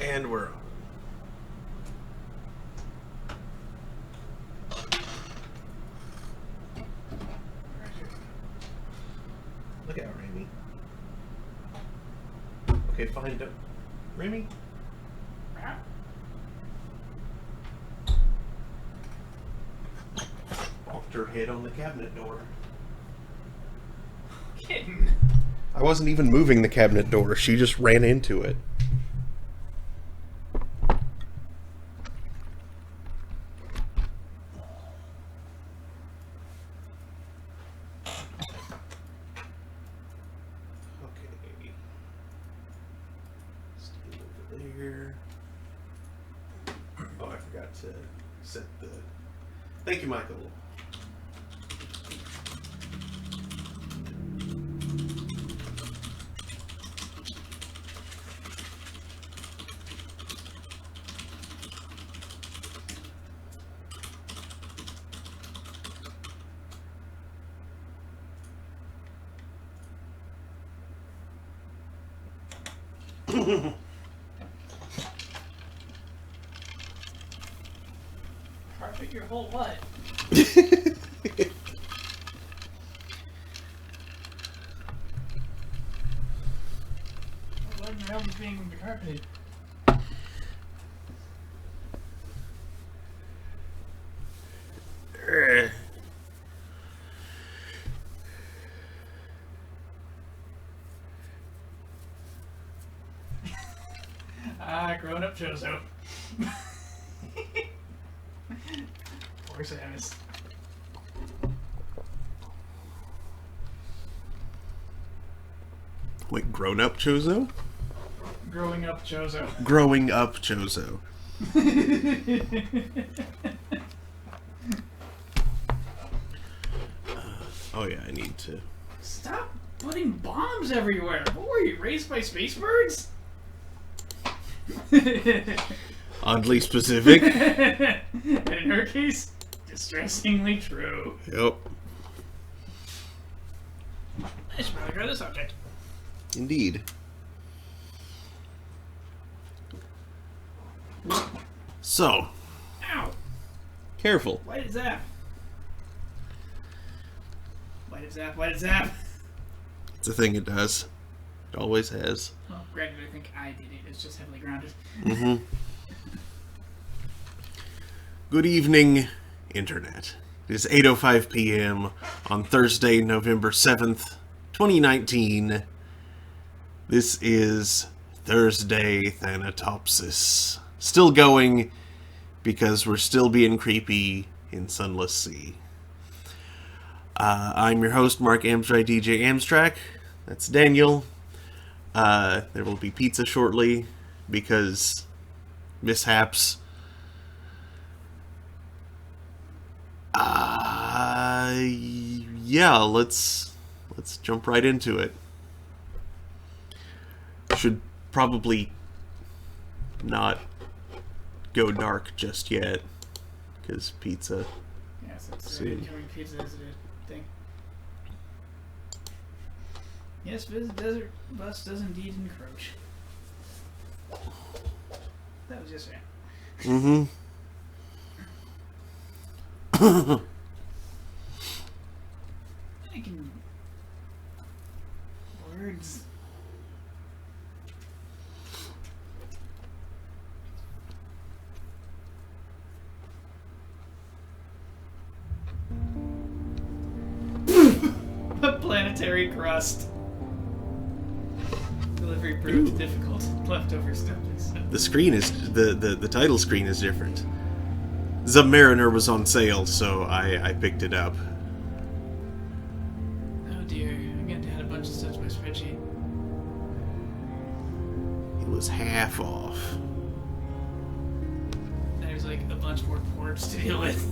And we're on. Look out, Remy. Okay, fine. Don't. Remy? Walked her head on the cabinet door. Kidding. I wasn't even moving the cabinet door. She just ran into it. Okay. Stay over there. Oh, I forgot to set the... Thank you, Michael. Carpet your whole what? What in the realm is being carpeted? Grown up Chozo. Poor Samus. Wait, grown up Chozo? Growing up Chozo. Growing up Chozo. Oh yeah, I need to... Stop putting bombs everywhere! What were you, raised by space birds? Oddly specific. And in her case, distressingly true. Yep. I should probably try this object. Indeed. So. Ow! Careful. Why did zap? Why did zap? Why did zap? It's a thing it does. It always has. Well, granted, I think I did it. It's just heavily grounded. Mm-hmm. Good evening, Internet. It is 8:05 p.m. on Thursday, November 7th, 2019. This is Thursday Thanatopsis. Still going because we're still being creepy in Sunless Sea. I'm your host, Mark Amstrak, DJ Amstrak. That's Daniel. There will be pizza shortly because mishaps. Yeah, let's jump right into it. Should probably not go dark just yet because pizza. Yes, it's soon. incoming pizza is a thing. Yes, Visit Desert Bus does indeed encroach. That was yesterday. Mm-hmm. I can... Words... A planetary crust. Delivery proved difficult. Leftover stuff. The screen is the title screen is different. Submariner was on sale, so I picked it up. Oh dear, I'm going to add a bunch of stuff to my spreadsheet. It was half off. There's like a bunch more ports to deal with.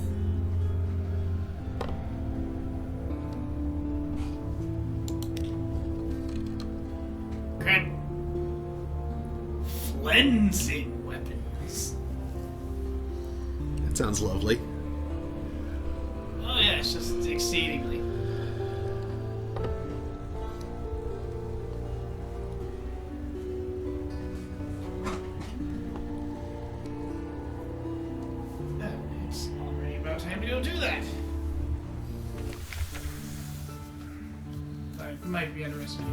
Crap. Flensing weapons. That sounds lovely. Oh yeah, it's just exceedingly. to go do that. I might be interested.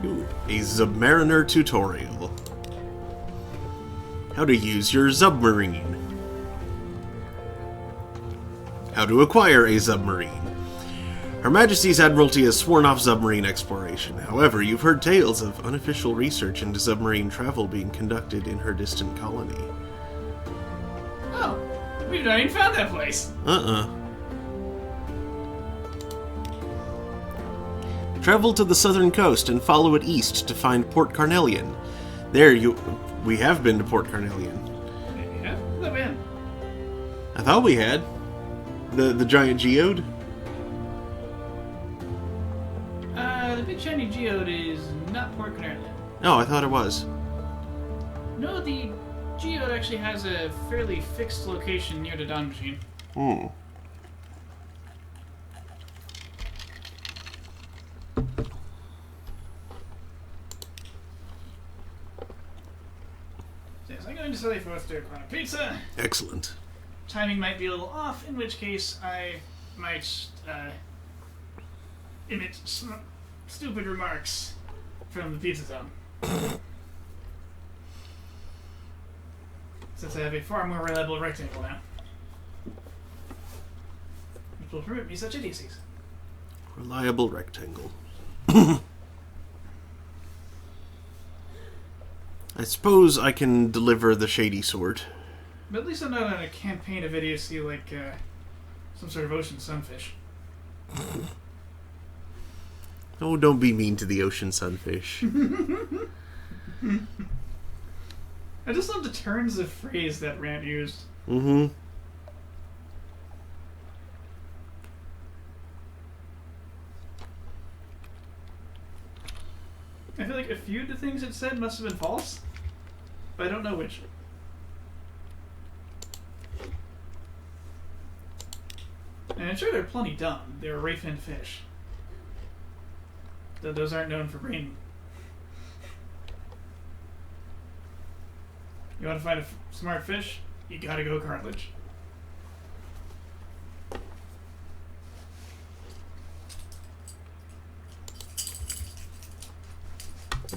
Ooh, a Submariner tutorial. How to use your submarine. How to acquire a submarine. Her Majesty's Admiralty has sworn off submarine exploration. However, you've heard tales of unofficial research into submarine travel being conducted in her distant colony. Oh, we've not even found that place. Travel to the southern coast and follow it east to find Port Carnelian. We have been to Port Carnelian. Yeah, where's that been? I thought we had. The giant geode? The big shiny geode is not Port Carnelian. Oh, I thought it was. No, the geode actually has a fairly fixed location near the Dawn Machine. Hmm. Yes, I'm going to study for third corner pizza. Excellent. Timing might be a little off, in which case I might emit stupid remarks from the pizza zone. Since I have a far more reliable rectangle now, which will permit me such idiocies. Reliable rectangle. I suppose I can deliver the shady sort. But at least I'm not on a campaign of idiocy like some sort of ocean sunfish. Oh, don't be mean to the ocean sunfish. I just love the turns of phrase that Rant used. Mm-hmm. I feel like a few of the things it said must have been false, but I don't know which. And I'm sure they're plenty dumb. They're ray-finned fish. Though those aren't known for brain. You want to find a smart fish? You gotta go cartilage.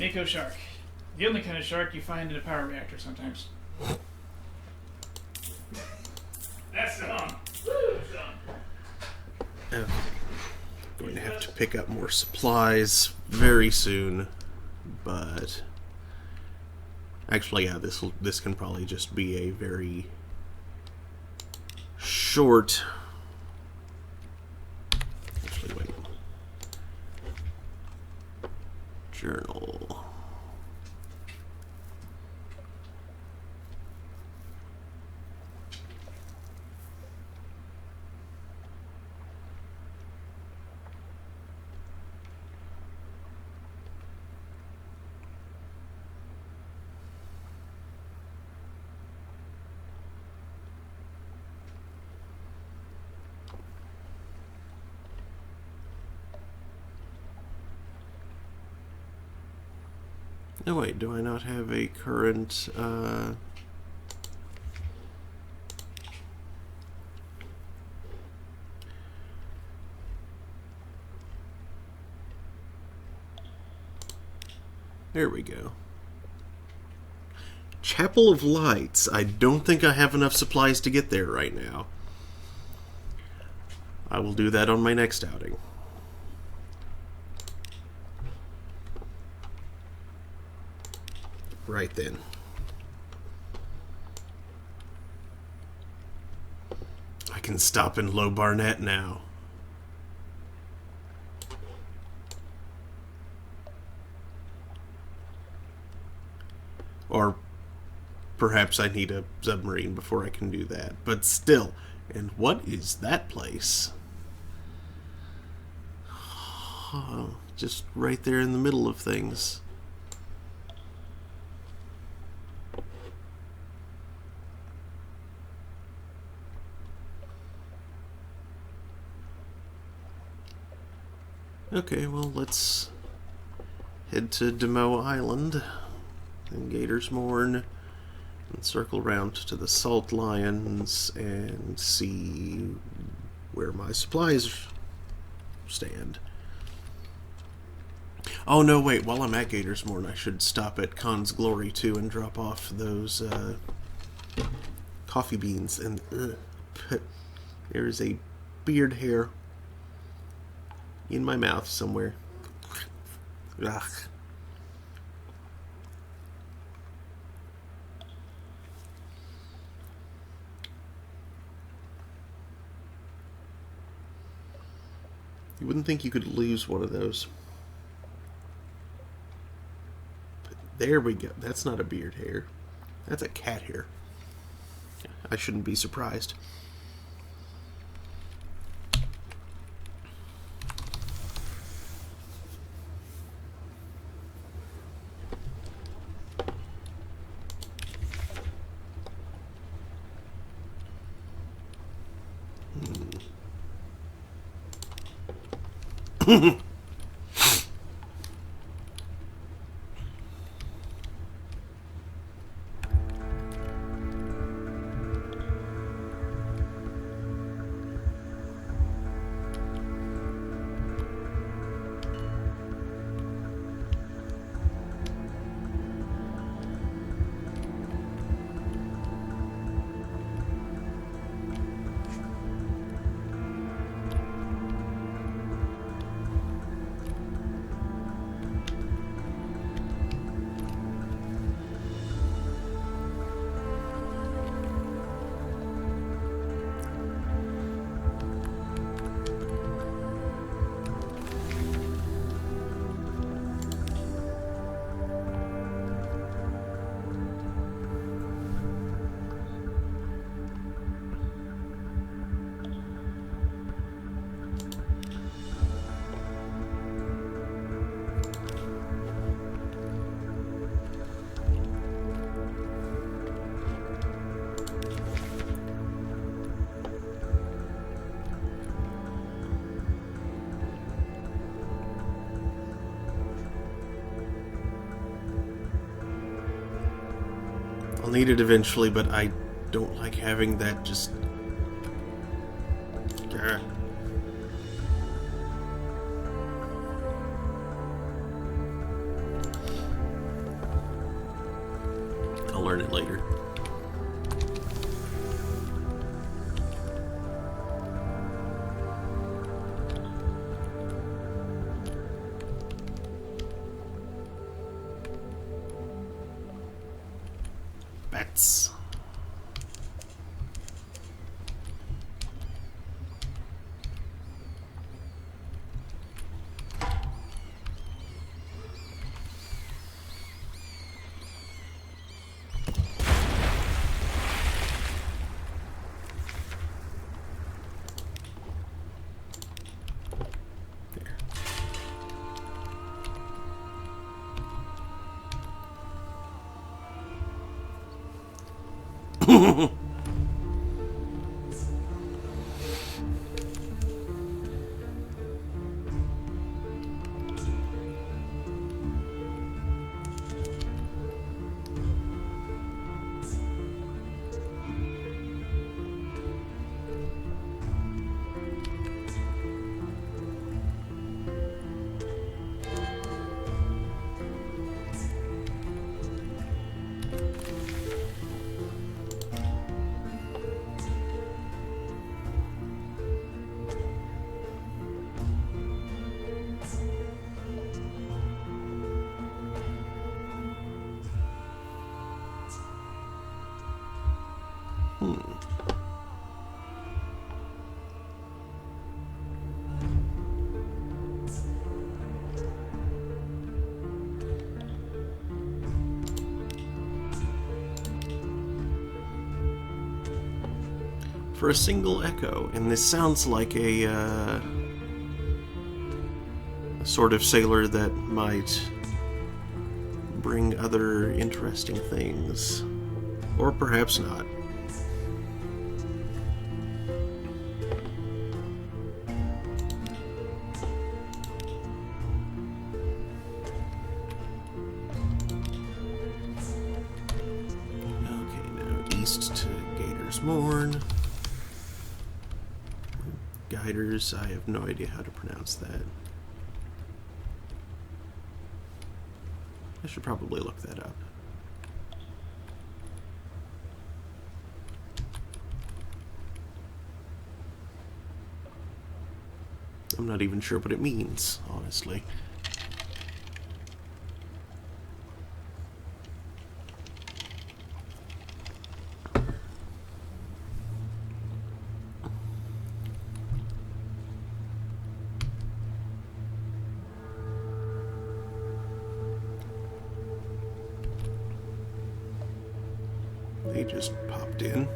Mako shark. The only kind of shark you find in a power reactor sometimes. That's dumb. That's dumb. I'm going to have to pick up more supplies very soon, but actually, yeah, this can probably just be a very short. Actually, wait. Journal. No, wait, do I not have a current, There we go. Chapel of Lights. I don't think I have enough supplies to get there right now. I will do that on my next outing. Right then. I can stop in Low Barnett now. Or perhaps I need a submarine before I can do that. But still. And what is that place? Oh, just right there in the middle of things. Okay, well, let's head to Demo Island and Gators Morn. Circle around to the salt lions and see where my supplies stand. Oh no, wait, while I'm at Gatorsmorn, I should stop at Khan's Glory too and drop off those coffee beans. And there's a beard hair in my mouth somewhere. Ugh. You wouldn't think you could lose one of those. But there we go. That's not a beard hair. That's a cat hair. I shouldn't be surprised. I'll need it eventually, but I don't like having that just... I'll learn it later. Bats. For a single echo, and this sounds like a sort of sailor that might bring other interesting things, or perhaps not. Okay, Morn. Guiders, I have no idea how to pronounce that. I should probably look that up. I'm not even sure what it means, honestly. They just popped in.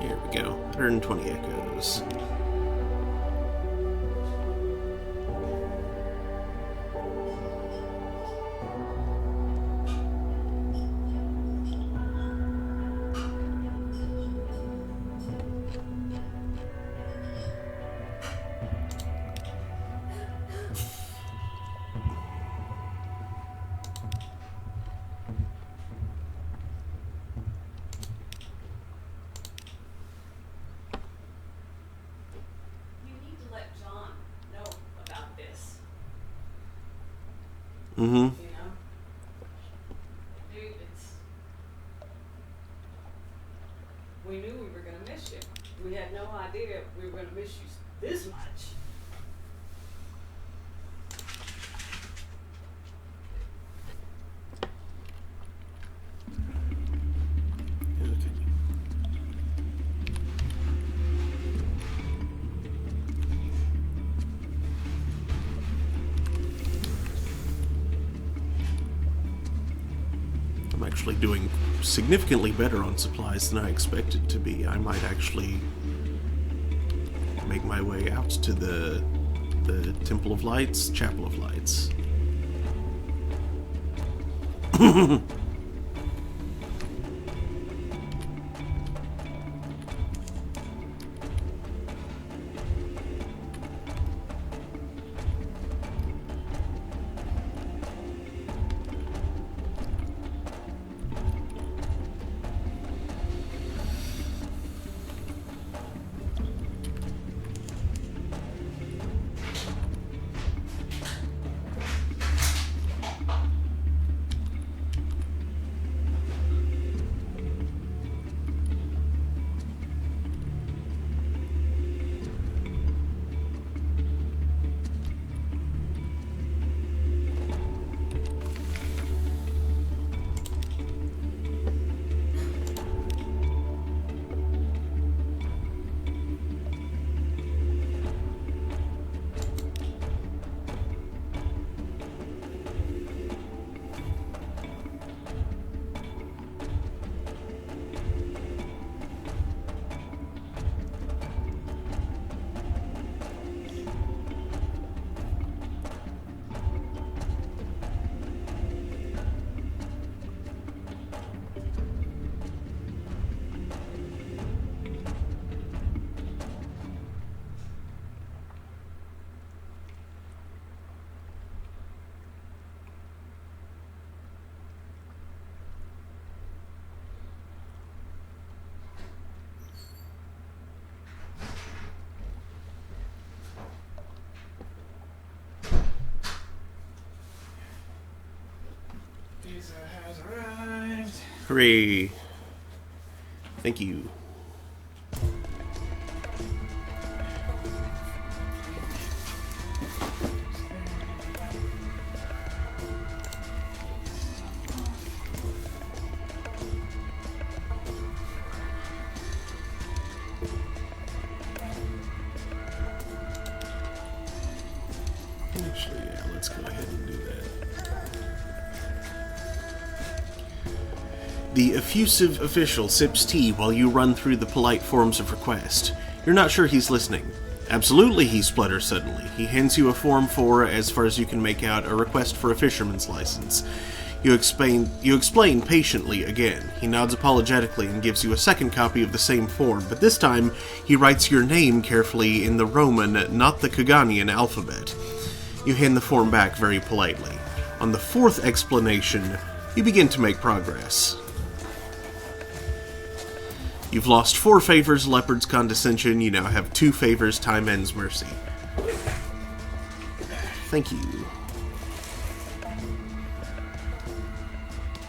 Here we go. 120 echoes. Mm-hmm. You know? Dude, we knew we were going to miss you. We had no idea we were going to miss you this much. I'm actually doing significantly better on supplies than I expected to be. I might actually make my way out to the Temple of Lights, Chapel of Lights. Visa has arrived. Hooray. Thank you. Actually, yeah, let's go ahead and do that. The effusive official sips tea while you run through the polite forms of request. You're not sure he's listening. Absolutely, he splutters suddenly. He hands you a form for, as far as you can make out, a request for a fisherman's license. You explain patiently again. He nods apologetically and gives you a second copy of the same form, but this time he writes your name carefully in the Roman, not the Kaganian alphabet. You hand the form back very politely. On the fourth explanation, you begin to make progress. You've lost 4 favors, Leopard's Condescension. You now have 2 favors, Time Ends Mercy. Thank you.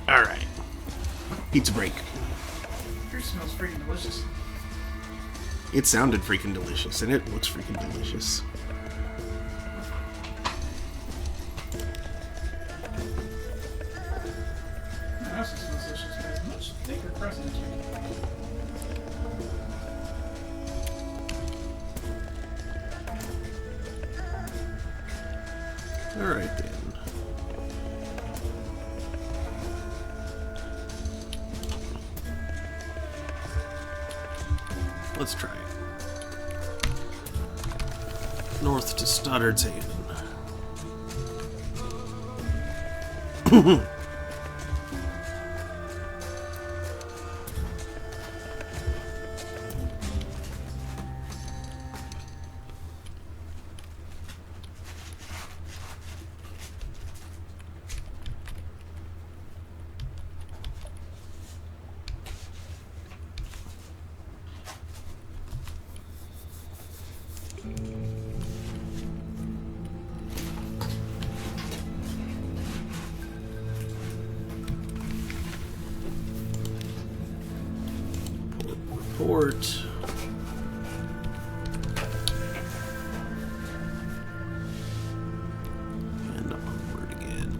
Alright. Pizza break. Yours smells freaking delicious. It sounded freaking delicious, and it looks freaking delicious. My house smells delicious. It has much thicker crust than it should. Alright then. Let's try it. North to Stoddard's Haven. Port. And onward again.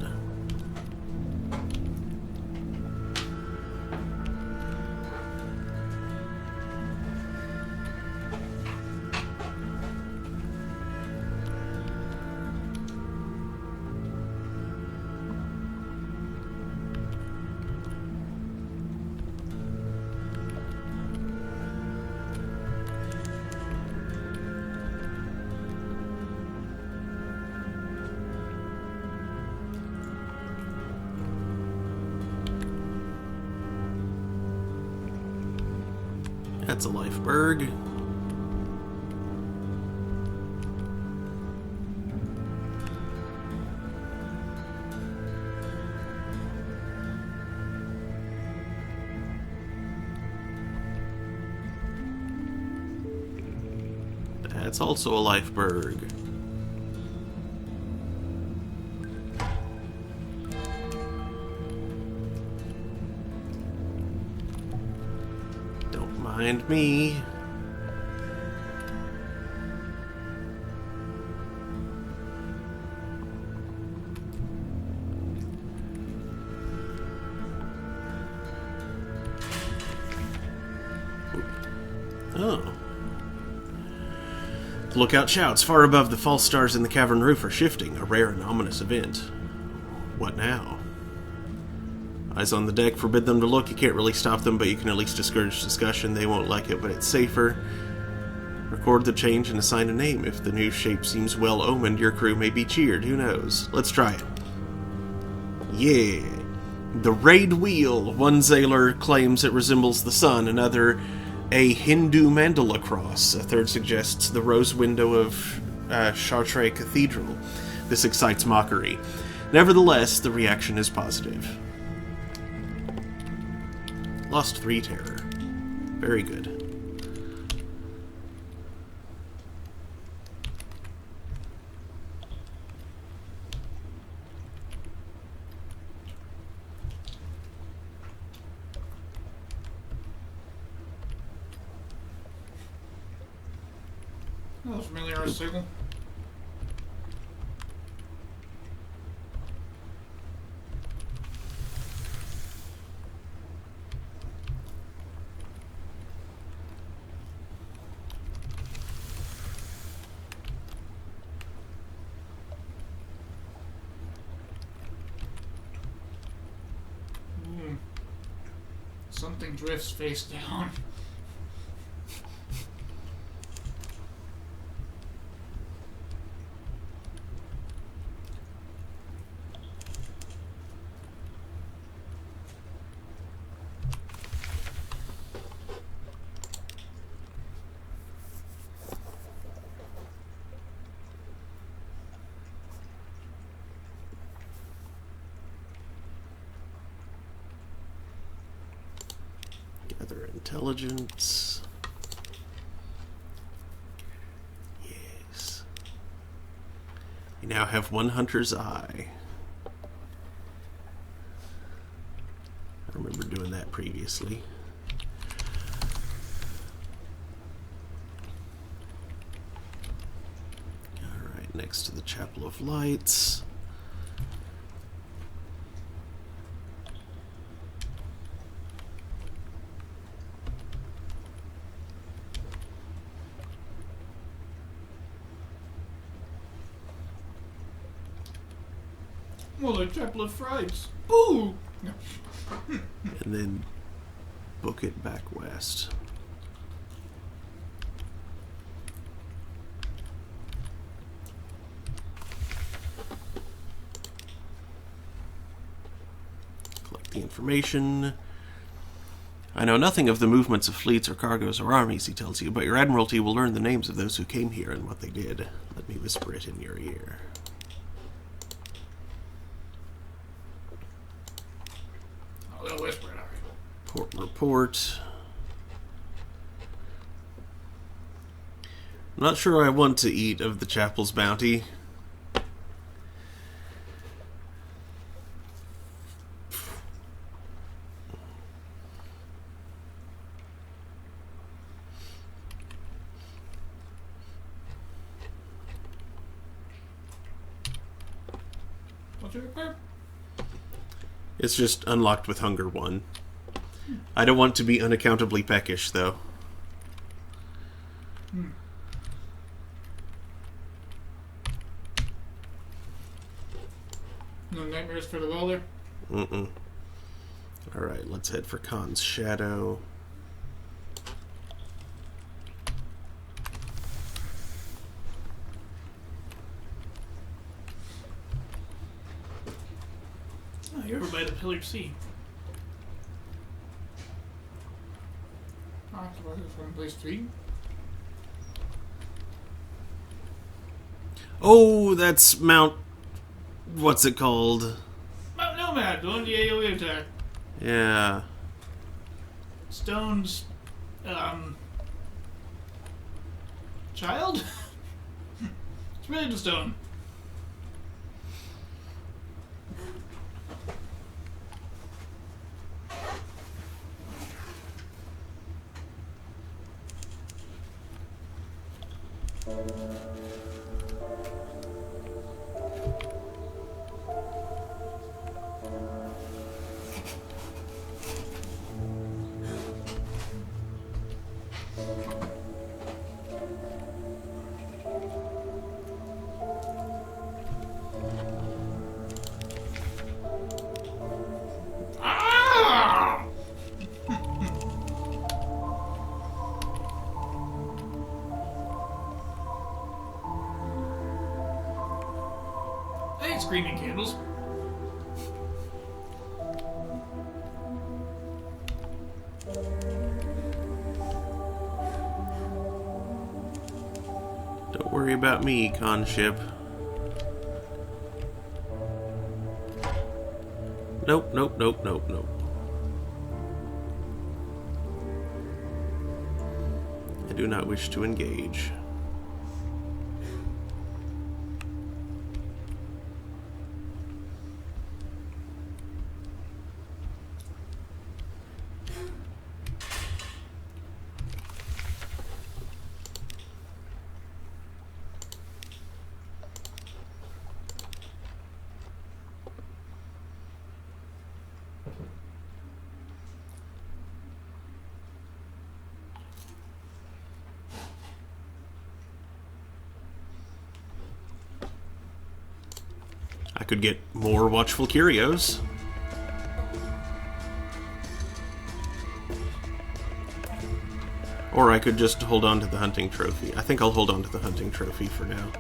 That's a Lifeberg. That's also a Lifeberg. Don't mind me. Oh. The lookout shouts. Far above, the false stars in the cavern roof are shifting, a rare and ominous event. What now? Eyes on the deck forbid them to look. You can't really stop them, but you can at least discourage discussion. They won't like it, but it's safer. Record the change and assign a name. If the new shape seems well-omened, your crew may be cheered. Who knows? Let's try it. Yeah. The Raid Wheel. One sailor claims it resembles the sun. Another, a Hindu mandala cross. A third suggests the rose window of Chartres Cathedral. This excites mockery. Nevertheless, the reaction is positive. Lost 3 terror. Very good. That was familiar as a signal. Something drifts face down. Gather intelligence. Yes. You now have one hunter's eye. I remember doing that previously. Alright, next to the Chapel of Lights. Well, the Chapel of Frights. Boo! No. And then book it back west. Collect the information. I know nothing of the movements of fleets or cargoes or armies, he tells you, but your admiralty will learn the names of those who came here and what they did. Let me whisper it in your ear. They'll whisper it, alright. Port report. I'm not sure I want to eat of the chapel's bounty. What's your requirement? It's just unlocked with Hunger 1. I don't want to be unaccountably peckish, though. No nightmares for the welder? Mm-mm. Alright, let's head for Khan's Shadow. Oh, you're over by the Pillar C. Oh, so what is from place 3? Oh, that's Mount... What's it called? Mount Nomad, the one the AoE attack. Yeah. Stone's, child? It's related to Stone. Ah! I hate screaming candles. Don't worry about me, Khan ship. Nope, nope, nope, nope, nope. I do not wish to engage. I could get more watchful curios. Or I could just hold on to the hunting trophy. I think I'll hold on to the hunting trophy for now.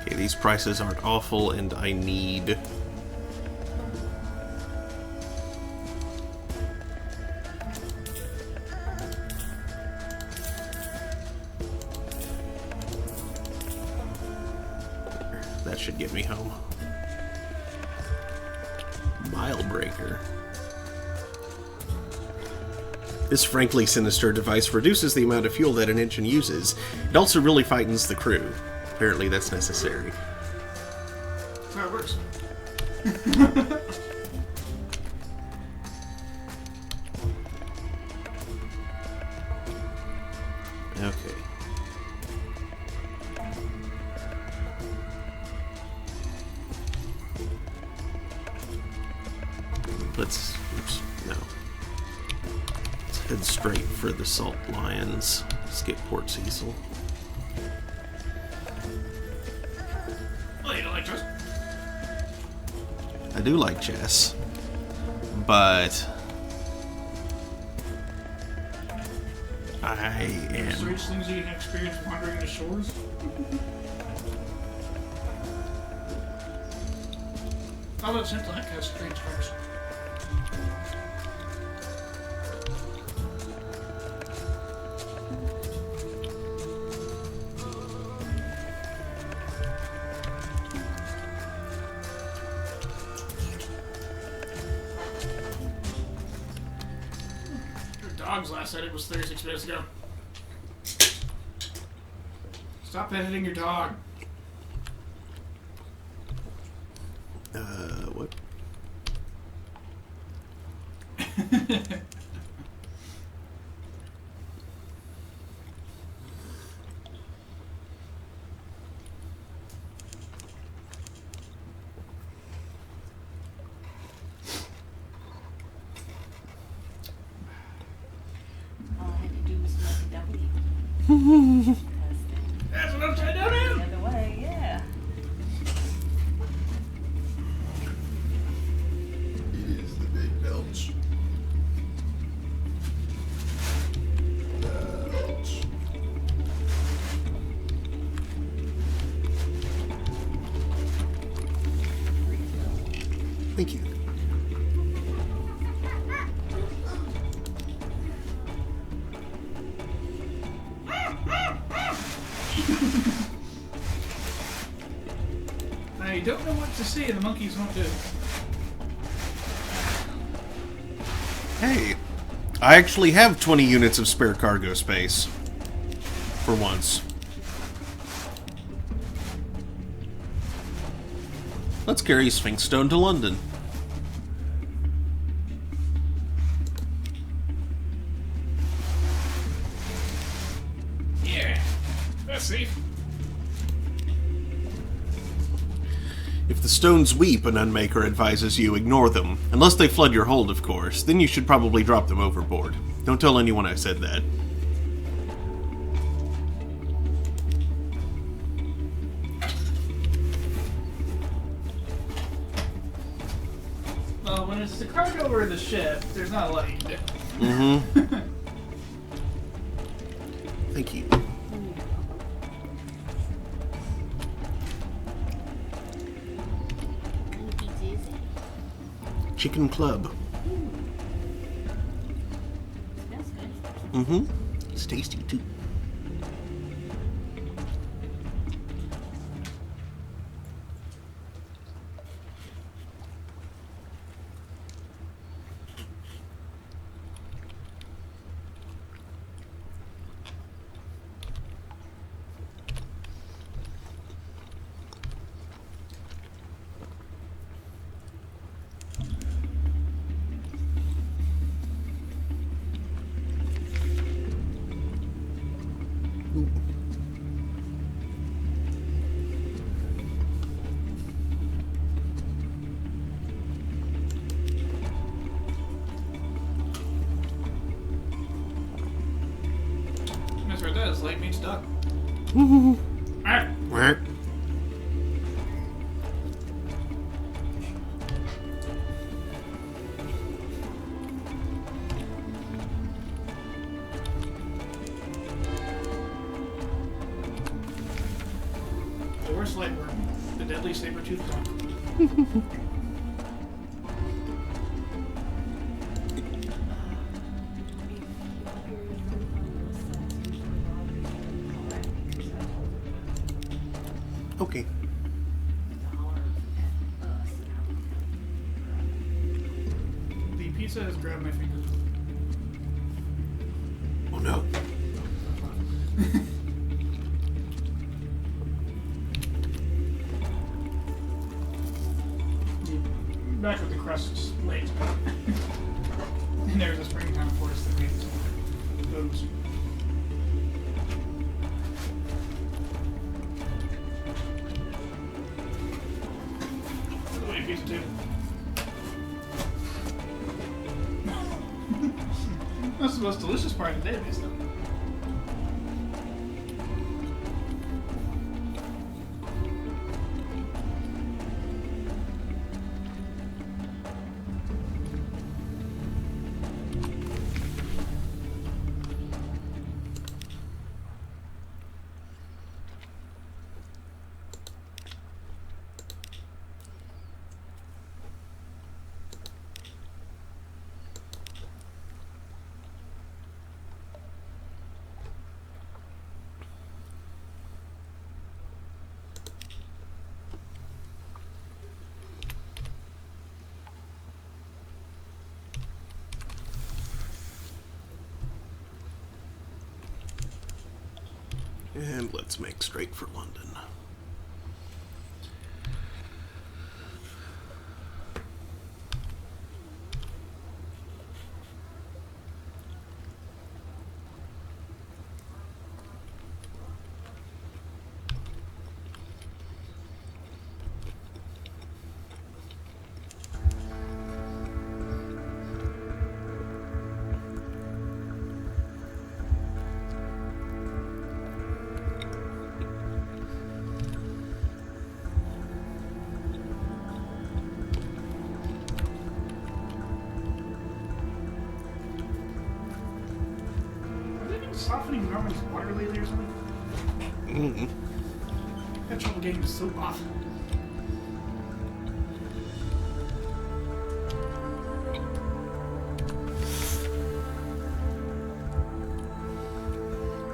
Okay, these prices aren't awful, and I need... That should get me home. Mile breaker. This frankly sinister device reduces the amount of fuel that an engine uses. It also really frightens the crew. Apparently that's necessary. That's how it works. Okay. Oops, no. Let's head straight for the Salt Lions. Skip Port Cecil. Oh, you don't like chess? I do like chess, but I am... Strange things you can experience wandering the shores? How about Central Heck has strange cars? Dog's last edit was 36 minutes ago. Stop editing your dog. What? All I had to do was make a W. That's what I'm trying to do. The other way, yeah. It is the big belch. Belch. Thank you. I don't know what to say, and the monkeys won't do. Hey, I actually have 20 units of spare cargo space. For once. Let's carry Sphinx Stone to London. Yeah, that's safe. If the stones weep, an unmaker advises you ignore them. Unless they flood your hold, of course. Then you should probably drop them overboard. Don't tell anyone I said that. Well, when it's the cargo or the ship, there's not a lot you can do. Mm-hmm. Thank you. Chicken Club. Smells good. Mm-hmm. It's tasty, too. That's what it does. Light meets duck. deadly saber-toothed dog. Okay. The pizza has grabbed my finger. Oh no. Back with the crust late. And there's a springtime forest that made those. Wait, pizza too. That's the most delicious part of the database, though. And let's make straight for London. Softening Norman's water lately or something? I had trouble getting the soap off.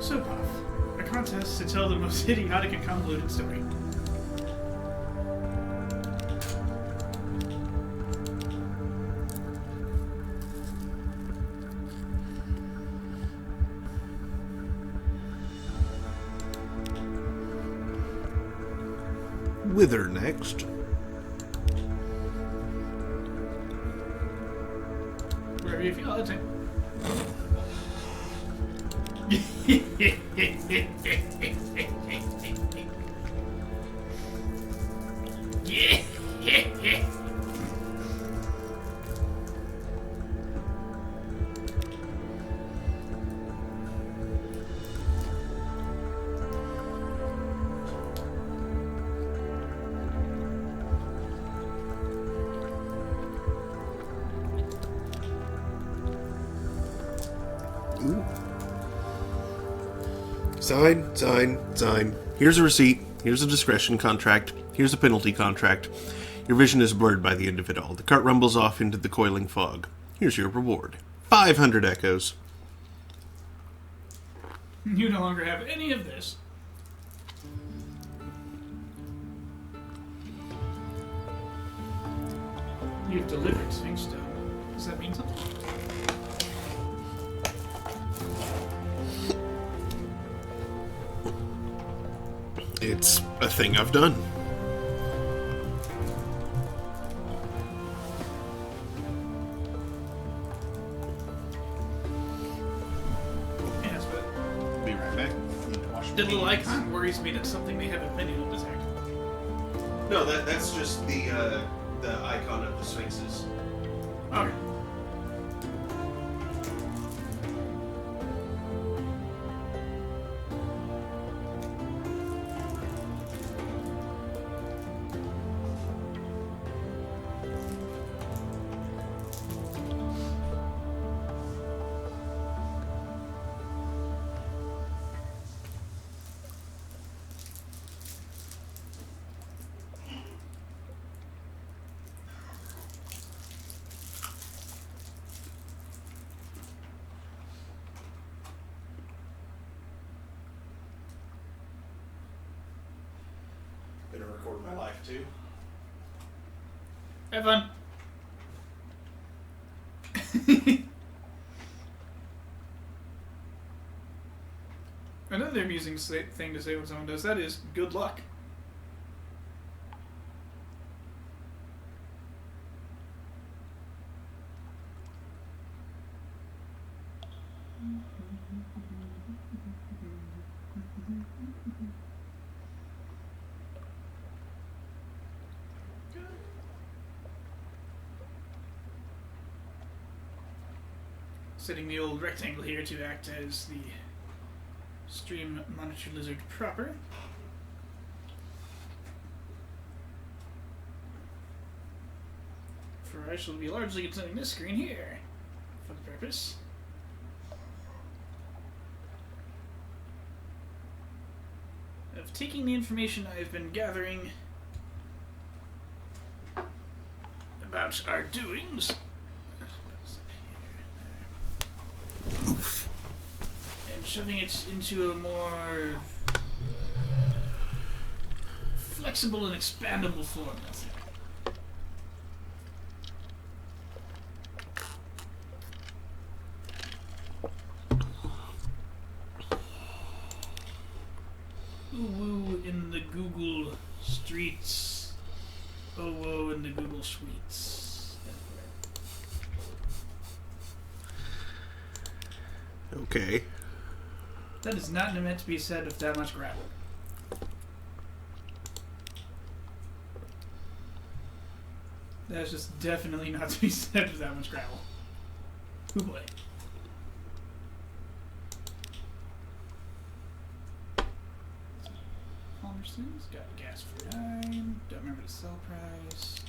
Soap off. A contest to tell the most idiotic and convoluted story. Wither next. Wherever you feel, I'll take. Ooh. Sign, sign, sign. Here's a receipt. Here's a discretion contract. Here's a penalty contract. Your vision is blurred by the end of it all. The cart rumbles off into the coiling fog. Here's your reward. 500 echoes. You no longer have any of this. You've delivered Sphinx Stone. Does that mean something? It's a thing I've done. Yes, but Be right back. Need to wash my the little hands. icon worries me that something may have a menu of this hack. No, that's just the icon of the Sphinxes. Okay. record my life too. Have fun. Another amusing thing to say when someone does that is good luck. Setting the old rectangle here to act as the stream monitor lizard proper. For I shall be largely controlling this screen here for the purpose. Of taking the information I've been gathering about our doings. And shoving it into a more flexible and expandable form. That's it. Ooh-woo in the Google streets. Oh-whoa in the Google suites. Okay. That is not meant to be said with that much gravel. That's just definitely not to be said with that much gravel. Oh boy. Palmerston's got gas for 9. Don't remember the sell price.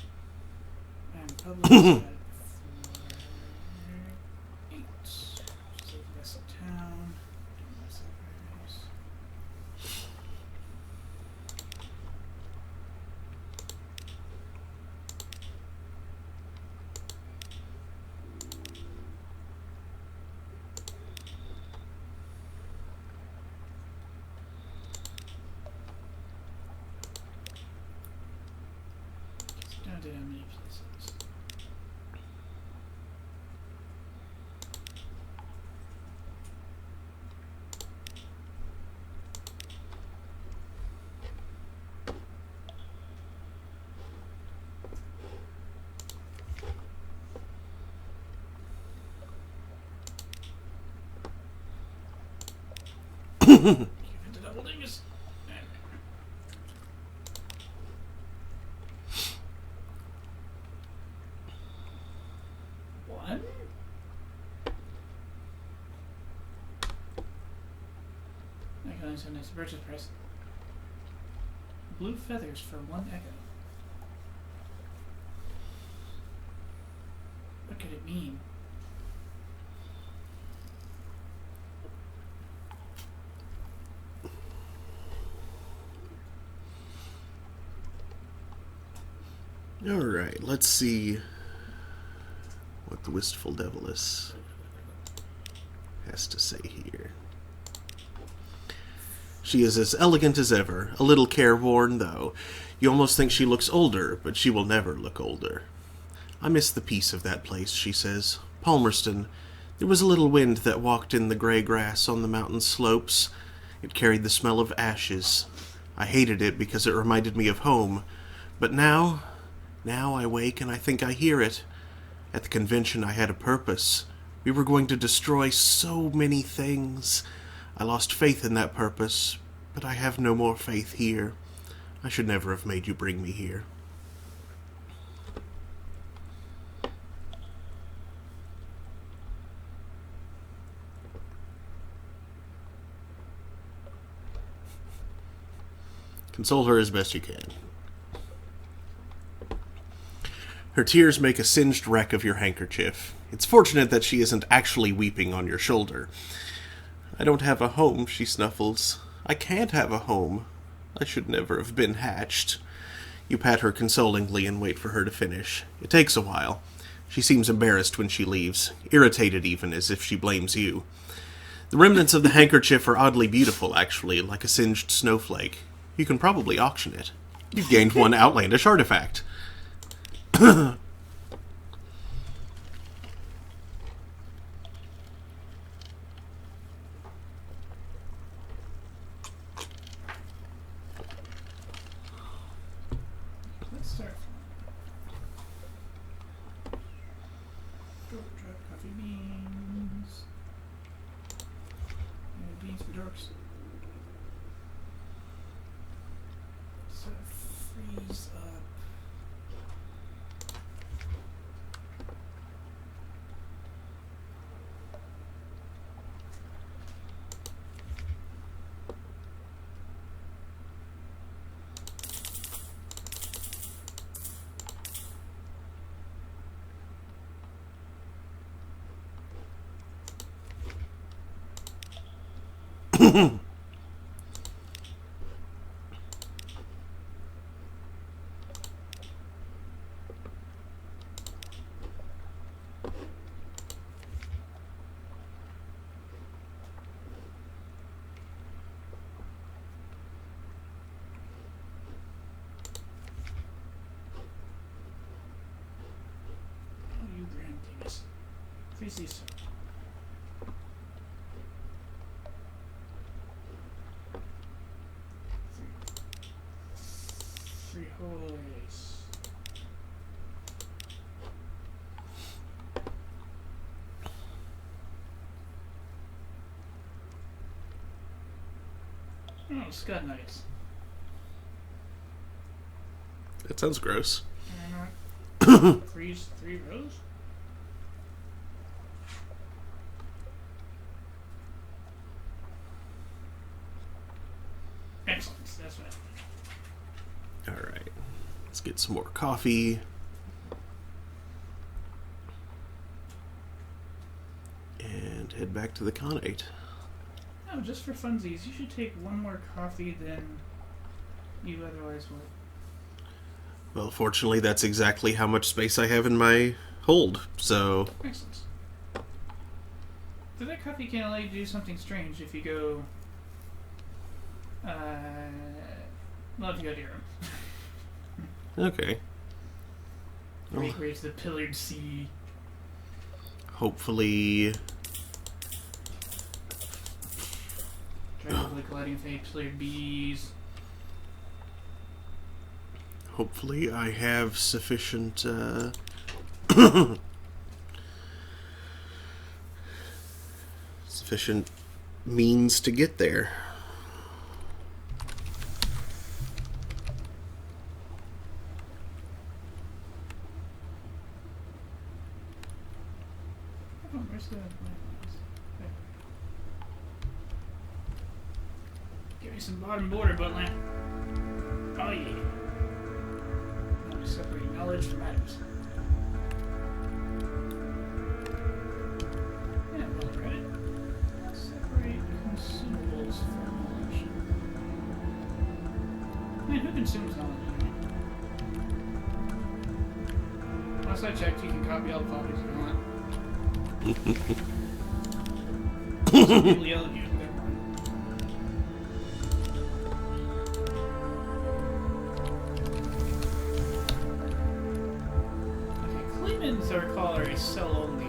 And Publix at 8. Just the rest of town. Don't know the sell price. Down to how many places? Give it the double dingus. One. I can only send nice purchase price. Blue feathers for 1 echo. What could it mean? Alright, let's see what the Wistful Deviless has to say here. She is as elegant as ever, a little careworn, though. You almost think she looks older, but she will never look older. I miss the peace of that place, she says. Palmerston. There was a little wind that walked in the gray grass on the mountain slopes. It carried the smell of ashes. I hated it because it reminded me of home. But now I wake and I think I hear it. At the convention I had a purpose. We were going to destroy so many things. I lost faith in that purpose, but I have no more faith here. I should never have made you bring me here. Console her as best you can. Her tears make a singed wreck of your handkerchief. It's fortunate that she isn't actually weeping on your shoulder. I don't have a home, she snuffles. I can't have a home. I should never have been hatched. You pat her consolingly and wait for her to finish. It takes a while. She seems embarrassed when she leaves, irritated even, as if she blames you. The remnants of the handkerchief are oddly beautiful, actually, like a singed snowflake. You can probably auction it. You've gained one outlandish artifact. Let's start. Drop coffee beans. And beans for dorks. So freeze up. Oh, you grand penis. Freeze these. Three holes. Oh, scud nuggets. That sounds gross. Freeze 3 rows? Excellent, that's right. Alright. Let's get some more coffee. And head back to the Khanate. No, just for funsies, you should take one more coffee than you otherwise would. Well, fortunately, that's exactly how much space I have in my hold, so... Excellent. So that coffee can allow you to do something strange if you go... well, if you go to your room. Okay. Well, Where it's the pillared sea. hopefully... Drivably colliding fate, pillared bees. Hopefully I have sufficient, sufficient means to get there. Oh, where's the... Okay. Give me some bottom border, butt lamp. Oh yeah. Now we separate knowledge from atoms. Yeah, well read. Separate consumables from knowledge. Man, who consumes knowledge? Last I checked, you can copy all the copies you want. Some people yell at you. Okay, Clemens, I recall, are a cell only.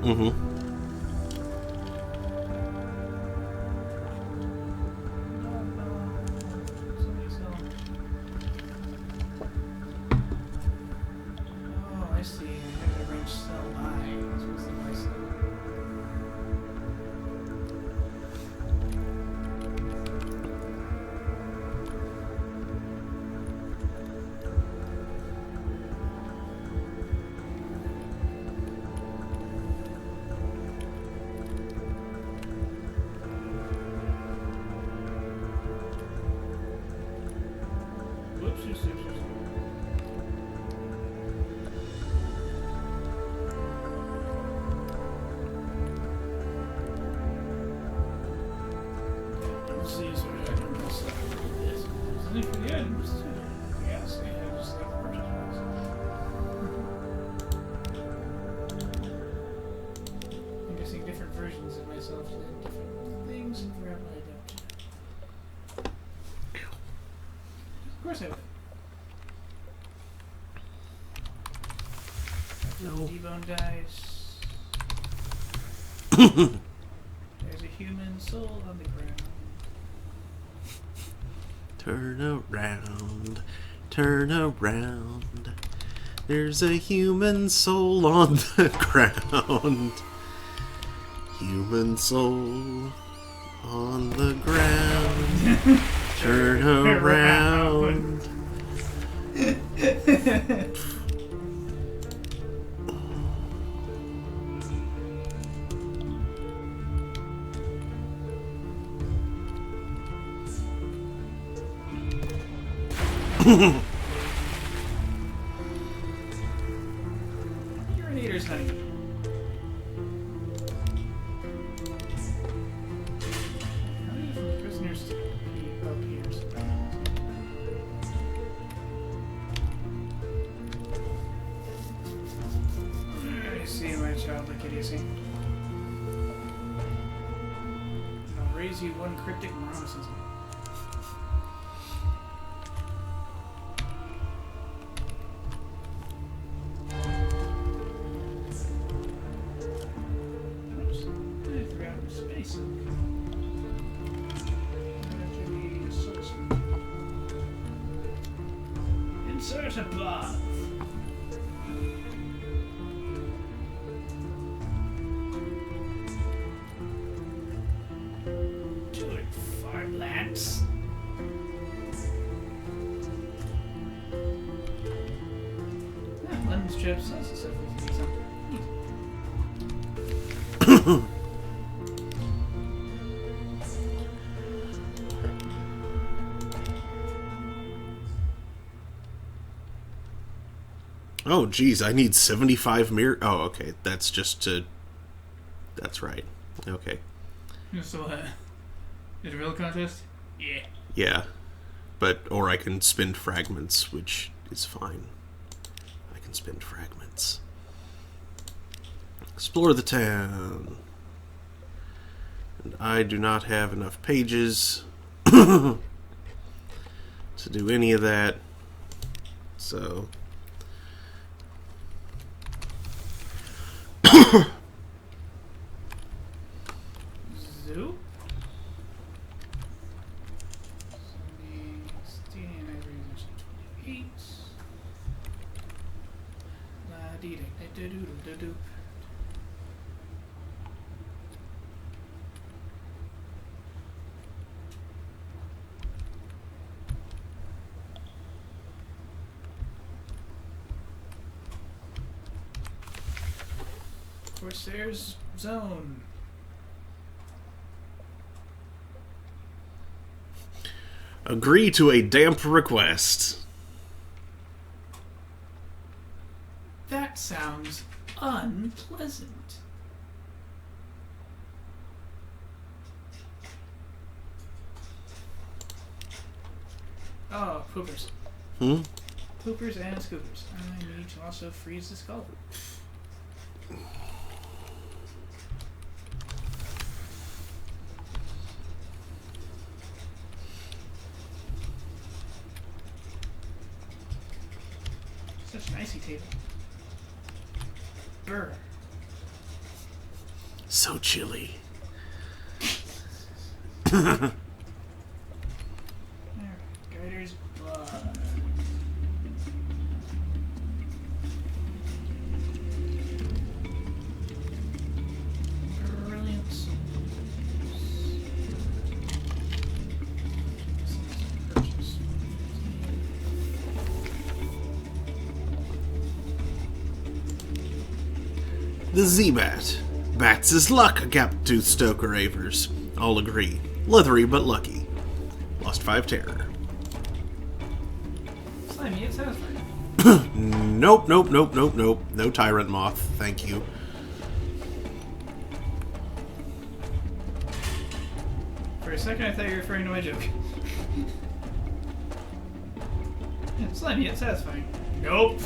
Mm-hmm. Oh, I see. I have to arrange cell I. This was the my cell. course I have. No. Debone dice. There's a human soul on the ground. Turn around, turn around. There's a human soul on the ground. Human soul on the ground. Turn around. Urinators, honey. How many from the prisoners to pee up here? I see my childlike idiocy. I'll raise you one cryptic monosyncing. Insert a bath. Do it, fartlants. Lemon strips. That's the stuff. Oh, geez, I need 75 mirror. Oh, okay. That's just to. That's right. Okay. So, is it a real contest? Yeah. Yeah. But, or I can spend fragments, which is fine. I can spend fragments. Explore the town. And I do not have enough pages to do any of that. So. Zoo? 16, ivory is 28. La dee da da doo doo doo. Corsair's Zone. Agree to a damp request. That sounds unpleasant. Oh, poopers. Poopers and scoopers. I need to also freeze the skull. Such an icy table. Brr. So chilly. There. Guider's blood. Brilliant. Purchase. The Z-Bat. Bats is luck, Gaptooth Stoker Avers. All agree. Leathery but lucky. Lost 5 terror. Slimy, it's satisfying. Nope. No Tyrant Moth, thank you. For a second, I thought you were referring to my joke. Slimy, it's satisfying. Nope.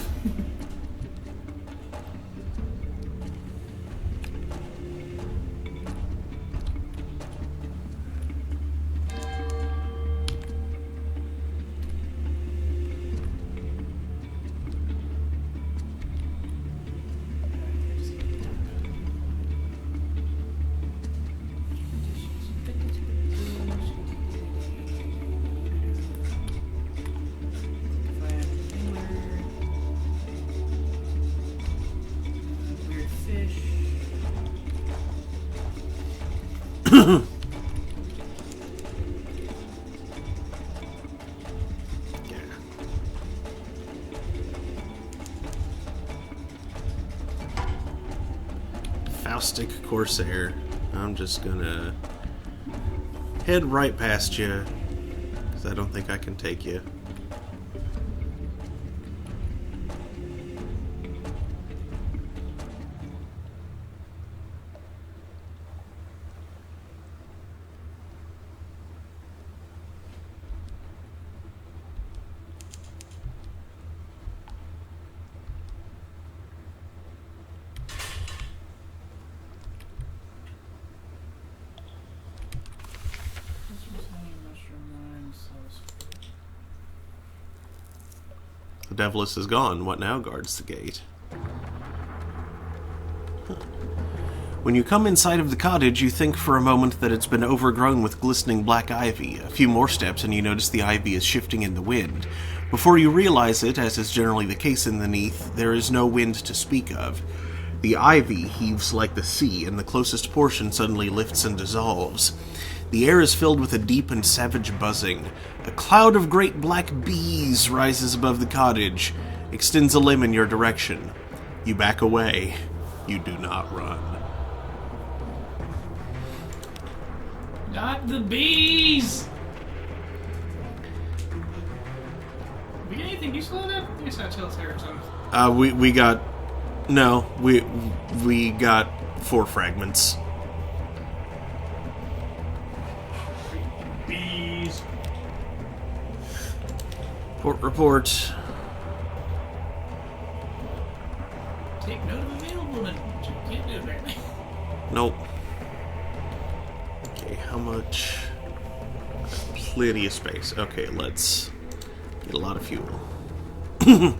caustic Corsair. I'm just gonna head right past you, because I don't think I can take you. The Deviless is gone. What now guards the gate? When you come inside of the cottage, you think for a moment that it's been overgrown with glistening black ivy. A few more steps and you notice the ivy is shifting in the wind. Before you realize it, as is generally the case in the Neath, there is no wind to speak of. The ivy heaves like the sea, and the closest portion suddenly lifts and dissolves. The air is filled with a deep and savage buzzing. A cloud of great black bees rises above the cottage, extends a limb in your direction. You back away. You do not run. Not the bees! We get anything useful in that? I guess I tell Sarah something. We got... No, we got 4 fragments. Bees. Report. Take note of available, but you can't do it apparently. Nope. Okay, how much? Plenty of space. Okay, let's get a lot of fuel. In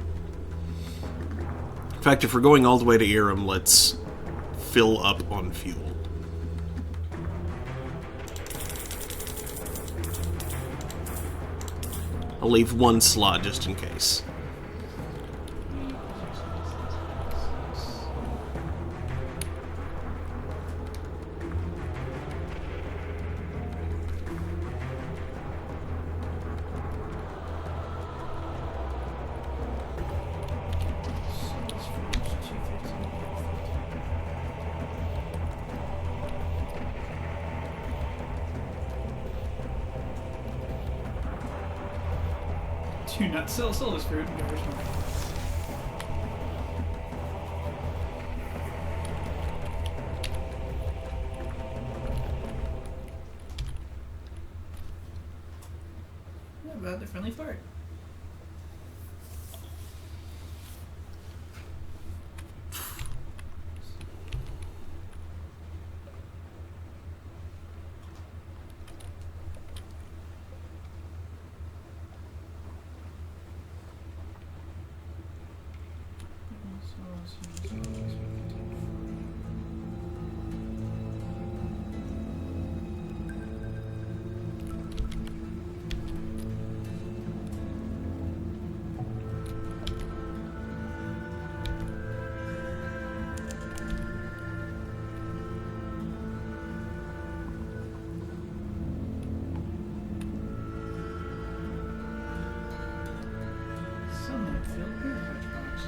fact, if we're going all the way to Irem, let's fill up on fuel. I'll leave 1 slot just in case. Do not sell this fruit in garbage market. What about the friendly fart? Sunlight filled purified box.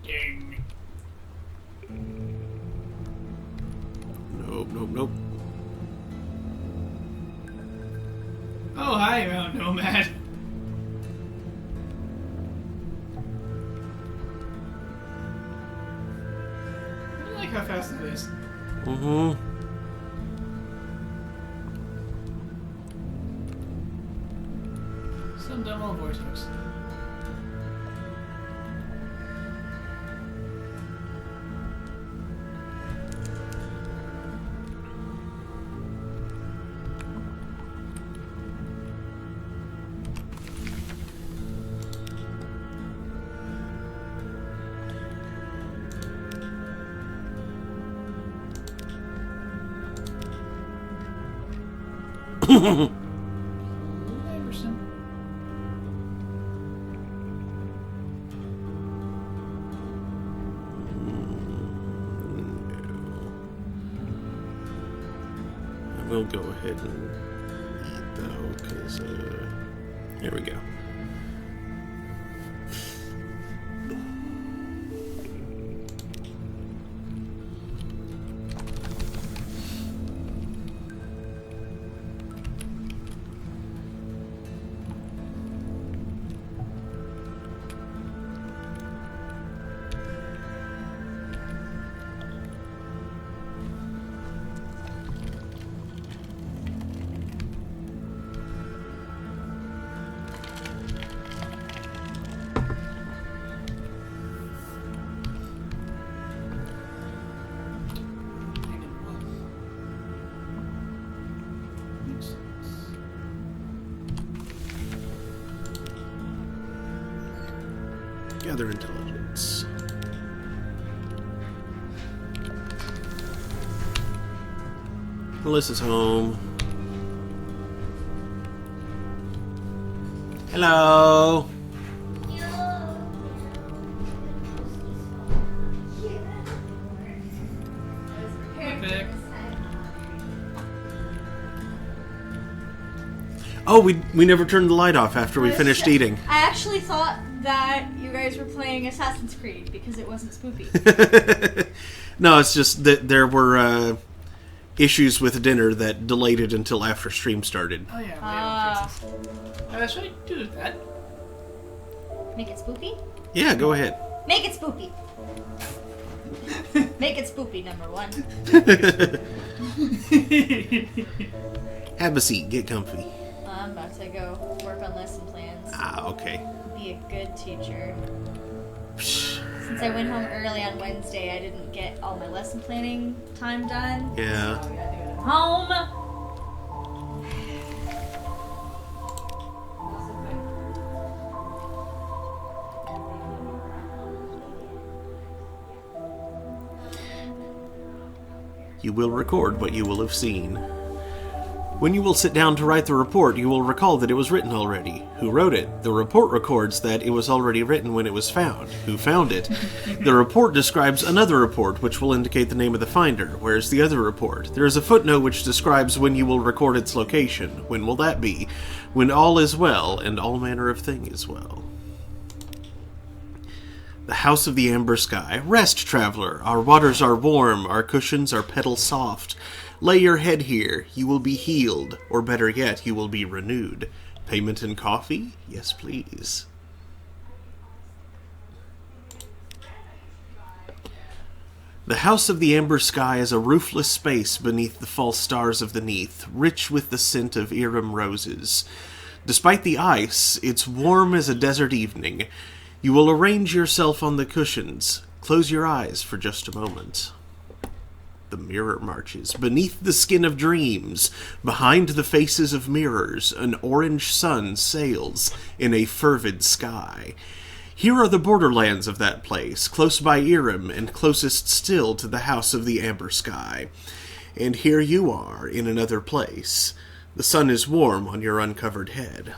Ding. Nope, nope, nope. Oh, hi, Mount Nomad. I like how fast that is. Mm-hmm. Some dumb old vortex. Emerson. I will go ahead and eat though, because here we go. Gather intelligence. Melissa's home. Hello. Hey, Vic. Oh, we never turned the light off after we finished eating. I actually thought that you guys were playing Assassin's Creed because it wasn't spoopy. No, it's just that there were issues with dinner that delayed it until after stream started. Oh yeah, should I do that? Make it spoopy? Yeah, go ahead. Make it spoopy. Make it spoopy, number one. Have a seat. Get comfy. I'm about to go work on lesson plans. Ah, okay. Be a good teacher. Since I went home early on Wednesday, I didn't get all my lesson planning time done. Yeah. So I gotta do it at home. You will record what you will have seen. When you will sit down to write the report, you will recall that it was written already. Who wrote it? The report records that it was already written when it was found. Who found it? The report describes another report, which will indicate the name of the finder. Where's the other report? There is a footnote which describes when you will record its location. When will that be? When all is well, and all manner of thing is well. The House of the Amber Sky. Rest, traveler. Our waters are warm. Our cushions are petal soft. Lay your head here. You will be healed. Or better yet, you will be renewed. Payment in coffee? Yes, please. The House of the Amber Sky is a roofless space beneath the false stars of the Neath, rich with the scent of Iram roses. Despite the ice, it's warm as a desert evening. You will arrange yourself on the cushions. Close your eyes for just a moment. The mirror marches. Beneath the skin of dreams, behind the faces of mirrors, an orange sun sails in a fervid sky. Here are the borderlands of that place, close by Irem, and closest still to the House of the Amber Sky. And here you are, in another place. The sun is warm on your uncovered head.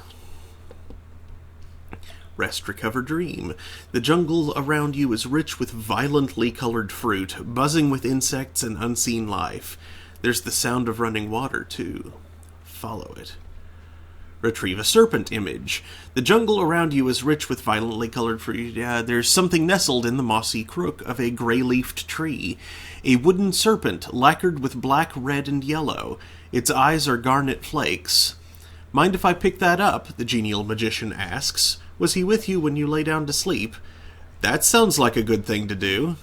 Rest, recover, dream. The jungle around you is rich with violently colored fruit, buzzing with insects and unseen life. There's the sound of running water, too. Follow it. Retrieve a serpent image. The jungle around you is rich with violently colored fruit. There's something nestled in the mossy crook of a gray-leafed tree. A wooden serpent, lacquered with black, red, and yellow. Its eyes are garnet flakes. Mind if I pick that up? The genial magician asks. Was he with you when you lay down to sleep? That sounds like a good thing to do.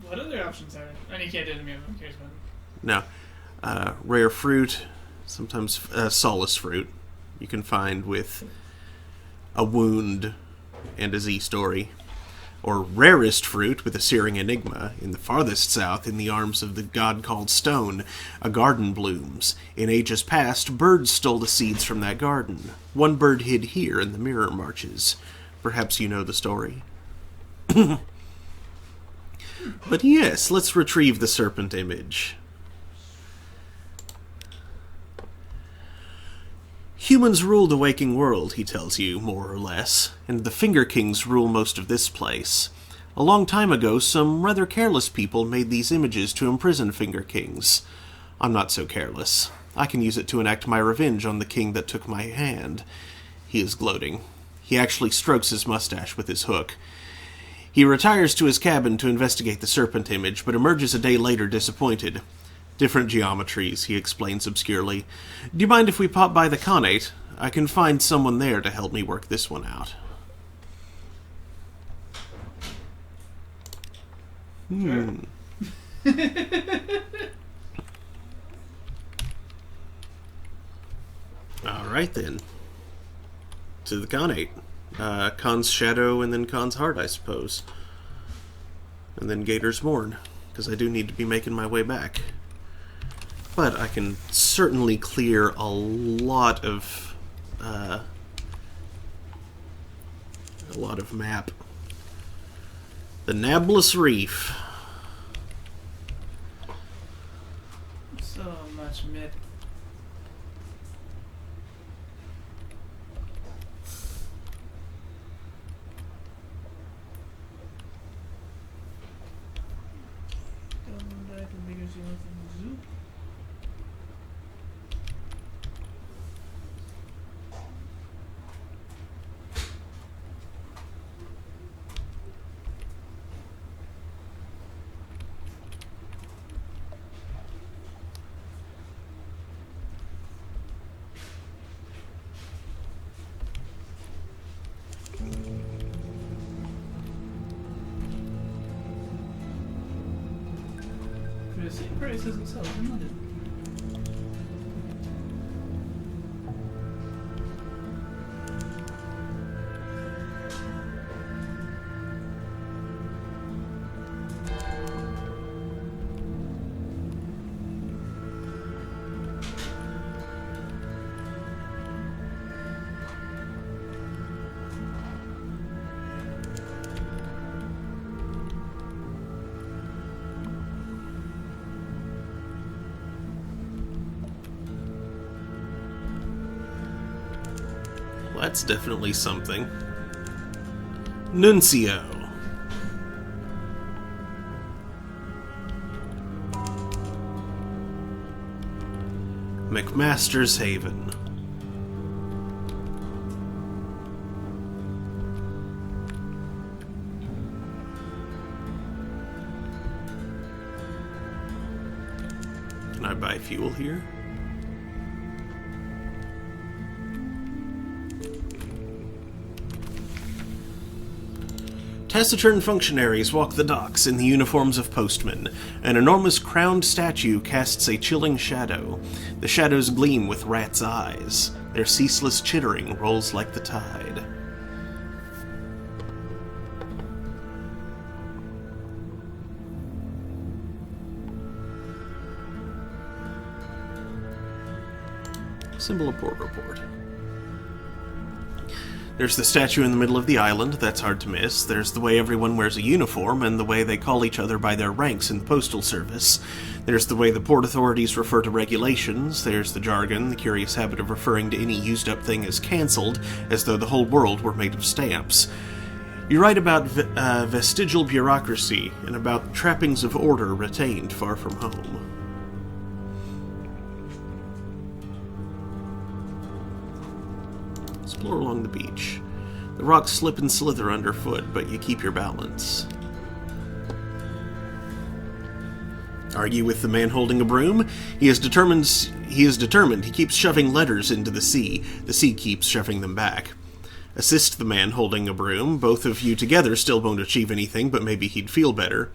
What other options are there? And you can't do it to me, I'm curious about it. No. Rare fruit, sometimes solace fruit, you can find with a wound and a Z story. Or rarest fruit with a searing enigma. In the farthest south, in the arms of the god called Stone, a garden blooms. In ages past, birds stole the seeds from that garden. One bird hid here in the mirror marches. Perhaps you know the story. But yes, let's retrieve the serpent image. Humans rule the waking world, he tells you, more or less, and the Finger Kings rule most of this place. A long time ago, some rather careless people made these images to imprison Finger Kings. I'm not so careless. I can use it to enact my revenge on the king that took my hand. He is gloating. He actually strokes his mustache with his hook. He retires to his cabin to investigate the serpent image, but emerges a day later disappointed. Different geometries, he explains obscurely. Do you mind if we pop by the Khanate? I can find someone there to help me work this one out. Alright then. To the Khanate. Khan's Shadow and then Khan's Heart, I suppose. And then Gator's Mourn, because I do need to be making my way back. But I can certainly clear a lot of map. The Nablus Reef. So much myth. The same price as themselves in London. That's definitely something. Nuncio. McMaster's Haven. Can I buy fuel here? Taciturn functionaries walk the docks in the uniforms of postmen. An enormous crowned statue casts a chilling shadow. The shadows gleam with rats' eyes. Their ceaseless chittering rolls like the tide. Symbol of port report. There's the statue in the middle of the island, that's hard to miss. There's the way everyone wears a uniform, and the way they call each other by their ranks in the postal service. There's the way the port authorities refer to regulations. There's the jargon, the curious habit of referring to any used-up thing as cancelled, as though the whole world were made of stamps. You write about vestigial bureaucracy, and about trappings of order retained far from home. Explore along the beach. The rocks slip and slither underfoot, but you keep your balance. Argue with the man holding a broom? He is determined. He keeps shoving letters into the sea. The sea keeps shoving them back. Assist the man holding a broom. Both of you together still won't achieve anything, but maybe he'd feel better.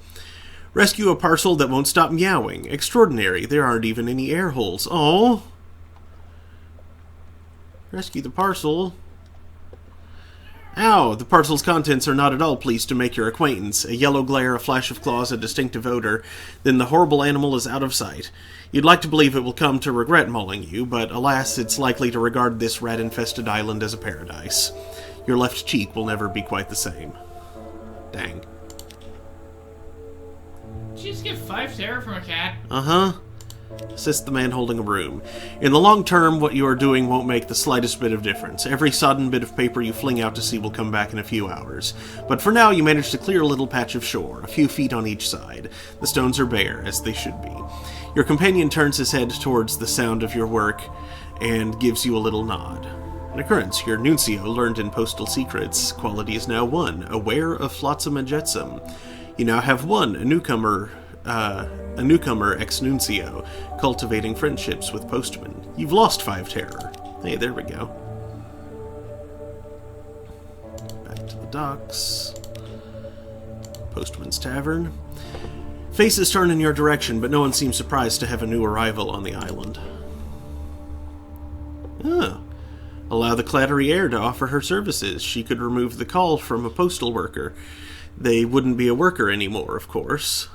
Rescue a parcel that won't stop meowing. Extraordinary. There aren't even any air holes. Oh! Rescue the parcel. Ow! The parcel's contents are not at all pleased to make your acquaintance. A yellow glare, a flash of claws, a distinctive odor. Then the horrible animal is out of sight. You'd like to believe it will come to regret mauling you, but alas, it's likely to regard this rat-infested island as a paradise. Your left cheek will never be quite the same. Dang. Did you just get 5 terror from a cat? Uh-huh. Assist the man holding a broom. In the long term, what you are doing won't make the slightest bit of difference. Every sodden bit of paper you fling out to sea will come back in a few hours. But for now, you manage to clear a little patch of shore, a few feet on each side. The stones are bare, as they should be. Your companion turns his head towards the sound of your work and gives you a little nod. An occurrence. Your nuncio learned in postal secrets. Quality is now 1, aware of flotsam and jetsam. You now have 1, a newcomer ex-nuncio, cultivating friendships with postmen. You've lost 5 terror. Hey, there we go. Back to the docks. Postman's Tavern. Faces turn in your direction, but no one seems surprised to have a new arrival on the island. Ah. Allow the clattery air to offer her services. She could remove the call from a postal worker. They wouldn't be a worker anymore, of course.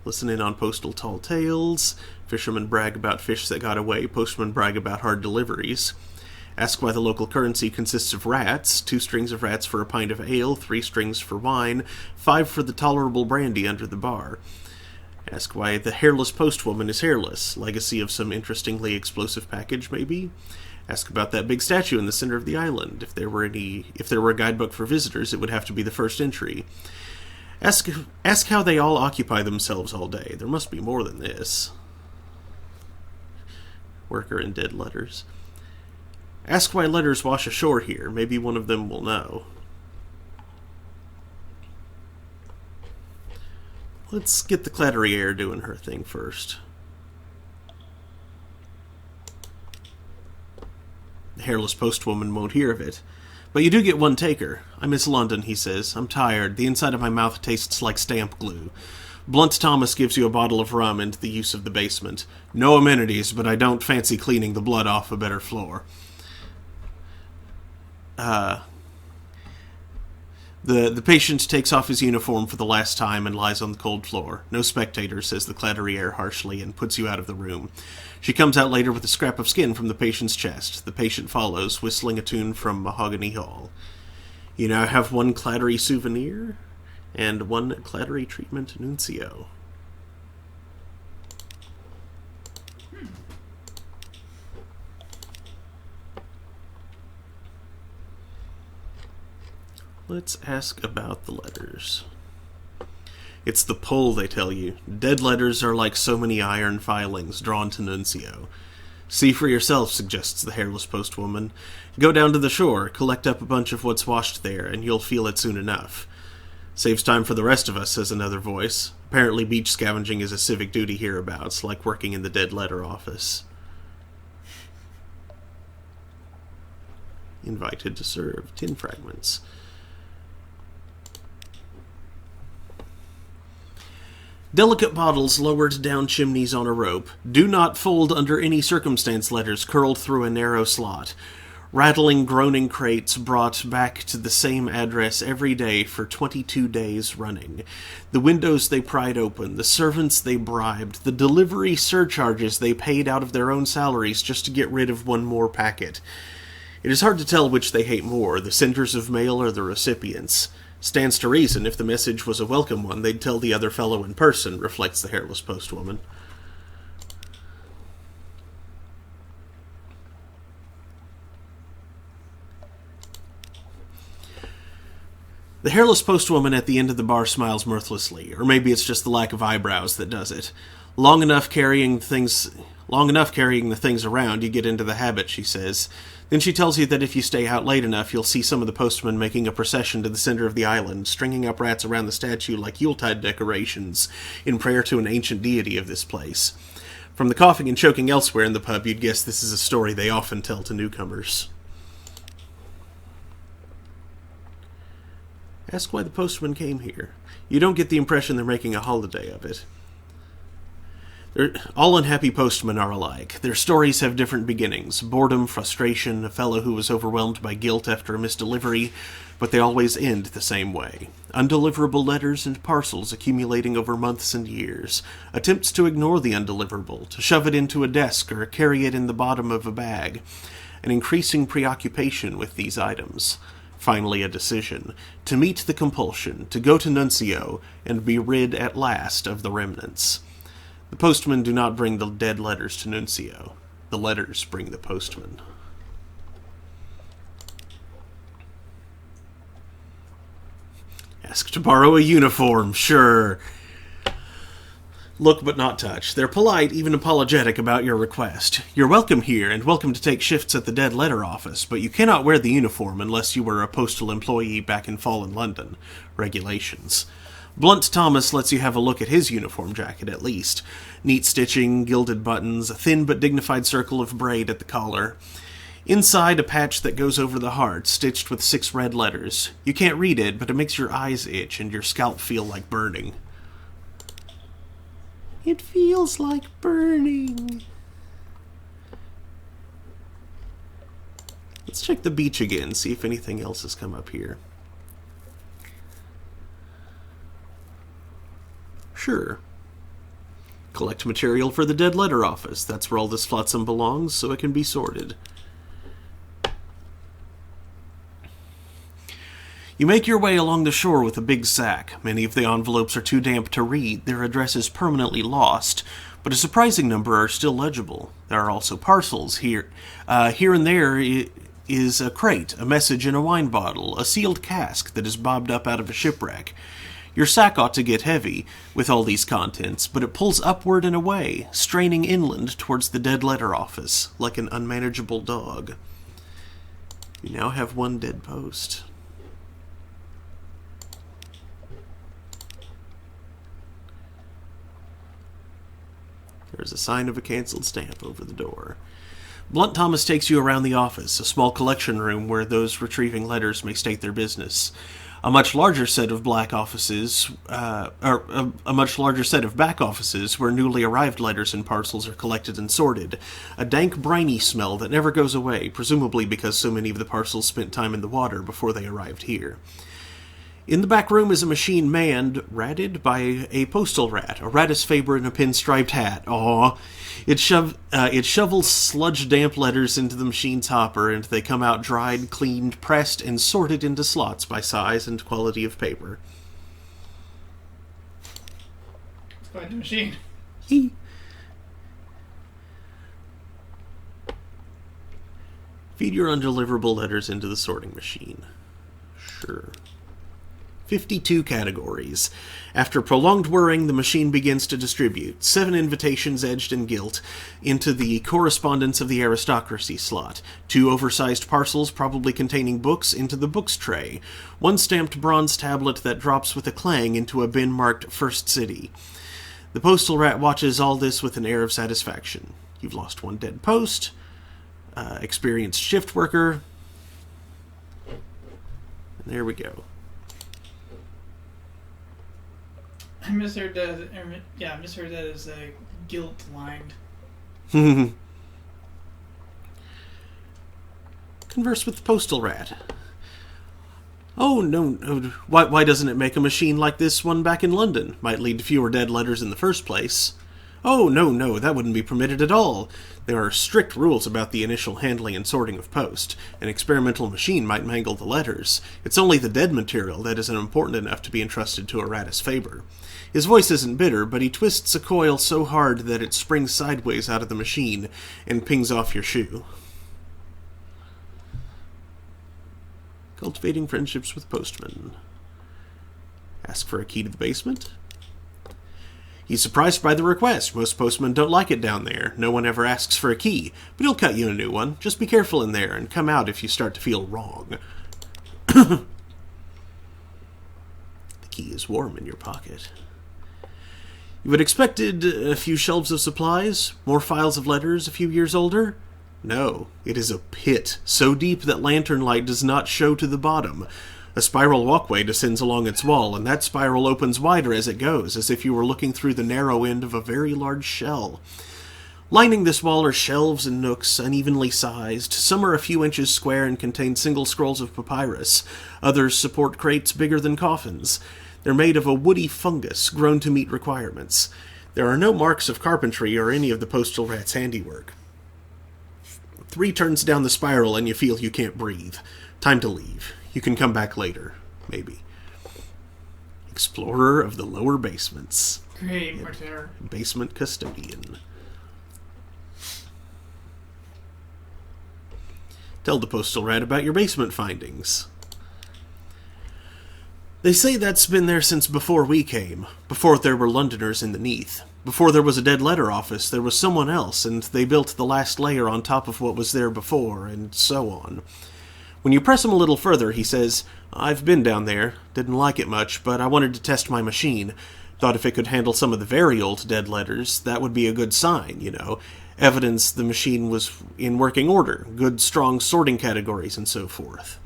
Listen in on postal tall tales. Fishermen brag about fish that got away. Postmen brag about hard deliveries. Ask why the local currency consists of rats. 2 strings of rats for a pint of ale. 3 strings for wine. 5 for the tolerable brandy under the bar. Ask why the hairless postwoman is hairless. Legacy of some interestingly explosive package, maybe? Ask about that big statue in the center of the island. If there were a guidebook for visitors, it would have to be the first entry. Ask how they all occupy themselves all day. There must be more than this. Worker in dead letters. Ask why letters wash ashore here. Maybe one of them will know. Let's get the clattery air doing her thing first. The hairless postwoman won't hear of it. But you do get 1 taker. I miss London, he says. I'm tired. The inside of my mouth tastes like stamp glue. Blunt Thomas gives you a bottle of rum and the use of the basement. No amenities, but I don't fancy cleaning the blood off a better floor. The patient takes off his uniform for the last time and lies on the cold floor. No spectator, says the clatterier harshly, and puts you out of the room. She comes out later with a scrap of skin from the patient's chest. The patient follows, whistling a tune from Mahogany Hall. You now have 1 clattery souvenir and 1 clattery treatment nuncio. Let's ask about the letters. It's the pull, they tell you. Dead letters are like so many iron filings drawn to nuncio. See for yourself, suggests the hairless postwoman. Go down to the shore, collect up a bunch of what's washed there, and you'll feel it soon enough. Saves time for the rest of us, says another voice. Apparently beach scavenging is a civic duty hereabouts, like working in the dead letter office. Invited to serve. 10 fragments. Delicate bottles lowered down chimneys on a rope. Do not fold under any circumstance letters curled through a narrow slot. Rattling, groaning crates brought back to the same address every day for 22 days running. The windows they pried open, the servants they bribed, the delivery surcharges they paid out of their own salaries just to get rid of 1 more packet. It is hard to tell which they hate more, the senders of mail or the recipients. Stands to reason, if the message was a welcome one, they'd tell the other fellow in person, reflects the hairless postwoman. The hairless postwoman at the end of the bar smiles mirthlessly, or maybe it's just the lack of eyebrows that does it. Long enough carrying the things around, you get into the habit, she says. Then she tells you that if you stay out late enough, you'll see some of the postmen making a procession to the center of the island, stringing up rats around the statue like Yuletide decorations, in prayer to an ancient deity of this place. From the coughing and choking elsewhere in the pub, you'd guess this is a story they often tell to newcomers. Ask why the postman came here. You don't get the impression they're making a holiday of it. All unhappy postmen are alike. Their stories have different beginnings. Boredom, frustration, a fellow who was overwhelmed by guilt after a misdelivery, but they always end the same way. Undeliverable letters and parcels accumulating over months and years. Attempts to ignore the undeliverable, to shove it into a desk or carry it in the bottom of a bag. An increasing preoccupation with these items. Finally a decision. To meet the compulsion, to go to Nuncio, and be rid at last of the remnants. The postmen do not bring the dead letters to Nuncio. The letters bring the postman. Ask to borrow a uniform, sure. Look but not touch. They're polite, even apologetic about your request. You're welcome here, and welcome to take shifts at the dead letter office, but you cannot wear the uniform unless you were a postal employee back in fallen London. Regulations. Blunt Thomas lets you have a look at his uniform jacket, at least. Neat stitching, gilded buttons, a thin but dignified circle of braid at the collar. Inside, a patch that goes over the heart, stitched with 6 red letters. You can't read it, but it makes your eyes itch and your scalp feel like burning. It feels like burning. Let's check the beach again, see if anything else has come up here. Sure. Collect material for the dead letter office. That's where all this flotsam belongs, so it can be sorted. You make your way along the shore with a big sack. Many of the envelopes are too damp to read, their addresses permanently lost, but a surprising number are still legible. There are also parcels here. Here and there is a crate, a message in a wine bottle, a sealed cask that is bobbed up out of a shipwreck. Your sack ought to get heavy with all these contents, but it pulls upward and away, straining inland towards the dead letter office, like an unmanageable dog. You now have 1 dead post. There's a sign of a cancelled stamp over the door. Blunt Thomas takes you around the office, a small collection room where those retrieving letters may state their business. A much larger set of back offices where newly arrived letters and parcels are collected and sorted. A dank, briny smell that never goes away, presumably because so many of the parcels spent time in the water before they arrived here. In the back room is a machine ratted by a postal rat, a Ratus Faber in a pinstriped hat. Aww. It shovels sludge-damp letters into the machine's hopper, and they come out dried, cleaned, pressed, and sorted into slots by size and quality of paper. Let's go ahead to the machine. Feed your undeliverable letters into the sorting machine. Sure. 52 categories. After prolonged whirring, the machine begins to distribute 7 invitations edged in gilt into the correspondence of the aristocracy slot, 2 oversized parcels probably containing books into the books tray, 1 stamped bronze tablet that drops with a clang into a bin marked First City. The postal rat watches all this with an air of satisfaction. You've lost 1 dead post, experienced shift worker, and there we go. I misheard that. Yeah, I misheard that as a guilt lined. Converse with the postal rat. Oh, no. Why doesn't it make a machine like this one back in London? Might lead to fewer dead letters in the first place. Oh, no, that wouldn't be permitted at all. There are strict rules about the initial handling and sorting of post. An experimental machine might mangle the letters. It's only the dead material that isn't important enough to be entrusted to Aratus Faber. His voice isn't bitter, but he twists a coil so hard that it springs sideways out of the machine and pings off your shoe. Cultivating friendships with postmen. Ask for a key to the basement? He's surprised by the request. Most postmen don't like it down there. No one ever asks for a key, but he'll cut you a new one. Just be careful in there and come out if you start to feel wrong. The key is warm in your pocket. You had expected a few shelves of supplies? More files of letters a few years older? No, it is a pit, so deep that lantern light does not show to the bottom. A spiral walkway descends along its wall, and that spiral opens wider as it goes, as if you were looking through the narrow end of a very large shell. Lining this wall are shelves and nooks, unevenly sized. Some are a few inches square and contain single scrolls of papyrus. Others support crates bigger than coffins. They're made of a woody fungus, grown to meet requirements. There are no marks of carpentry or any of the postal rat's handiwork. 3 turns down the spiral and you feel you can't breathe. Time to leave. You can come back later. Maybe. Explorer of the lower basements. Great, more terror. Basement custodian. Tell the postal rat about your basement findings. They say that's been there since before we came. Before there were Londoners in the Neath. Before there was a dead letter office, there was someone else, and they built the last layer on top of what was there before, and so on. When you press him a little further, he says, I've been down there. Didn't like it much, but I wanted to test my machine. Thought if it could handle some of the very old dead letters, that would be a good sign, you know. Evidence the machine was in working order, good strong sorting categories, and so forth.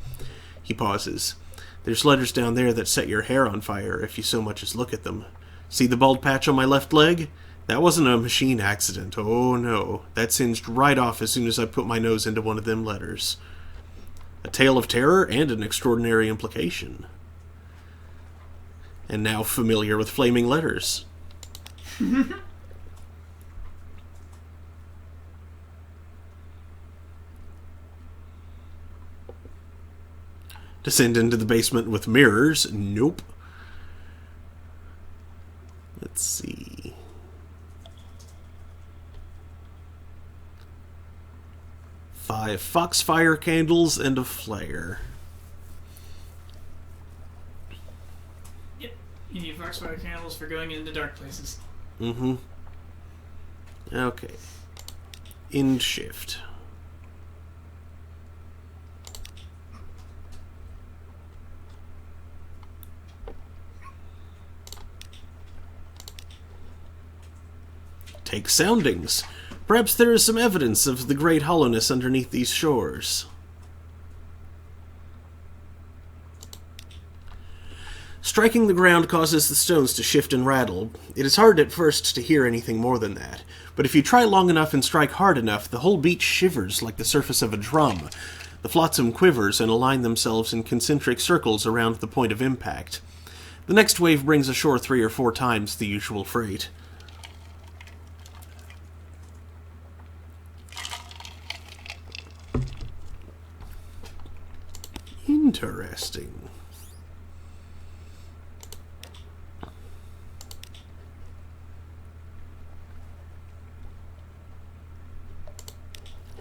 He pauses. There's letters down there that set your hair on fire if you so much as look at them. See the bald patch on my left leg? That wasn't a machine accident. Oh no, that singed right off as soon as I put my nose into one of them letters. A tale of terror and an extraordinary implication. And now familiar with flaming letters. Descend into the basement with mirrors? Nope. Let's see. Five foxfire candles and a flare. Yep. You need foxfire candles for going into dark places. Mm-hmm. Okay. End shift. Take soundings. Perhaps there is some evidence of the great hollowness underneath these shores. Striking the ground causes the stones to shift and rattle. It is hard at first to hear anything more than that, but if you try long enough and strike hard enough, the whole beach shivers like the surface of a drum. The flotsam quivers and align themselves in concentric circles around the point of impact. The next wave brings ashore 3 or 4 times the usual freight. Interesting.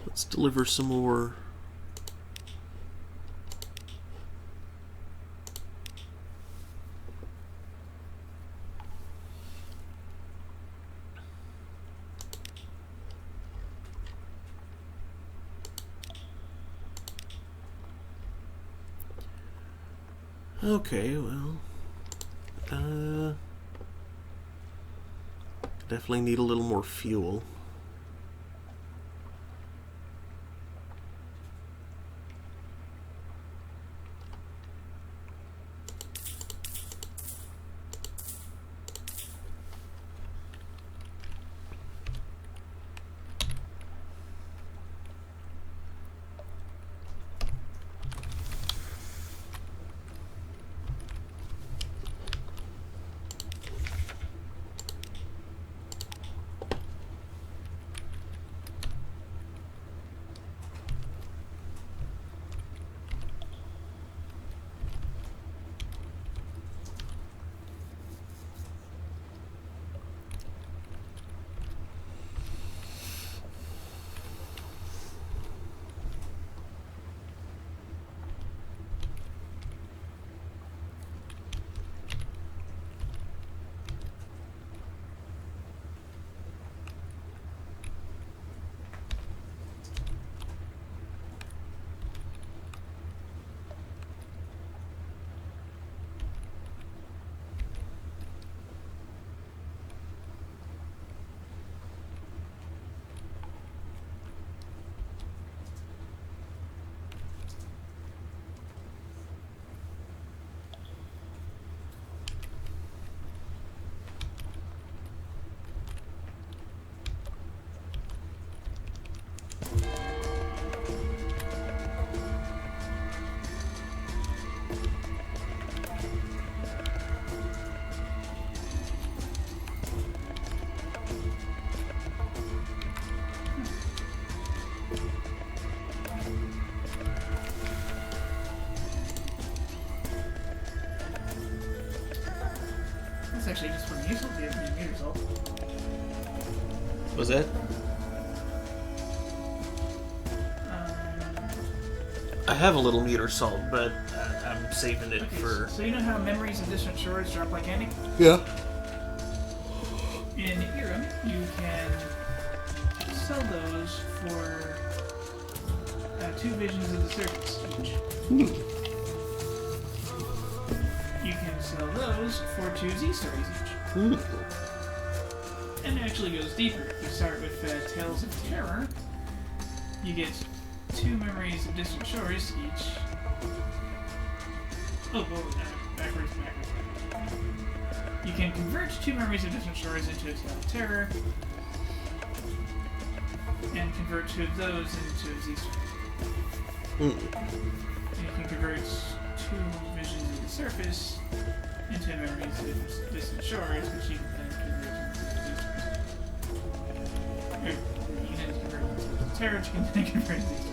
Let's deliver some more. Okay, well, definitely need a little more fuel. actually just pretty useful to get your meter salt. Was that? I have a little meter salt, but I'm saving it Okay, for. so you know how memories of distant shores drop like candy? Yeah. In Irem, you can sell those for 2 visions of the surface each. You can sell those for 2 Z stories each. And it actually goes deeper. If you start with Tales of Terror, you get 2 memories of distant shores each. Oh, whoa, backwards. You can convert 2 memories of distant shores into a Tale of Terror, and convert 2 of those into a Z story. And you can convert 2 visions of the surface into memories of distant shores, which you can then convert into Z stories. Or, you can then convert into Terror, which you can then convert into Z stories.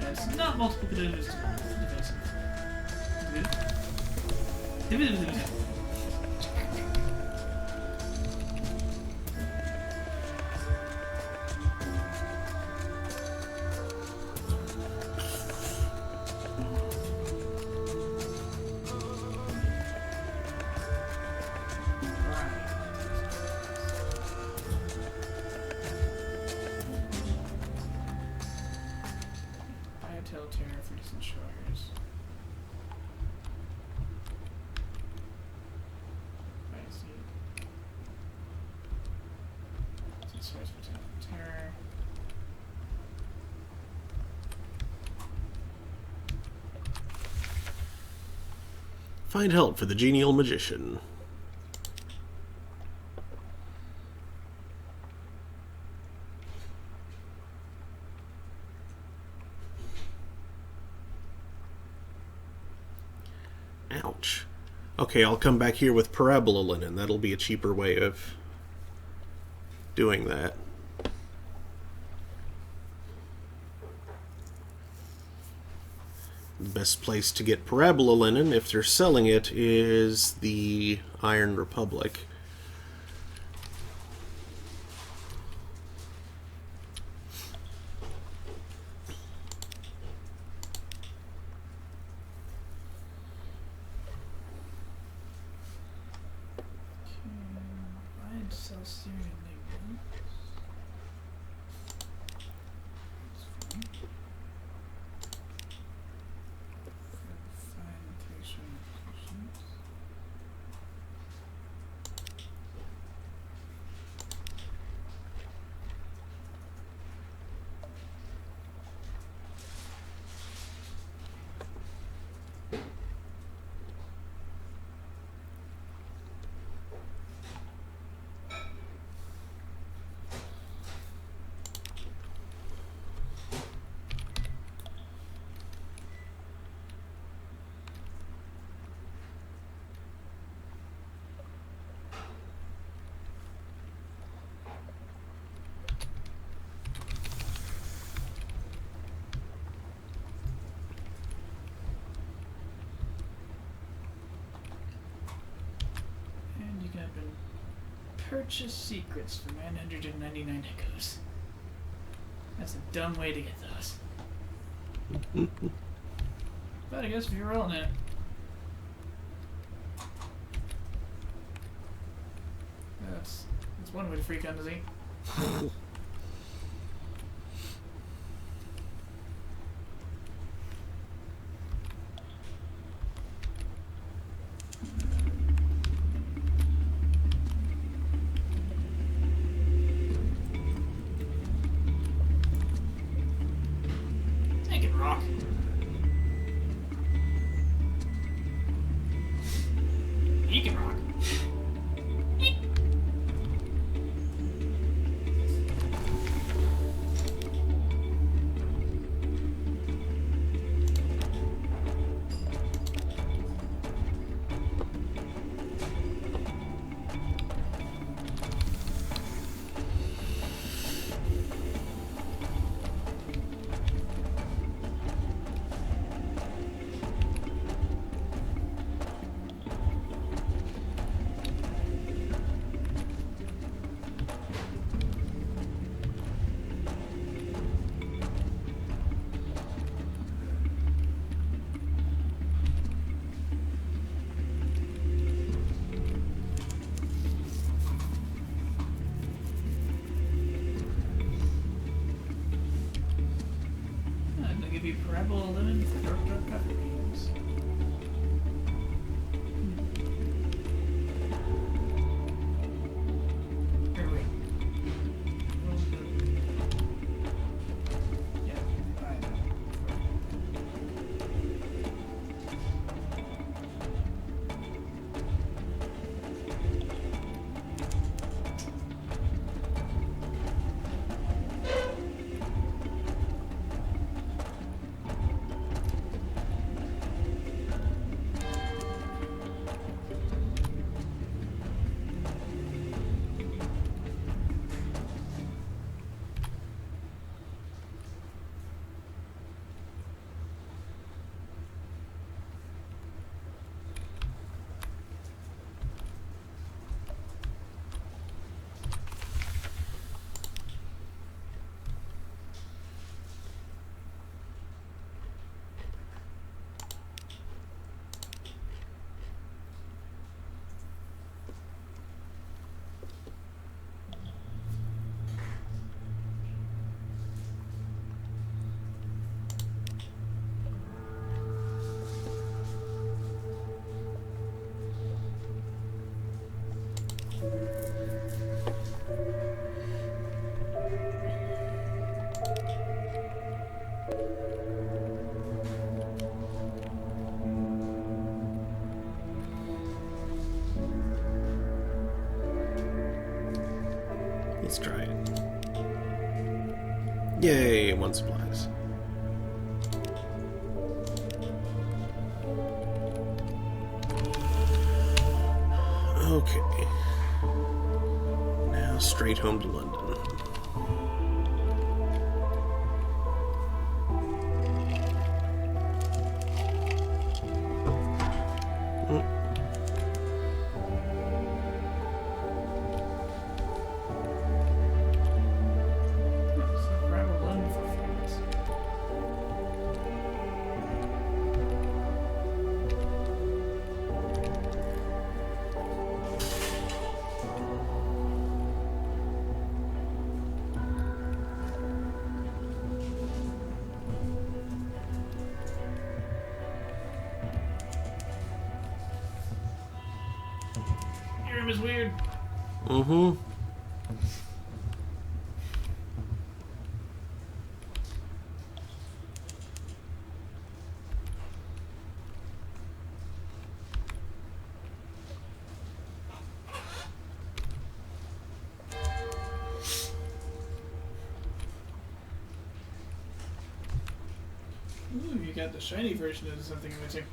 It's not multiplicative, it's divisive. Terror for distant shores. I see. Distant shores for terror. Find help for the genial magician. Ouch. Okay, I'll come back here with parabola linen. That'll be a cheaper way of doing that. The best place to get parabola linen, if they're selling it, is the Iron Republic. Purchase secrets for 999 echoes. That's a dumb way to get those. But I guess if you're rolling it. That's one way to freak on the Z. be Parabola Lemon for dark coffee beans. Or wait. What was the... Yeah, I know. Let's try it. Yay, 1 supplies. Okay. Now straight home to London. So Parabola Lemon for friends. Your room is weird. Mm-hmm. Ooh, you got the shiny version of something I'm missing.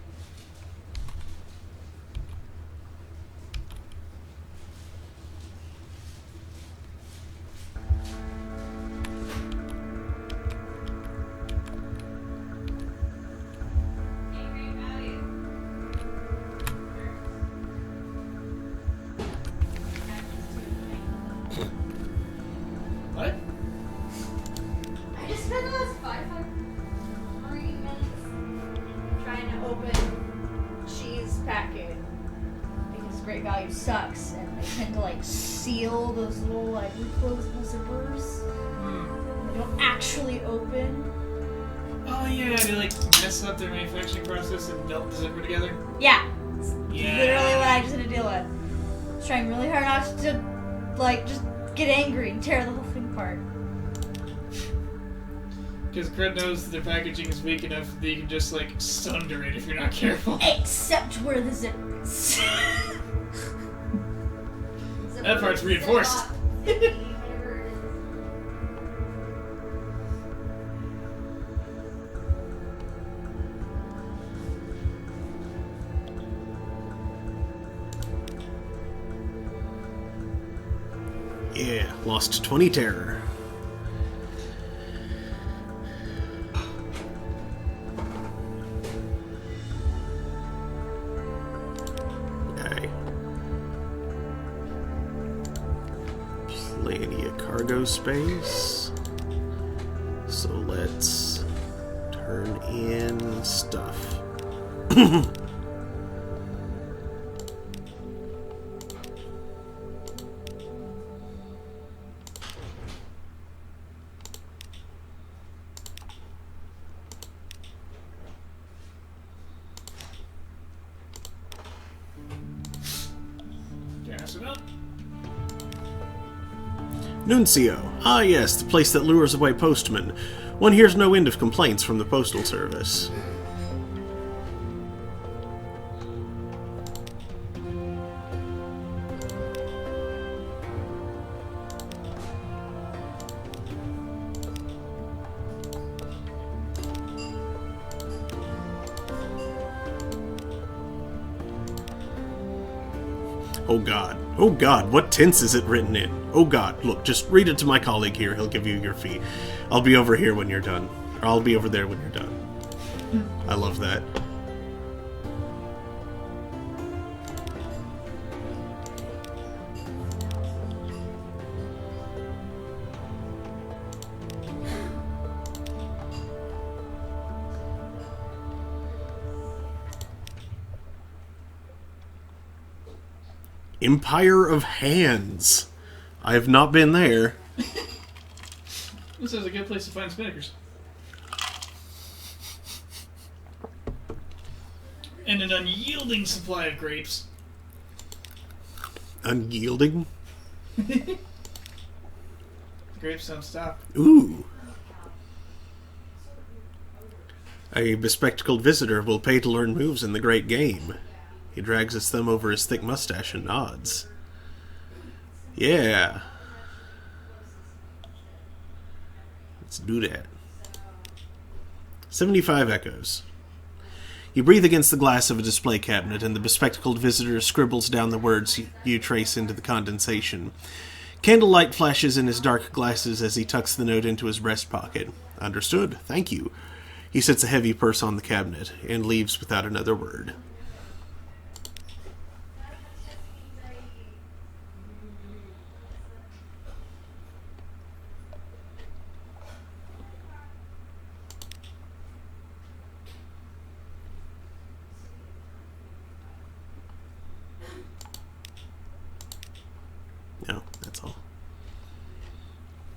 What? I just spent the last 3 minutes trying to open cheese packet because Great Value sucks and they tend to like seal those little like reclosable zippers. They don't actually open. Oh yeah, they like mess up their manufacturing process and melt the zipper together. Yeah, it's Yeah. literally what I just had to deal with. I was trying really hard not to like just get angry and tear the whole thing apart. Because Cred knows their packaging is weak enough that you can just like sunder it if you're not careful. Except where the zipper is. That part's reinforced. Yeah, lost 20 terror. Okay. Plenty of cargo space. So let's turn in stuff. Nuncio. Ah, yes, the place that lures away postmen. One hears no end of complaints from the postal service. Oh god. Oh god, what tense is it written in? Oh god, look, just read it to my colleague here, he'll give you your fee. I'll be over here when you're done. Or I'll be over there when you're done. I love that. Empire of Hands. I have not been there. This is a good place to find spinnakers. And an unyielding supply of grapes. Unyielding? The grapes don't stop. Ooh. A bespectacled visitor will pay to learn moves in the great game. He drags his thumb over his thick mustache and nods. Yeah. Let's do that. 75 echoes. You breathe against the glass of a display cabinet, and the bespectacled visitor scribbles down the words you trace into the condensation. Candlelight flashes in his dark glasses as he tucks the note into his breast pocket. Understood. Thank you. He sets a heavy purse on the cabinet and leaves without another word. No, that's all.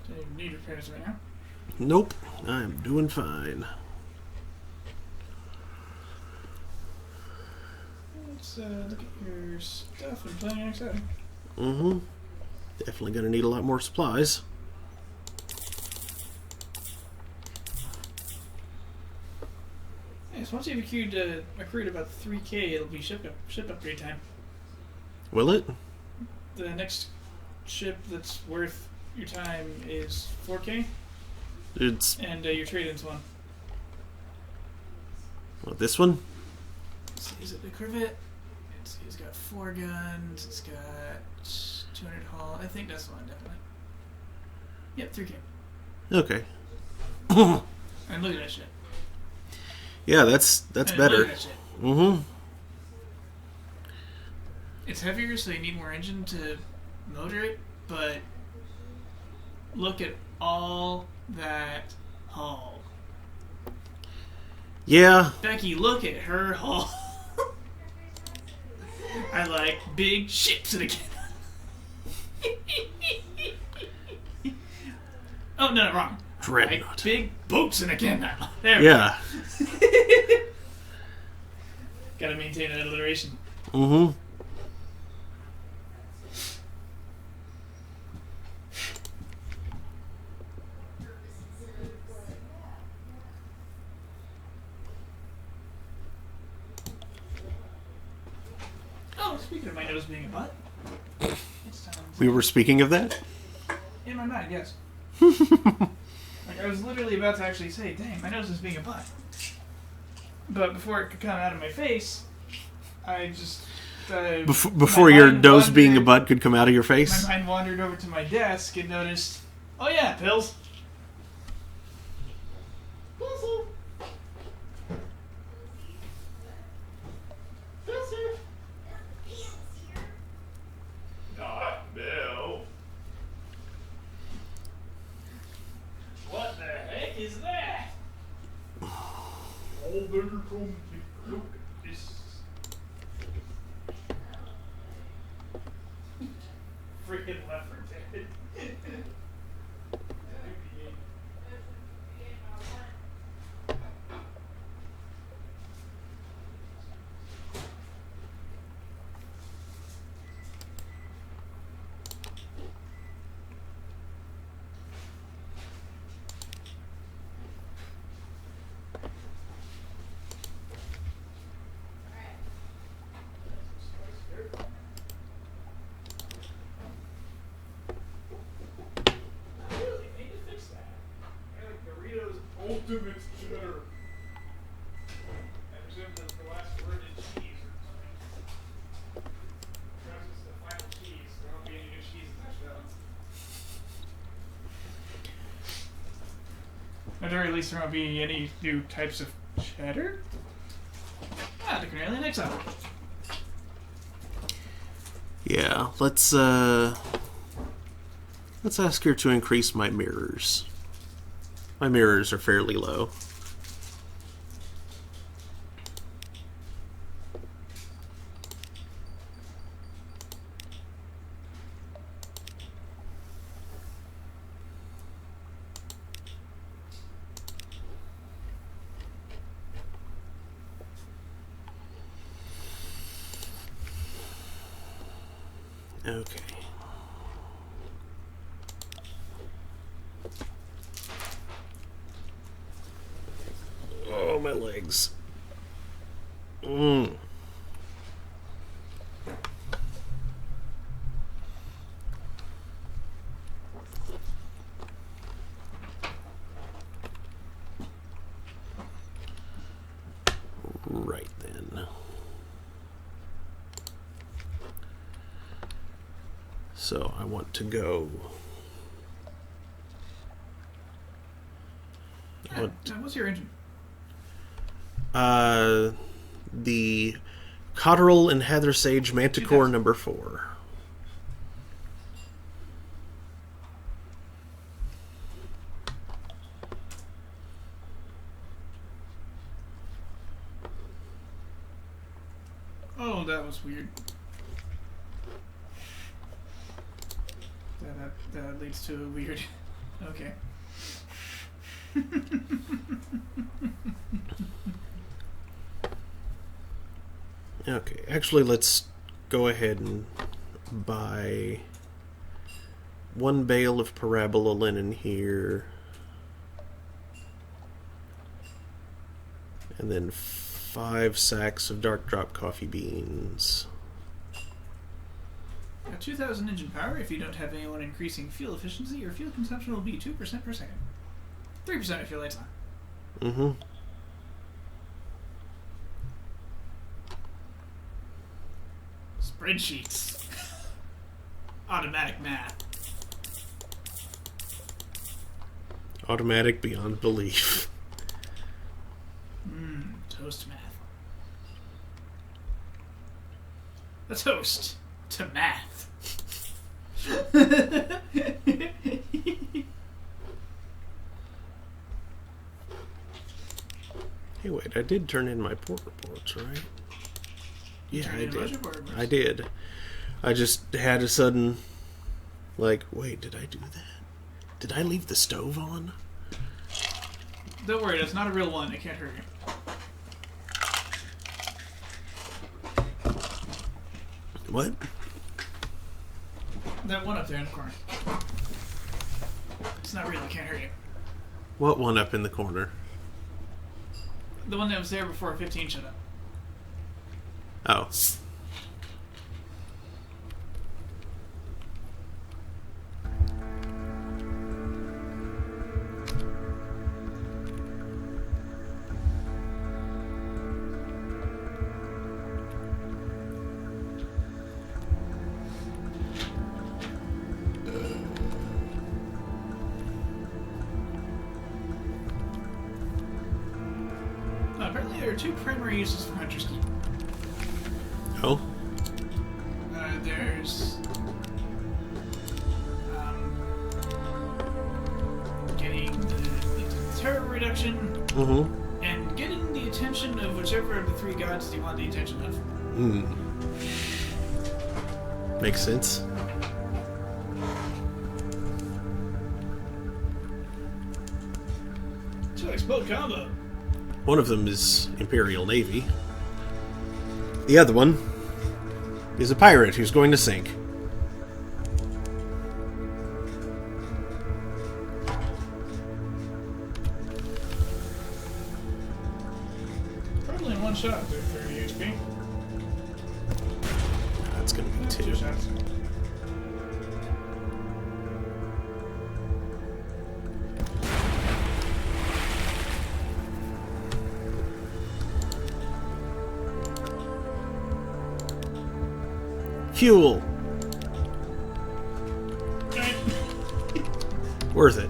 Do you need repairs right now? Nope, I'm doing fine. Let's look at your stuff and plan your next item. Mm-hmm. Definitely gonna need a lot more supplies. Yes, once you've accrued about 3K, it'll be ship upgrade time. Will it? The next ship that's worth your time is 4K, It's... and your trade-in's one. What, this one? Let's see, is it the Corvette? It's got 4 guns, it's got 200 hull. I think that's the one, definitely. Yep, 3K. Okay. And look at that shit. Yeah, that's And better. Look at that shit. Mm-hmm. It's heavier, so you need more engine to motor it, but look at all that hull. Yeah. Becky, look at her hull. I like big ships again. Oh, no, wrong. Dreadnought. Like big boats in a canal. There we Yeah. go. Gotta maintain that alliteration. Mm-hmm. Oh, speaking of my nose being a butt. It's time. We were speaking of that? In my mind, yes. Like, I was literally about to actually say, dang, my nose is being a butt. But before it could come out of my face, I just... Before your nose being a butt could come out of your face? My mind wandered over to my desk and noticed, oh yeah, pills. Not Bill. What the heck is that? All better come take a look at this. Freaking left for dead. ultimate cheddar. I presume that's the last word in cheese or something. Perhaps it's the final cheese. There won't be any new cheese in that show. At the very least, there won't be any new types of cheddar. Ah, the Cornelian Exile. Yeah, let's ask her to increase my mirrors. My mirrors are fairly low. Okay. Oh, my legs. Right then. So I want to go. What's your engine? The Cotterell and Heather Sage Manticore 2000. #4. Oh, that was weird. That leads to a weird. Okay. Okay, actually, let's go ahead and buy 1 bale of parabola linen here, and then 5 sacks of dark drop coffee beans. At 2,000 engine power, if you don't have anyone increasing fuel efficiency, your fuel consumption will be 2% per second. 3% if your lights on. Mm-hmm. Spreadsheets. Automatic math. Automatic beyond belief. Toast math. A toast to math. Hey, wait, I did turn in my port reports, right? Yeah, Turn I in those did. reports. I did. I just had a sudden, like, wait, did I do that? Did I leave the stove on? Don't worry, that's not a real one. It can't hurt you. What? That one up there in the corner. It's not real. It can't hurt you. What one up in the corner? The one that was there before 15 showed up. Oh. Apparently there are 2 primary uses for Hunter's Key. Oh? There's getting the terror reduction Mm-hmm. and getting the attention of whichever of the 3 gods you want the attention of. Makes sense. So explode combo. One of them is Imperial Navy. The other one is a pirate who's going to sink. Probably in one shot, they're 30 HP. That's going to be 2. 2 shots. Fuel. Worth it.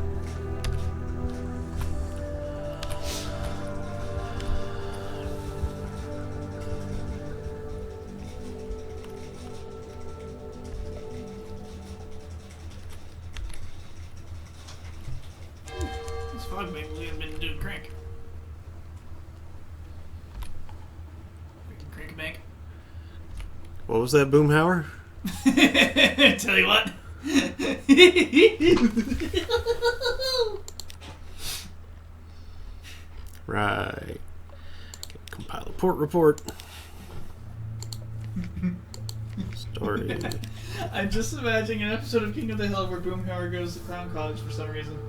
This fog may have been doing crank. Crank a bank. What was that, Boomhauer? Tell you what. Right. Compile a port report. Story. I'm just imagining an episode of King of the Hill where Boomhauer goes to Crown College for some reason.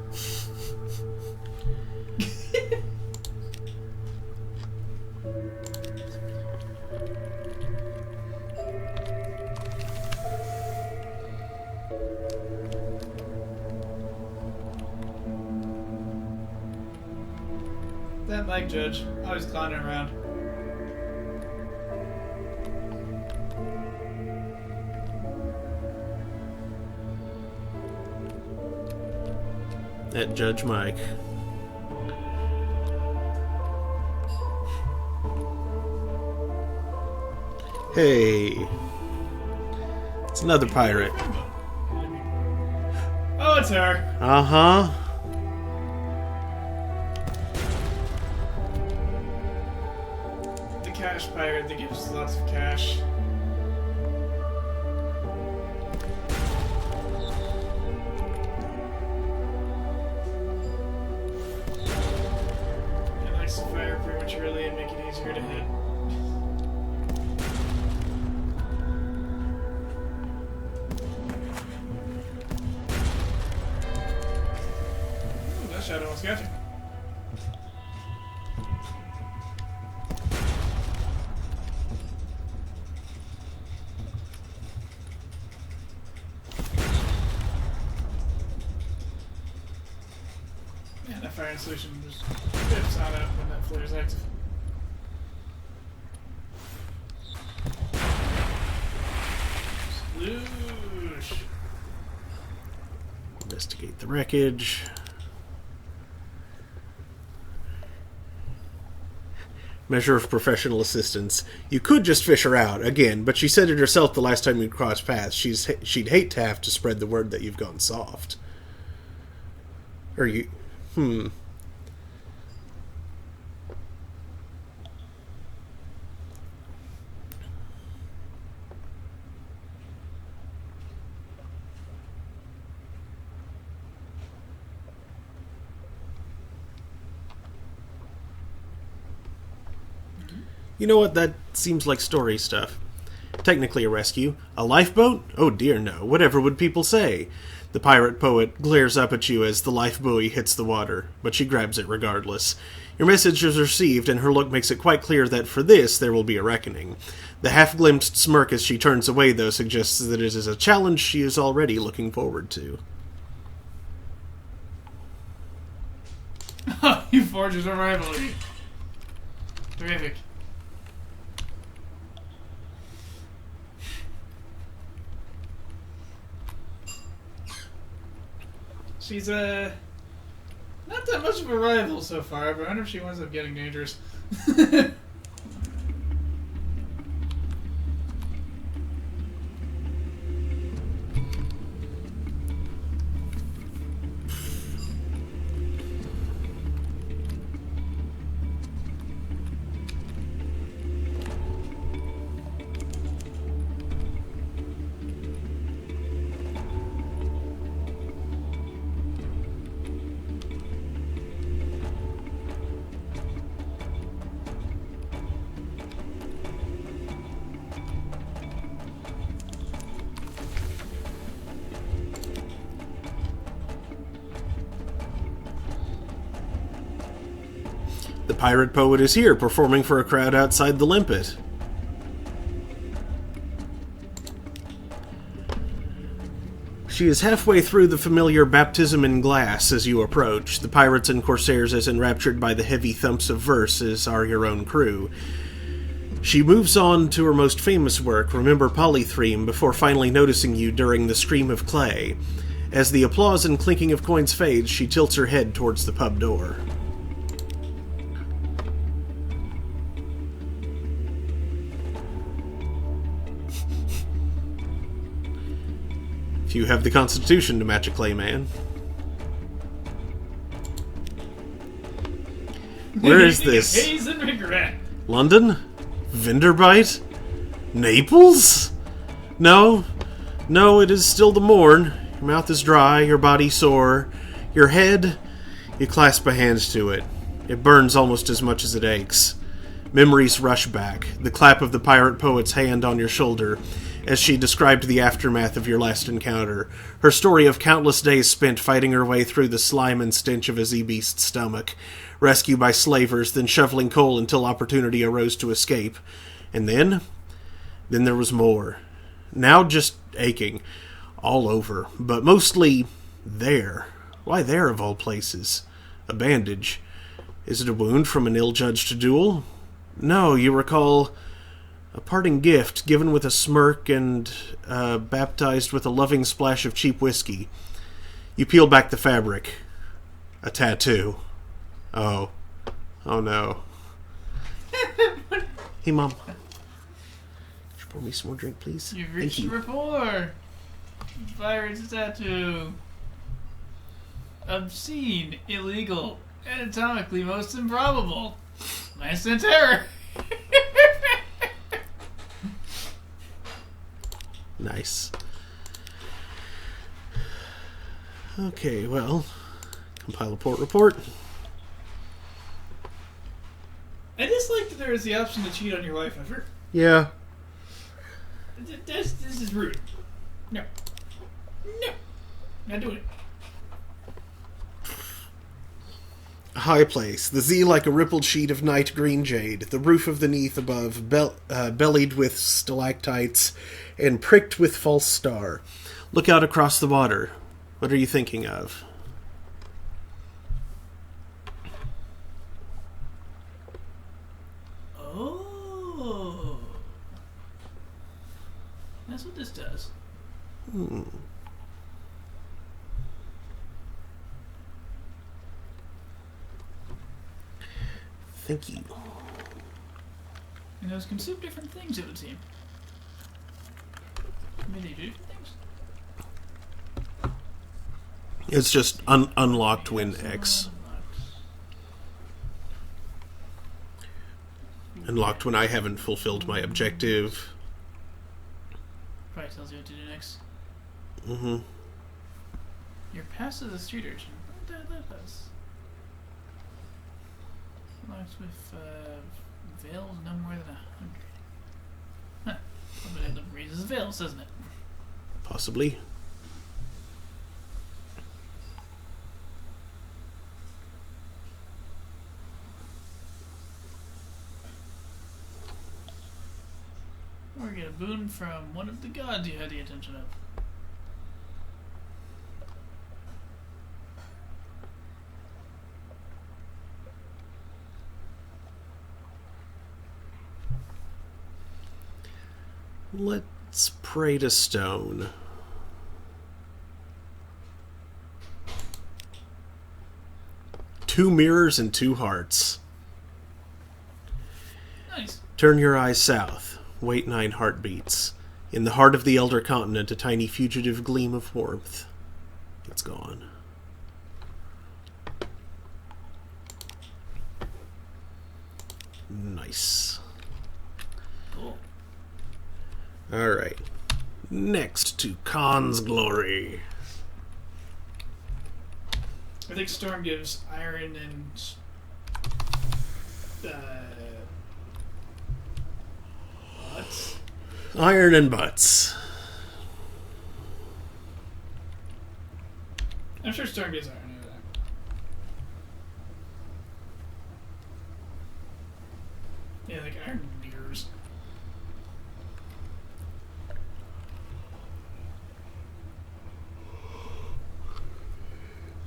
That Mike Judge, always clowning around. That Judge Mike. Hey. It's another pirate. Oh, it's her. Uh-huh. The cash pirate that gives lots of cash. It likes to fire prematurely and make it easier to hit. Ooh, that shadow almost got you. Yeah, that firing solution just rips on out when that flare is active. Sploosh. Investigate the wreckage. Measure of professional assistance. You could just fish her out, again, but she said it herself the last time you crossed paths. She'd hate to have to spread the word that you've gone soft. Or you... You know what? That seems like story stuff. Technically a rescue. A lifeboat? Oh dear no. Whatever would people say? The pirate poet glares up at you as the life buoy hits the water, but she grabs it regardless. Your message is received, and her look makes it quite clear that for this there will be a reckoning. The half-glimpsed smirk as she turns away, though, suggests that it is a challenge she is already looking forward to. You forges a rivalry. Terrific. She's not that much of a rival so far, but I wonder if she winds up getting dangerous. The pirate poet is here, performing for a crowd outside the limpet. She is halfway through the familiar baptism in glass as you approach. The pirates and corsairs as enraptured by the heavy thumps of verse as are your own crew. She moves on to her most famous work, Remember Polythreme, before finally noticing you during the Stream of Clay. As the applause and clinking of coins fades, she tilts her head towards the pub door. If you have the constitution to match a clay man. Where is this? Haze and regret. London? Vinderbite? Naples? No, it is still the morn. Your mouth is dry, your body sore. Your head, you clasp a hand to it. It burns almost as much as it aches. Memories rush back, the clap of the pirate poet's hand on your shoulder, as she described the aftermath of your last encounter. Her story of countless days spent fighting her way through the slime and stench of a Z-beast's stomach, rescue by slavers, then shoveling coal until opportunity arose to escape. And then there was more. Now just aching. All over. But mostly there. Why there, of all places? A bandage. Is it a wound from an ill-judged duel? No, you recall a parting gift given with a smirk and baptized with a loving splash of cheap whiskey. You peel back the fabric. A tattoo. Oh no. Hey, Mom. Could you pour me some more drink, please? You've Thank reached you. the rapport. Pirate's tattoo. Obscene, illegal, anatomically most improbable. Lance and terror. Nice. Okay, well, compile a port report. I just like that there is the option to cheat on your life effort. Yeah. This is rude. No. Not doing it. High place, the Z like a rippled sheet of night green jade, the roof of the neath above bellied with stalactites and pricked with false star. Look out across the water. What are you thinking of? Oh. That's what this does. Thank you. And those consume different things, it would seem. Maybe they do different things? It's just unlocked when X. Unlocked when I haven't fulfilled my objective. Probably tells you what to do next. Mm-hmm. You're past the street urchin. That does. Locked with veils no more than 100. Huh. Somebody that raises veils, doesn't it? Possibly. Or get a boon from one of the gods you had the attention of. Let's pray to stone. Two mirrors and two hearts. Nice. Turn your eyes south. Wait 9 heartbeats. In the heart of the Elder Continent, a tiny fugitive gleam of warmth. It's gone. Nice. Cool. Alright. Next to Khan's glory. I think Storm gives iron and butts. Iron and butts. I'm sure Storm gives iron. I know that. Yeah, like iron mirrors.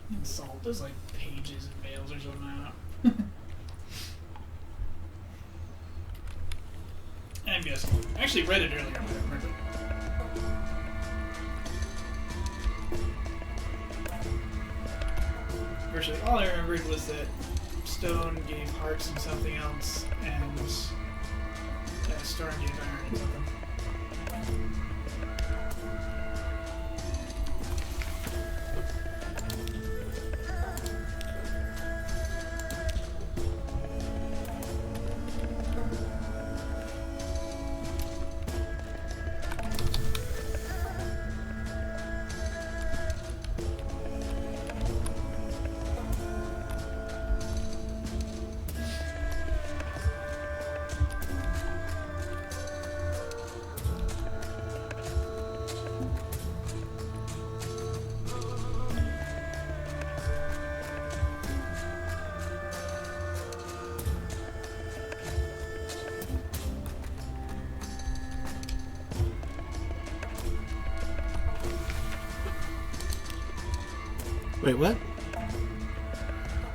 And salt. There's like pages and mails or something. I don't know. I'm guessing. I actually read it earlier, but I don't remember. Virtually all I remembered was that stone gave hearts and something else, and stone gave iron and something. Wait, what?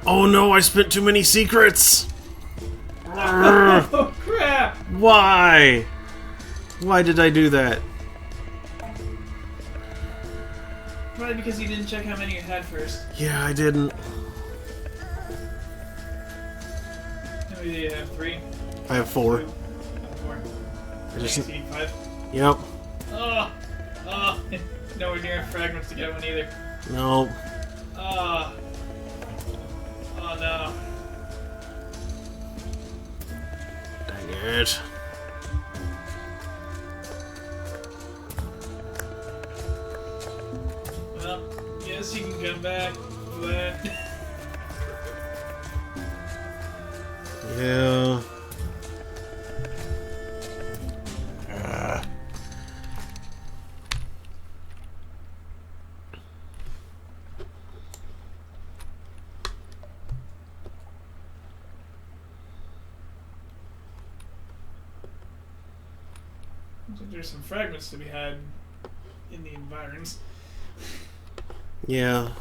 Oh no, I spent too many secrets! Oh crap! Why? Why did I do that? Probably because you didn't check how many you had first. Yeah, I didn't. How many do you have? 3? I have 4. 4. I just... 5? Yep. Oh! Oh! Nowhere near fragments to get one either. No. Oh. Oh no. Dang it. Well, yes, you can come back, but... Yeah. There's some fragments to be had in the environs. Yeah.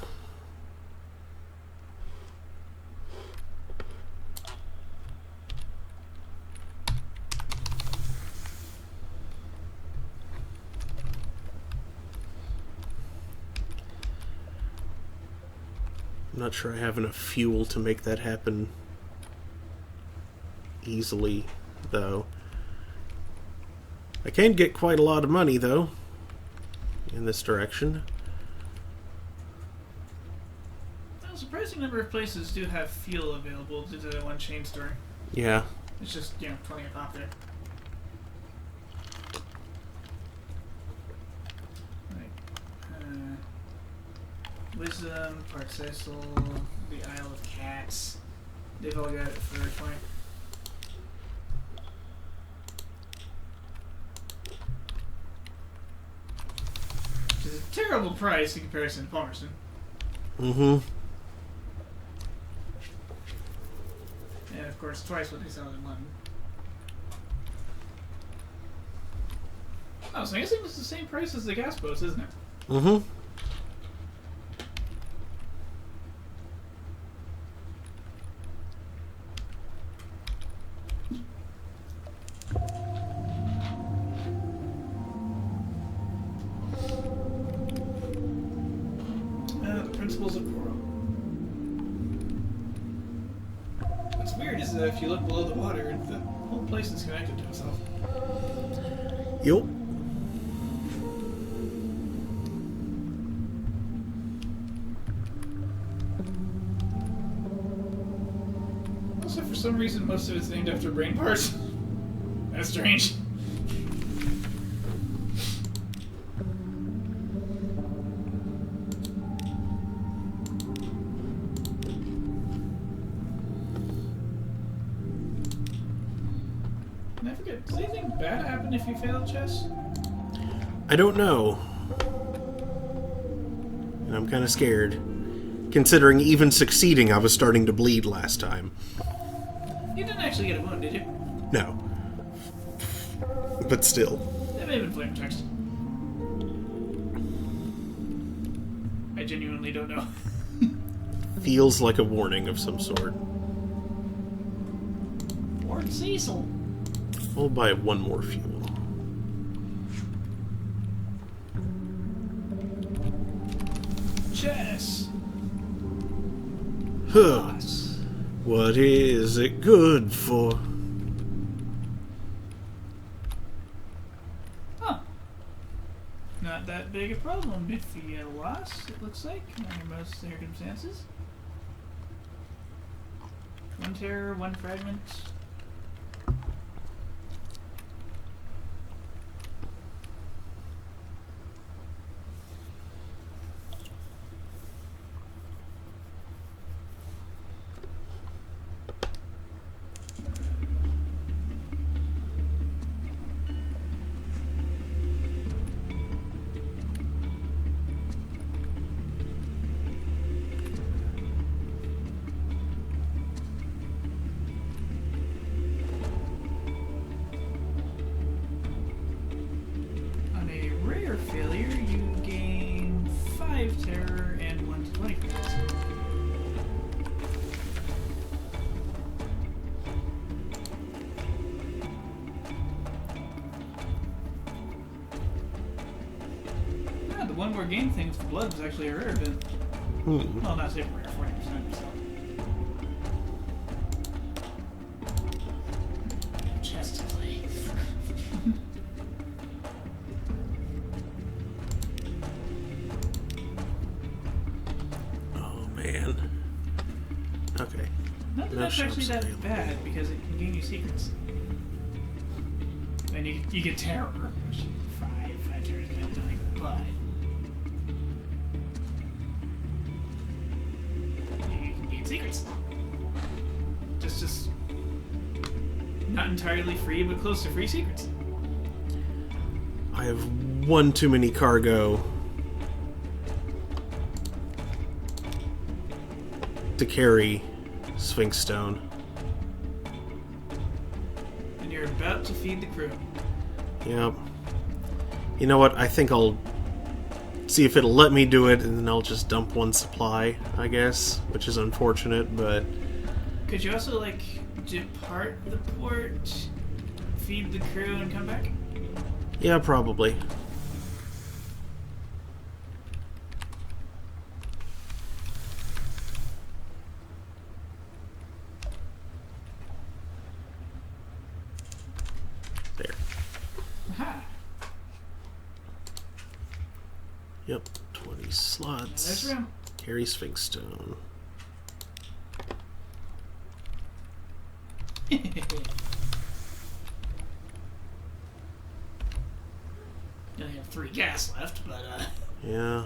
I'm not sure I have enough fuel to make that happen easily, though. I can get quite a lot of money, though, in this direction. A surprising number of places do have fuel available due to that one chain store. Yeah. It's just, 20 a pop there. Right. Wisdom, Park Cecil, the Isle of Cats. They've all got it for 20. Which is a terrible price in comparison to Palmerston. Mm-hmm. And of course, twice what they sell in London. Oh, so I guess it was the same price as the gas boats, isn't it? Mm-hmm. The principles of coral. What's weird is that if you look below the water, the whole place is connected to itself. Yup. Also, for some reason, most of it's named after brain parts. That's strange. And I forget, does anything bad happen if you fail chess? I don't know. And I'm kind of scared. Considering even succeeding, I was starting to bleed last time. You didn't actually get a wound, did you? No. But still. That may have been flame text. I genuinely don't know. Feels like a warning of some sort. Lord Cecil. I'll buy one more fuel. Chess. Huh. What is it good for? Huh. Not that big a problem if you get lost, it looks like, under most circumstances. 1 terror, 1 fragment. On a rare failure, you gain 5 terror and 1 to 20 fragments. Yeah, the 1 more gain thing with the blood was actually a rare event. Well, not super rare, 40%. So. Chest to play. Oh man. Okay. Not that No that's actually shops that available. bad, because it can gain you secrets. And you get terror, which 5 terror is kind of annoying, but you can gain secrets. Just not entirely free, but close to free secrets. I have one too many cargo to carry Sphinx Stone. And you're about to feed the crew. Yep. You know what? I think I'll see if it'll let me do it, and then I'll just dump 1 supply, I guess, which is unfortunate, but Could you also, like, depart the port, feed the crew, and come back? yeah, probably. There. Aha! Yep, 20 slots. There's room. Carry Sphinx Stone. You only have 3 gas left, but Yeah.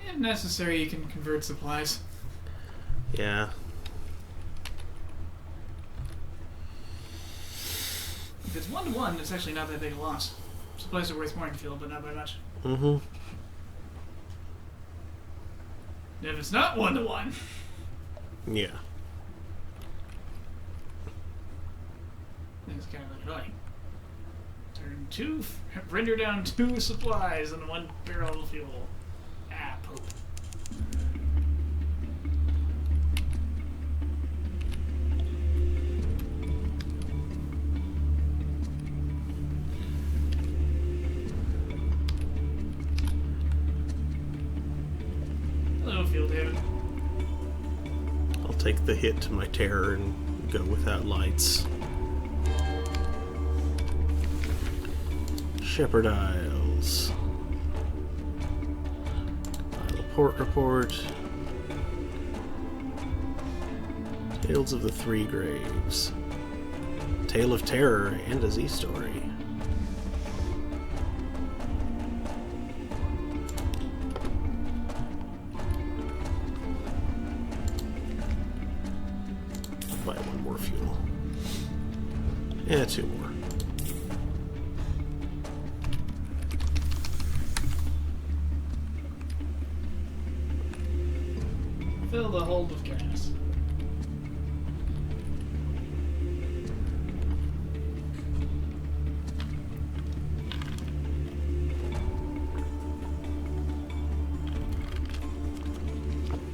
if necessary, you can convert supplies. Yeah. If it's 1-to-1, it's actually not that big a loss. Supplies are worth more in fuel, but not by much. Mm-hmm. And if it's not 1-to-1, Yeah. then it's kind of like annoying. Turn 2, render down 2 supplies and 1 barrel of fuel. Ah, poop. Hello, Field David. I'll take the hit to my terror and go without lights. Shepherd Isles. Isle Port Report. Tales of the Three Graves. Tale of Terror and a Z story. Buy 1 more fuel. Yeah, 2 more. Fill the hold of gas.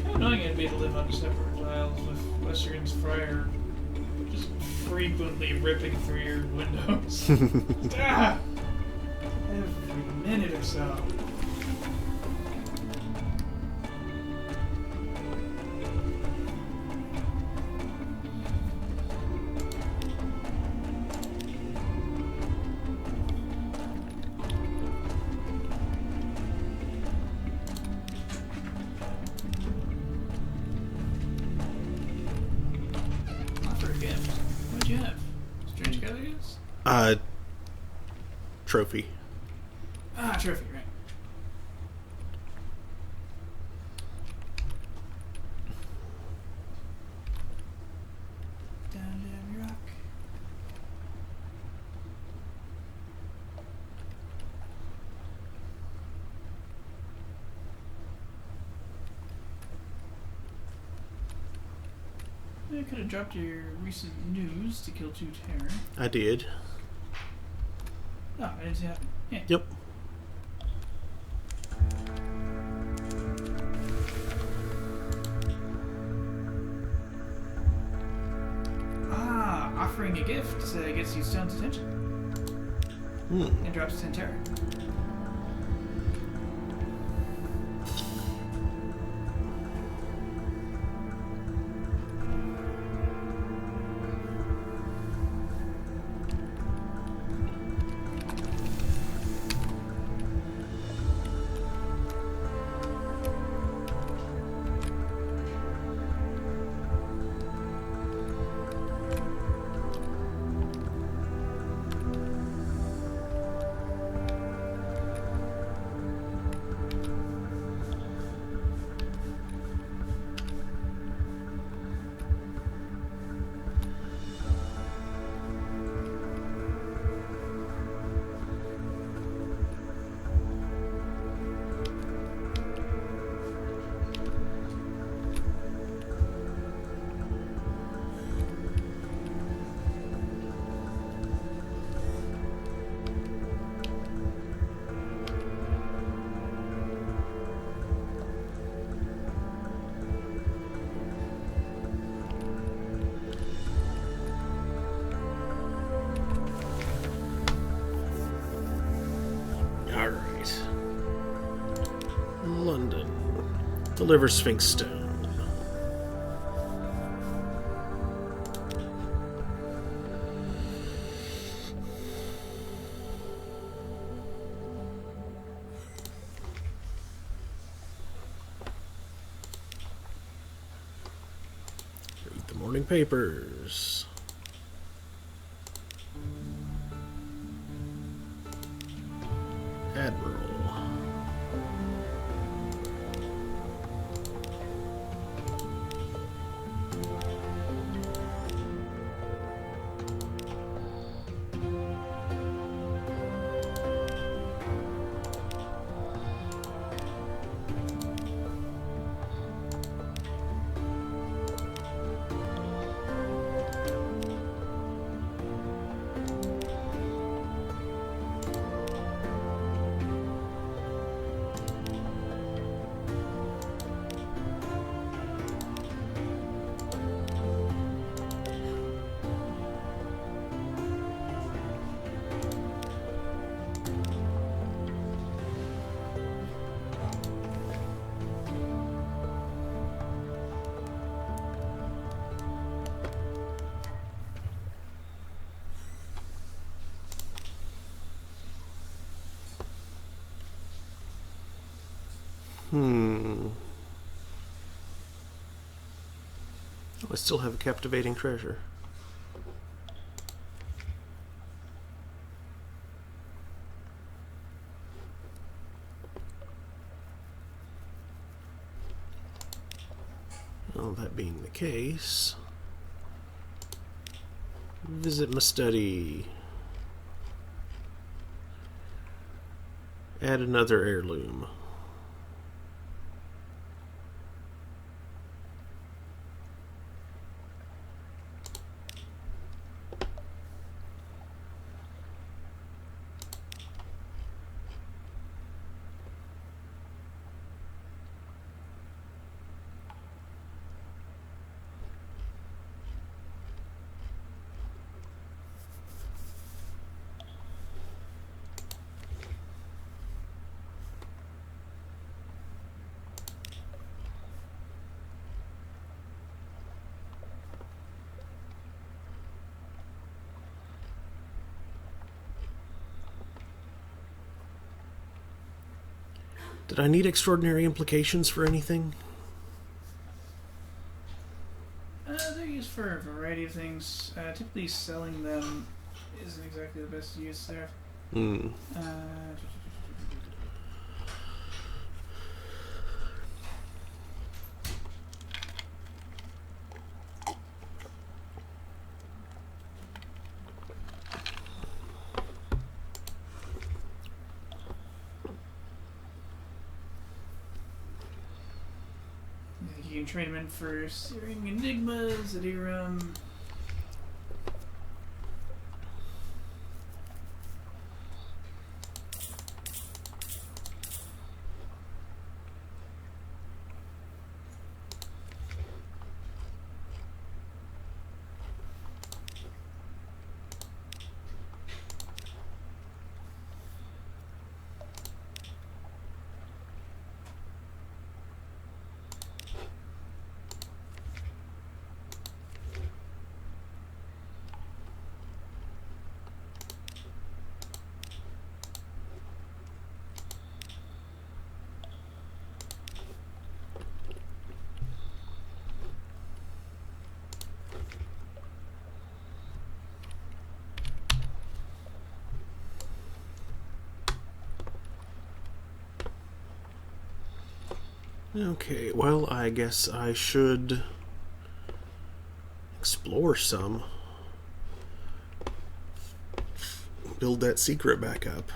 How annoying it'd be to live on a separate files with Westergan's Friar just frequently ripping through your windows. Ah! Every minute or so. Offer a gift. What'd you have? Strange Galleons? Trophy. Ah, trophy, right. Down, down, rock. I could have dropped your recent news to kill 2 terror. I did. Oh, I didn't see that. Yeah. Yep. Ah, offering a gift gets you Stone's attention and drops 10 terror. Alright. London. Deliver Sphinx Stone. Read the morning papers. Admiral. I still have a captivating treasure. Well, that being the case, visit my study. Add another heirloom. Did I need extraordinary implications for anything? They're used for a variety of things. Typically selling them isn't exactly the best use there. Hmm. You can trade them in for Searing Enigmas, Adiram. Okay, well, I guess I should explore some. Build that secret back up.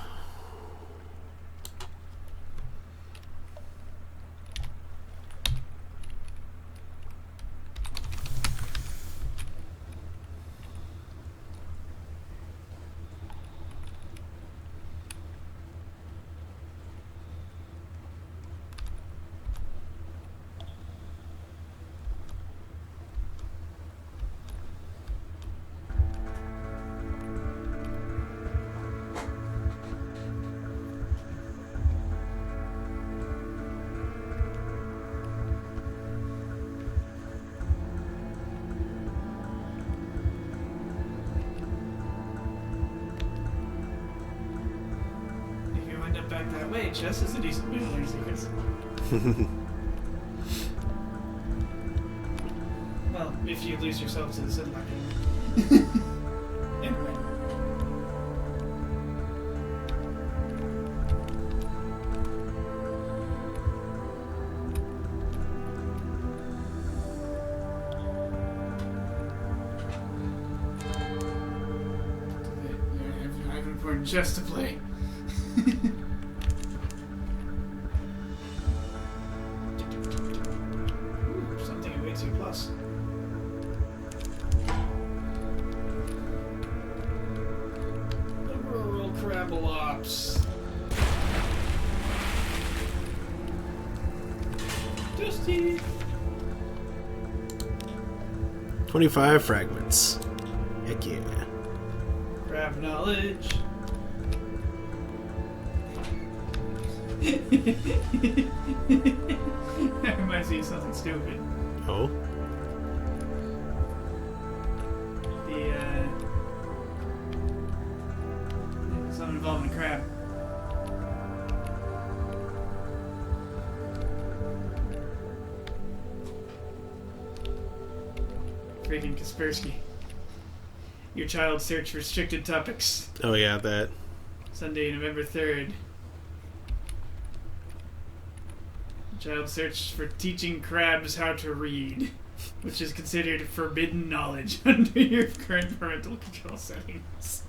If you wind up back that way, chess is a decent way to learn secrets. Well, if you lose yourself to the sunlight. Anyway. I have important chess to play. Ooh, something awaits you plus. The rural Crabalops. Dusty. 25 fragments. Heck yeah. Crab knowledge. That reminds me of something stupid. Oh? Something involving a crab. Freaking Kaspersky. Your child search restricted topics. Oh yeah, that. Sunday, November 3rd. Child search for teaching crabs how to read, which is considered forbidden knowledge under your current parental control settings.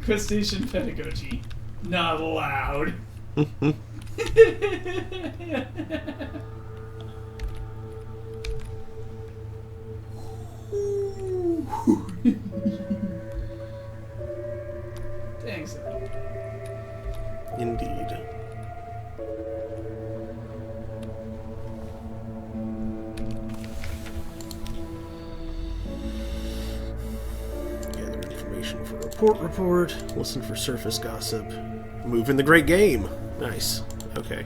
Crustacean pedagogy. Not allowed. Thanks. Indeed. Gather information for report. Listen for surface gossip. Move in the great game. Nice. Okay.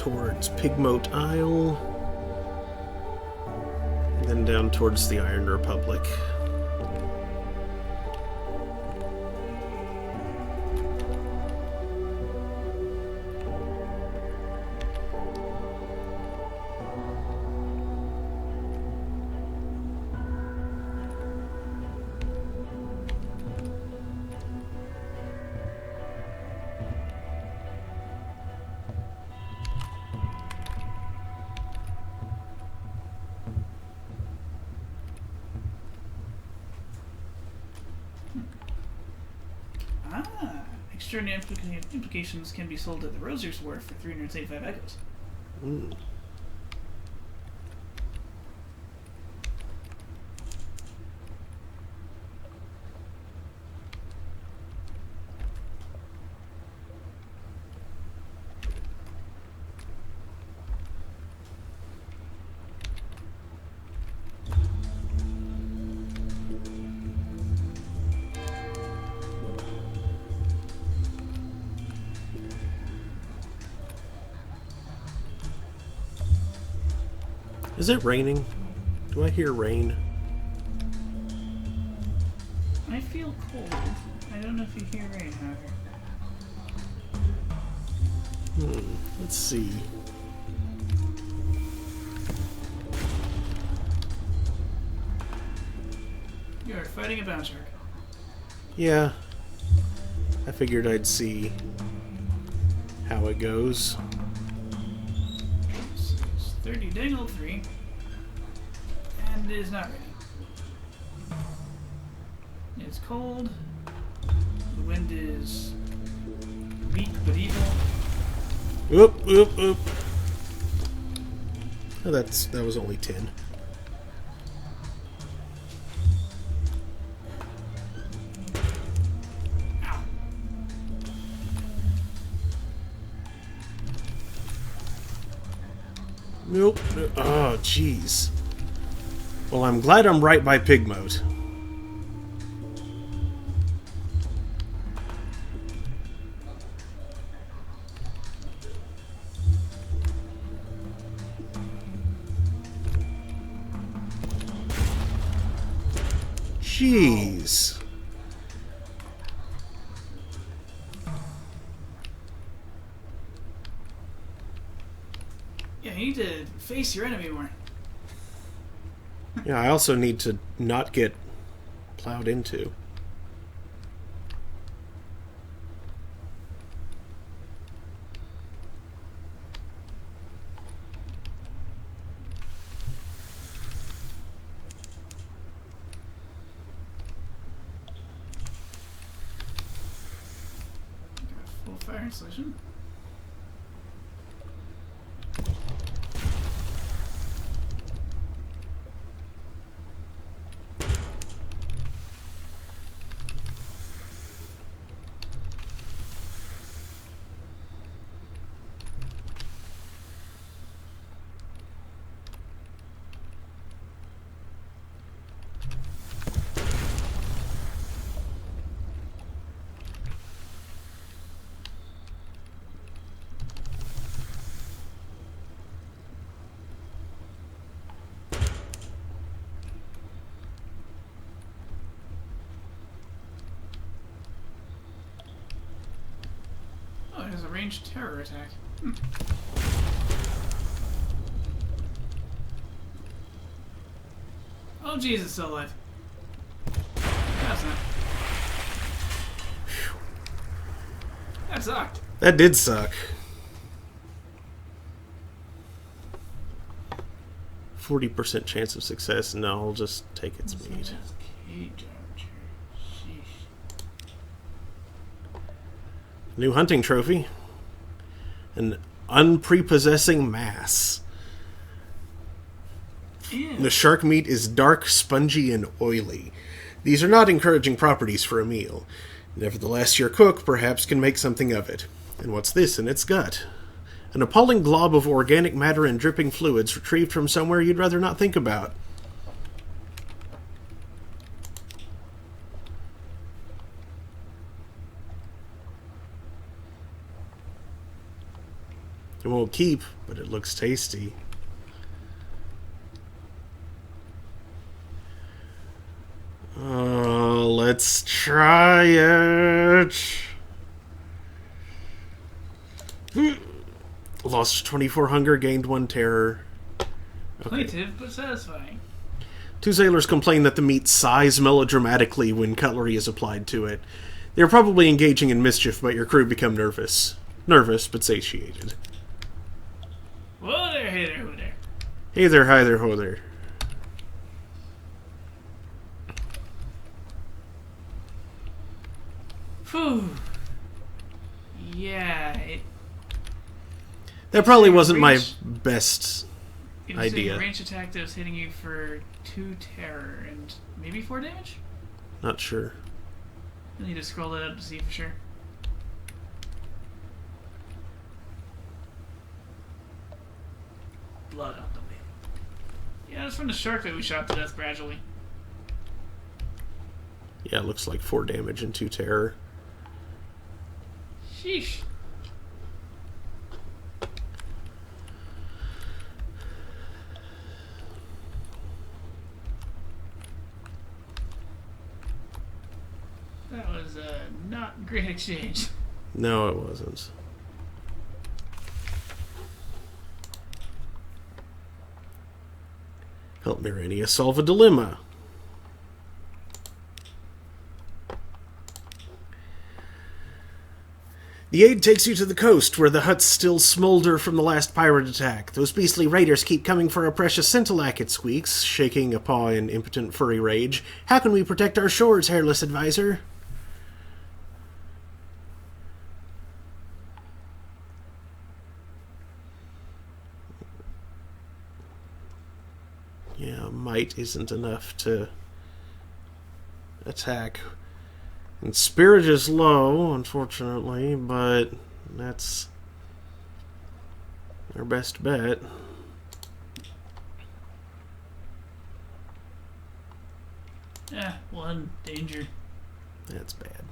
towards Pigmote Isle, and then down towards the Iron Republic. Ah, extraordinary implications can be sold at the Rosier's Wharf for 385 echoes. Mm. Is it raining? Do I hear rain? I feel cold. I don't know if you hear rain, however. Let's see. You're fighting a bound shark. Yeah. I figured I'd see how it goes. It's 30 dangle 3. And it is not raining. It's cold. The wind is weak but evil. Oop, oop, oop. Oh, that was only 10. Ow. Nope. Oh, jeez. Well, I'm glad I'm right by Pigmote. Jeez. Yeah, you need to face your enemy more. Yeah, I also need to not get plowed into. Full fire installation. Oh, it has a ranged terror attack. Oh, jeez, it's still alive. That's not. That sucked. That did suck. 40% chance of success. No, I'll just take its meat. New hunting trophy. An unprepossessing mass. Ew. The shark meat is dark, spongy, and oily. These are not encouraging properties for a meal. Nevertheless, your cook perhaps can make something of it. And what's this in its gut? An appalling glob of organic matter and dripping fluids retrieved from somewhere you'd rather not think about. It won't keep, but it looks tasty. Oh, let's try it. Lost 24 hunger, gained 1 terror. Okay. Plaintive, but satisfying. 2 sailors complain that the meat sighs melodramatically when cutlery is applied to it. They are probably engaging in mischief, but your crew become nervous. Nervous, but satiated. Whoa there, hey there, who there. Hey there, hi there, ho there. Phew. Yeah, That probably wasn't my range- best it was idea. a range attack that was hitting you for 2 terror and maybe 4 damage? Not sure. I need to scroll that up to see for sure. Blood on the way. Yeah, it's from the shark that we shot to death gradually. Yeah, it looks like 4 damage and 2 terror. Sheesh. That was not a great exchange. No, it wasn't. Help Mirania solve a dilemma. The aid takes you to the coast, where the huts still smolder from the last pirate attack. Those beastly raiders keep coming for our precious Scintillac, it squeaks, shaking a paw in impotent furry rage. How can we protect our shores, hairless advisor? Yeah, might isn't enough to attack. And spirit is low, unfortunately, but that's our best bet. Yeah, 1 danger. That's bad.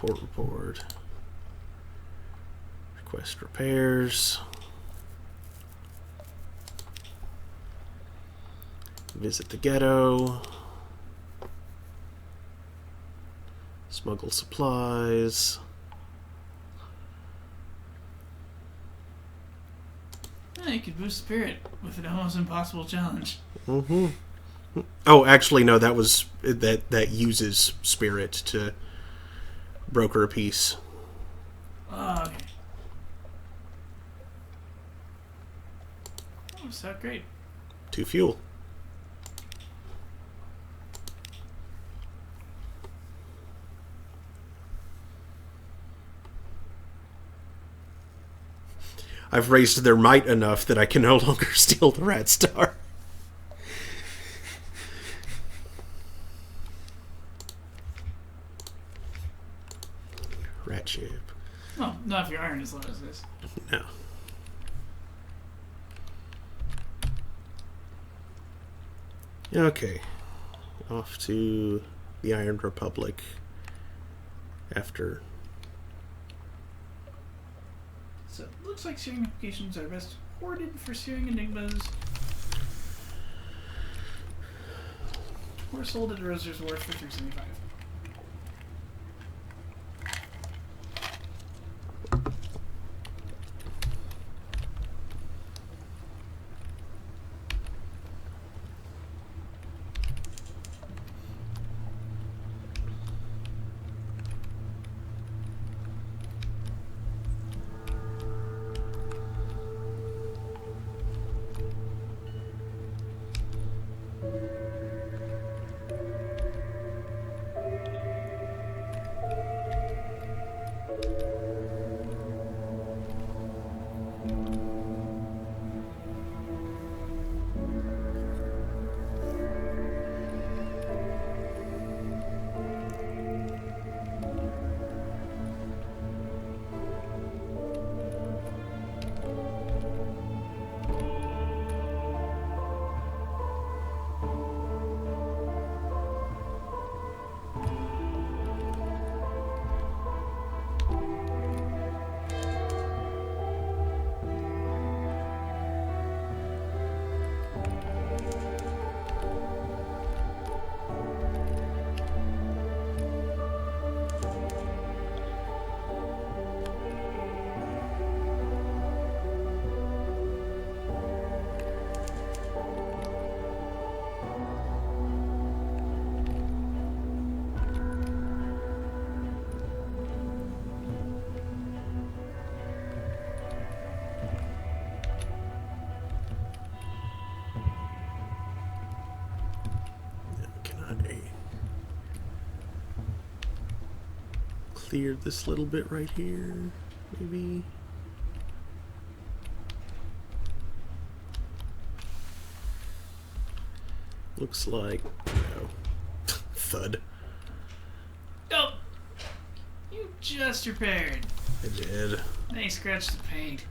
Report. Request repairs. Visit the ghetto. Smuggle supplies. Yeah, you could boost spirit with an almost impossible challenge. Mm-hmm. Oh, actually, no. That was that uses spirit to broker a peace. Oh, okay. Oh, it's not great. 2 fuel. I've raised their might enough that I can no longer steal the rat star. Rat ship. Well, not if your iron is low as this. No. Okay. Off to the Iron Republic after. So, looks like searing applications are best hoarded for searing enigmas. Or sold at a Roser's Wharf for $3.75. clear this little bit right here, maybe. Looks like no. Thud. Oh! You just repaired. I did. They scratched the paint.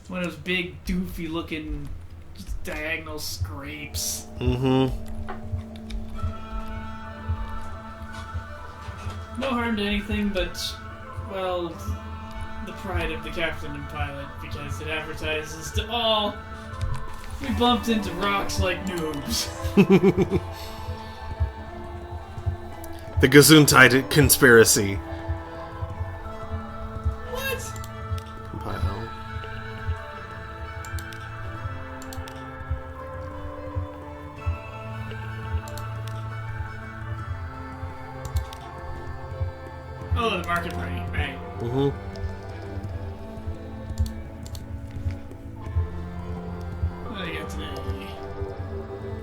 One of those big, doofy looking just diagonal scrapes. Mm-hmm. No harm to anything but, well, the pride of the captain and pilot, because it advertises to all, we bumped into rocks like noobs. The Gesundheit conspiracy. What? Compile. Oh, the market party, right. Mm-hmm. What do I got today?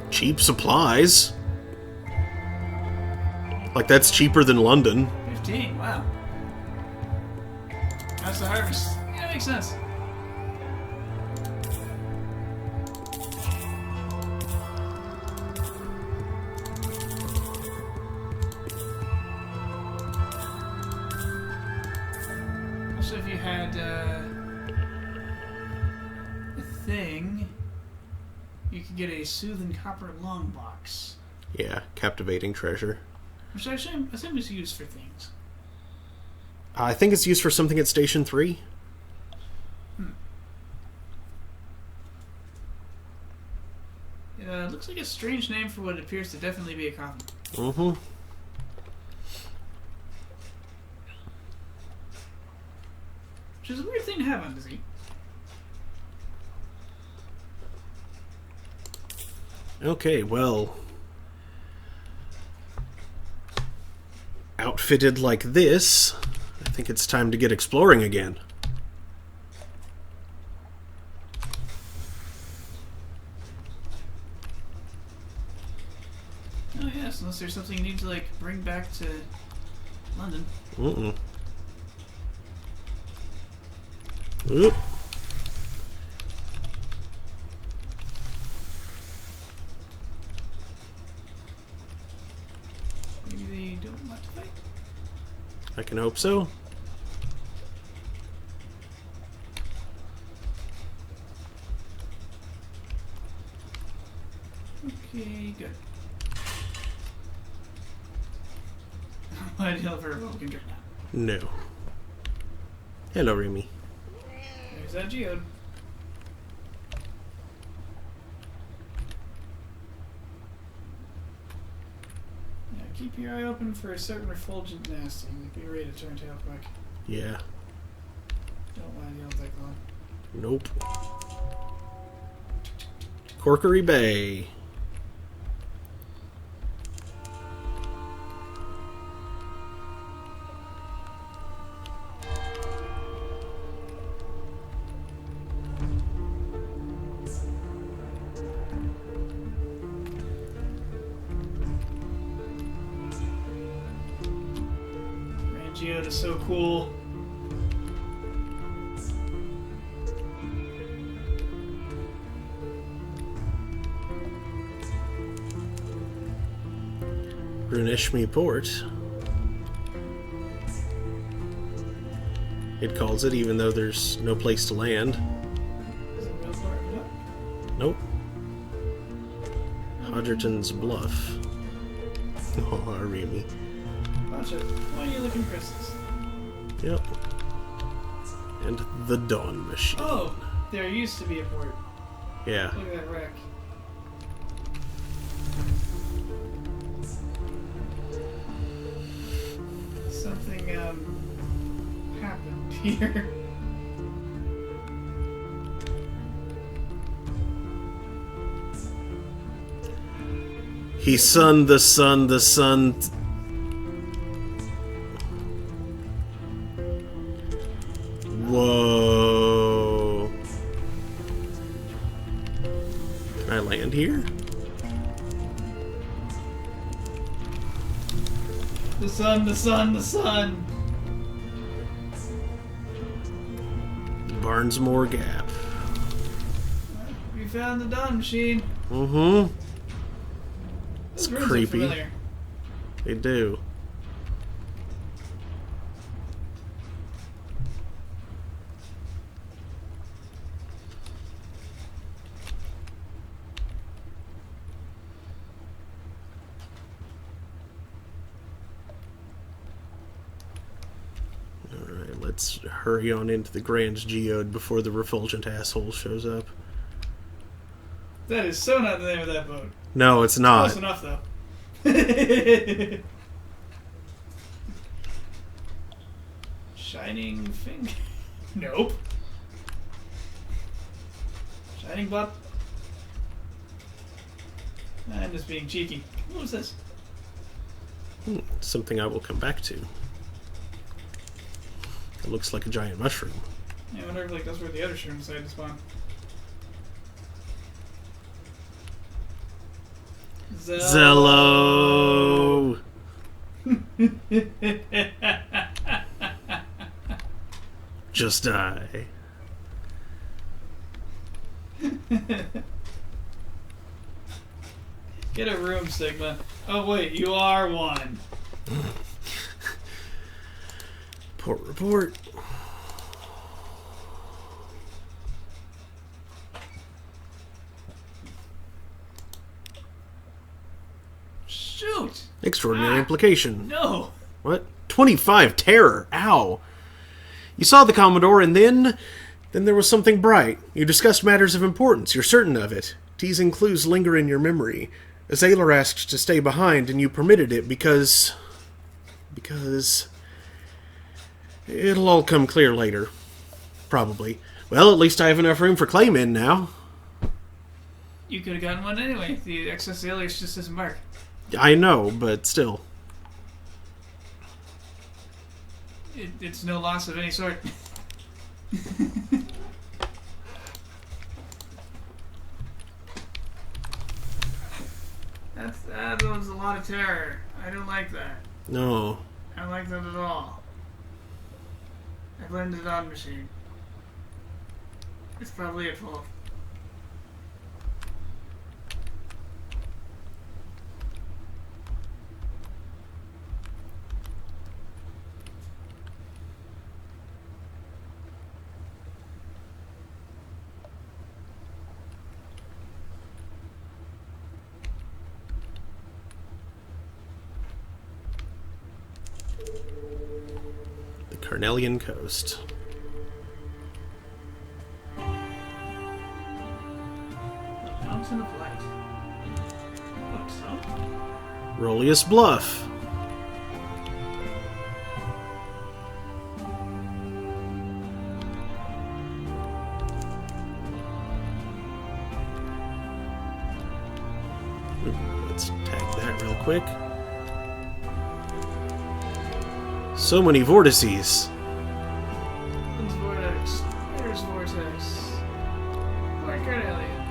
Cheap supplies. Like, that's cheaper than London. 15, wow. That's the harvest. Yeah, that makes sense. Also, if you had a thing, you could get a soothing copper long box, Yeah, captivating treasure. which I assume is used for things. I think it's used for something at Station 3. Looks like a strange name for what appears to definitely be a coffin. Mm-hmm. Which is a weird thing to have on Disney. Okay, well... outfitted like this, I think it's time to get exploring again. Oh yes, unless there's something you need to like bring back to London. Mm-mm. Oop. Maybe they don't want to fight. I can hope so. Okay, good. Why did you have a Republican drink now? No. Hello, Remy. There's that geode. Yeah, keep your eye open for a certain refulgent nesting. Be ready to turn tail quick. Yeah. Don't mind the old take long. Nope. Corkery Bay. Man, geode is so cool. Brunishmi Port. It calls it, even though there's no place to land. Is it real far? Nope. Hodgerton's Bluff. Oh, Remy. Bunch of funny-looking crystals. Yep. And the Dawn Machine. Oh, there used to be a port. Yeah. Look at that wreck. Something happened here. He sunned the sun, the sun. Whoa. Can I land here? The sun, the sun, the sun. Barnesmore Gap. We found the dawn machine. Mm-hmm. It's Those rooms look creepy. familiar. They do. Alright, let's hurry on into the Grand Geode before the refulgent asshole shows up. That is so not the name of that boat. No, it's not. Close enough, though. Shining finger. Nope. Shining butt. I'm just being cheeky. What was this? Something I will come back to. It looks like a giant mushroom. I wonder if that's where the other shrooms decided to spawn. Zello! Just die. Get a room, Sigma. Oh wait, you are one. Port report. Shoot! Extraordinary Ah. implication. No! What? 25 terror. Ow. You saw the Commodore and then there was something bright. You discussed matters of importance. You're certain of it. Teasing clues linger in your memory. A sailor asked to stay behind and you permitted it because it'll all come clear later. Probably. Well, at least I have enough room for Clayman now. You could have gotten one anyway. The excess alias just disembark. I know, but still. It's no loss of any sort. That was a lot of terror. I don't like that. No. I don't like that at all. I blamed the dawn machine. It's probably at fault. The Carnelian Coast. Mountain of Light. Hope so. Rollius Bluff. Let's tag that real quick. So many vortices. One's vortex. There's vortex. Like Carnelian.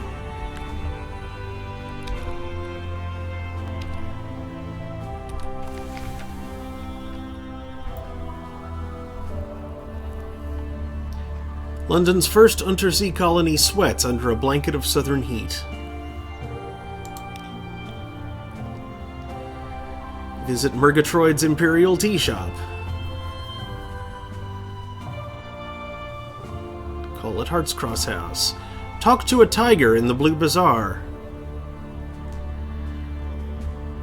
London's first undersea colony sweats under a blanket of southern heat. Visit Murgatroyd's Imperial Tea Shop. Call at Heart's Cross House. Talk to a tiger in the Blue Bazaar.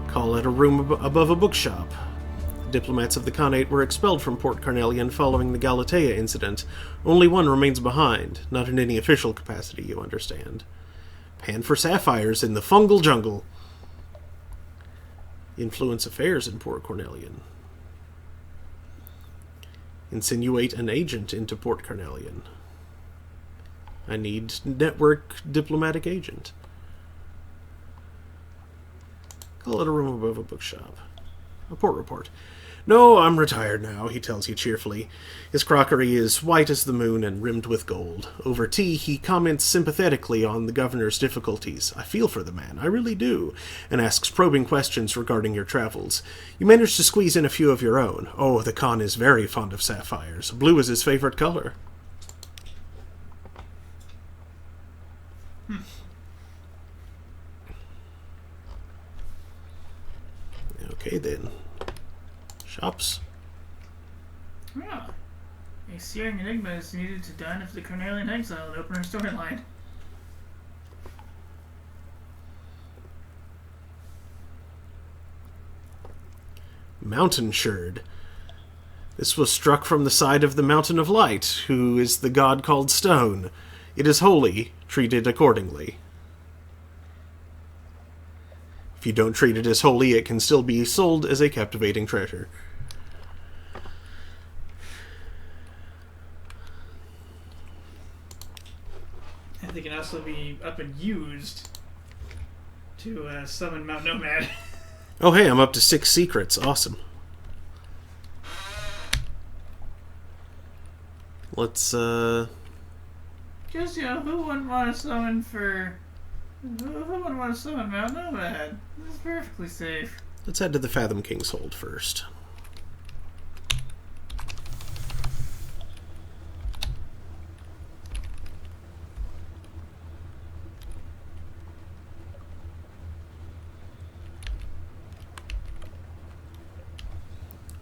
Call at a room above a bookshop. Diplomats of the Khanate were expelled from Port Carnelian following the Galatea incident. Only one remains behind, not in any official capacity, you understand. Pan for sapphires in the fungal jungle. Influence affairs in Port Carnelian. Insinuate an agent into Port Carnelian. I need network diplomatic agent. Call it a room above a bookshop. A port report. No, I'm retired now, he tells you cheerfully. His crockery is white as the moon and rimmed with gold. Over tea, he comments sympathetically on the governor's difficulties. I feel for the man, I really do, and asks probing questions regarding your travels. You manage to squeeze in a few of your own. Oh, the Khan is very fond of sapphires. Blue is his favorite color. Okay, then. Shops. Yeah. A searing enigma is needed to dine of the Cornelian exile and open her storyline. Mountain sherd. This was struck from the side of the Mountain of Light, who is the god called Stone. It is holy, treated accordingly. If you don't treat it as holy, it can still be sold as a captivating treasure. And they can also be up and used to summon Mount Nomad. Oh hey, I'm up to 6 secrets. Awesome. Let's, Because, who wouldn't want to summon Who wouldn't want to summon Mount Nomad? This is perfectly safe. let's head to the Fathom King's Hold first.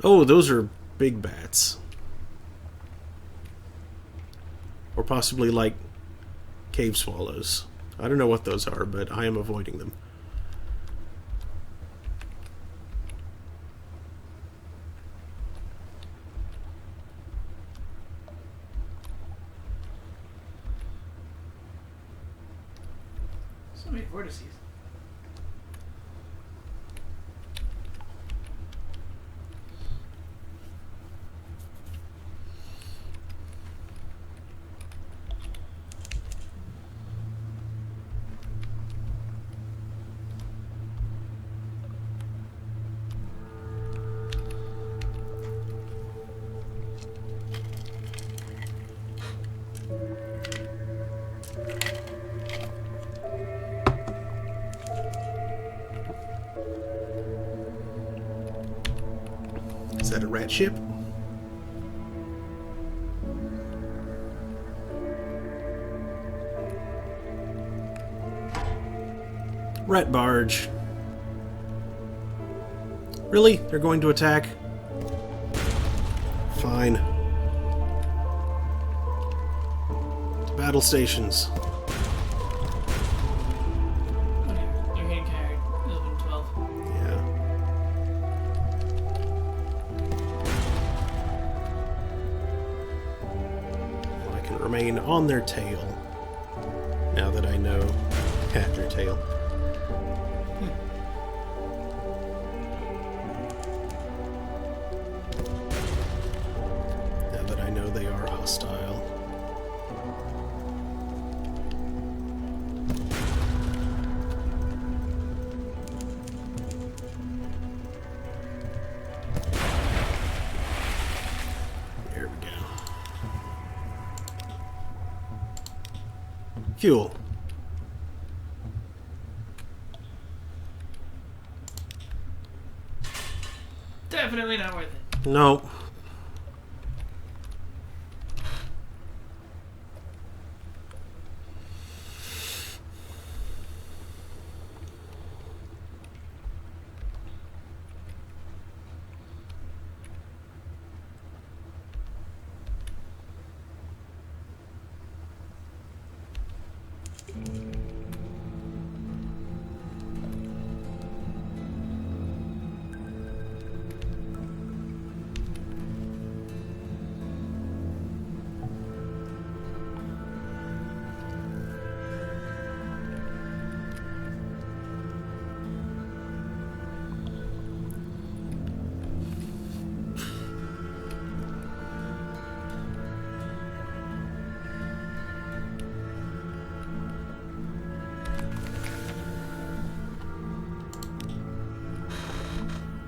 Oh, those are big bats. Or possibly like cave swallows. I don't know what those are, but I am avoiding them. So many vortices. Is that a rat ship? Rat barge. Really? They're going to attack? Fine. To battle stations. Whatever. They're getting carried. 11, 12. Yeah. Well, I can remain on their tail. Now that I know at their tail. Now that I know they are hostile. There we go. Fuel. Definitely not worth it. No.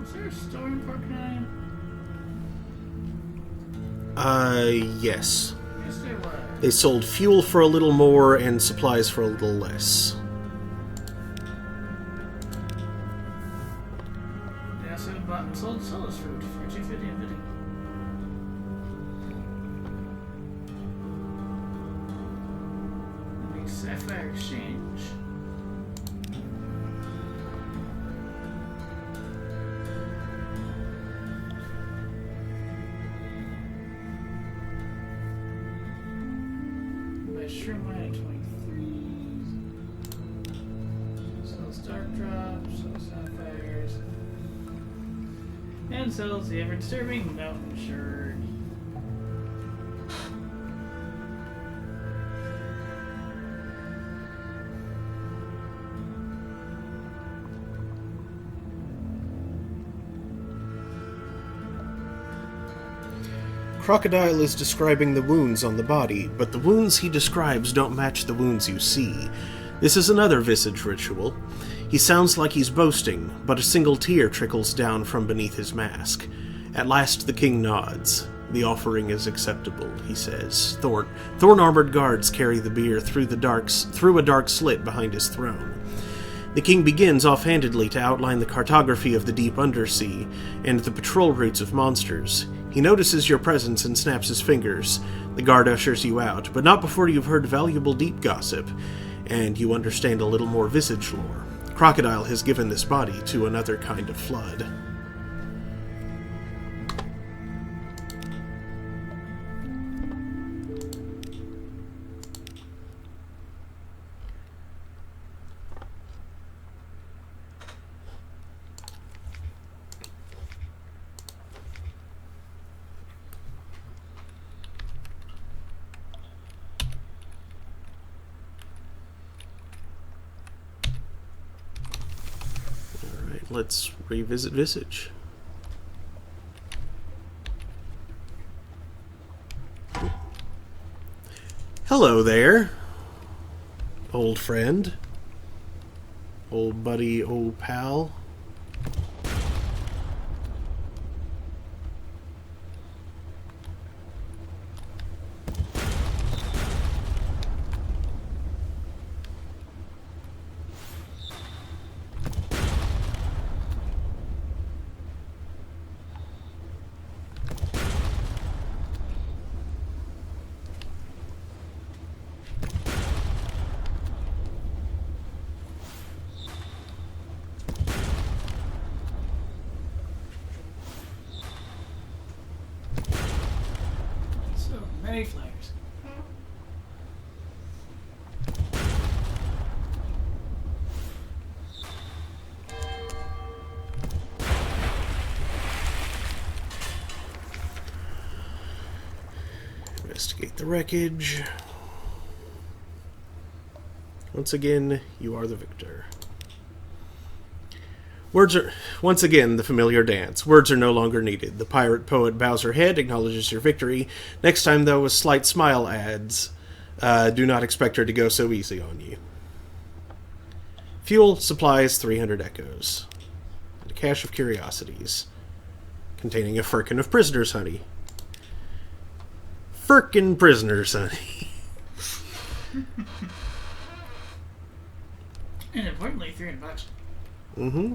Is there a store in Port Canyon? Yes. Yes, they were. They sold fuel for a little more and supplies for a little less. They also bought and sold Sunless fruit for $2.50 and $50. The Sapphire Exchange. Mushroom Mine at 23. Sells Dark Drops, sells Sapphires. And sells the ever disturbing Mountain Shard. Crocodile is describing the wounds on the body, but the wounds he describes don't match the wounds you see. This is another visage ritual. He sounds like he's boasting, but a single tear trickles down from beneath his mask. At last the king nods. The offering is acceptable, he says. Thorn-armored guards carry the bier through a dark slit behind his throne. The king begins offhandedly to outline the cartography of the deep undersea and the patrol routes of monsters. He notices your presence and snaps his fingers. The guard ushers you out, but not before you've heard valuable deep gossip, and you understand a little more visage lore. Crocodile has given this body to another kind of flood. Let's revisit Visage. Hello there, old friend, old buddy, old pal. Many flares. Investigate the wreckage. Once again, you are the victor. Once again, the familiar dance. Words are no longer needed. The pirate poet bows her head, acknowledges your victory. Next time, though, a slight smile adds, do not expect her to go so easy on you. Fuel, supplies, 300 echoes. And a cache of curiosities, containing a firkin of prisoner's honey. Firkin prisoner's honey. And importantly, $300. Mm-hmm.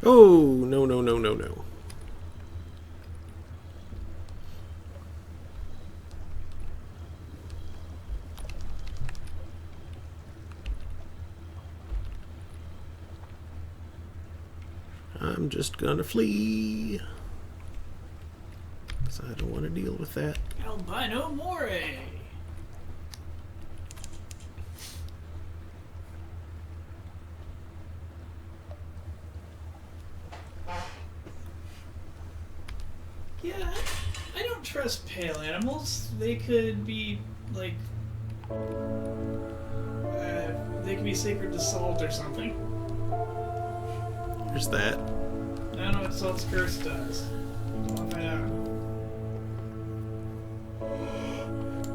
Oh, no, no, no, no, no. I'm just gonna flee. 'Cause I don't want to deal with that. Albino More. Yeah, I don't trust pale animals. They could be, like... they could be sacred to salt or something. There's that. I don't know what salt's curse does. I'll find out.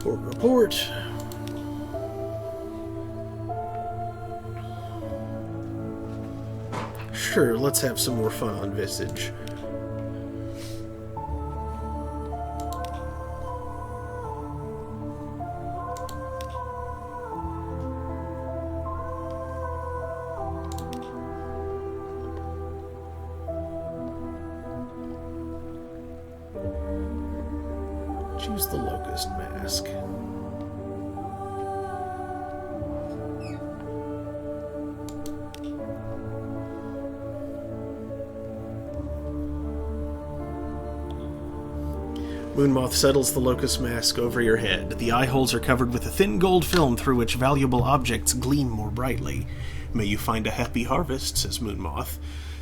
Report. Sure, let's have some more fun on Visage. Choose the Locust Mask. Moonmoth settles the Locust Mask over your head. The eye holes are covered with a thin gold film through which valuable objects gleam more brightly. May you find a happy harvest, says Moonmoth.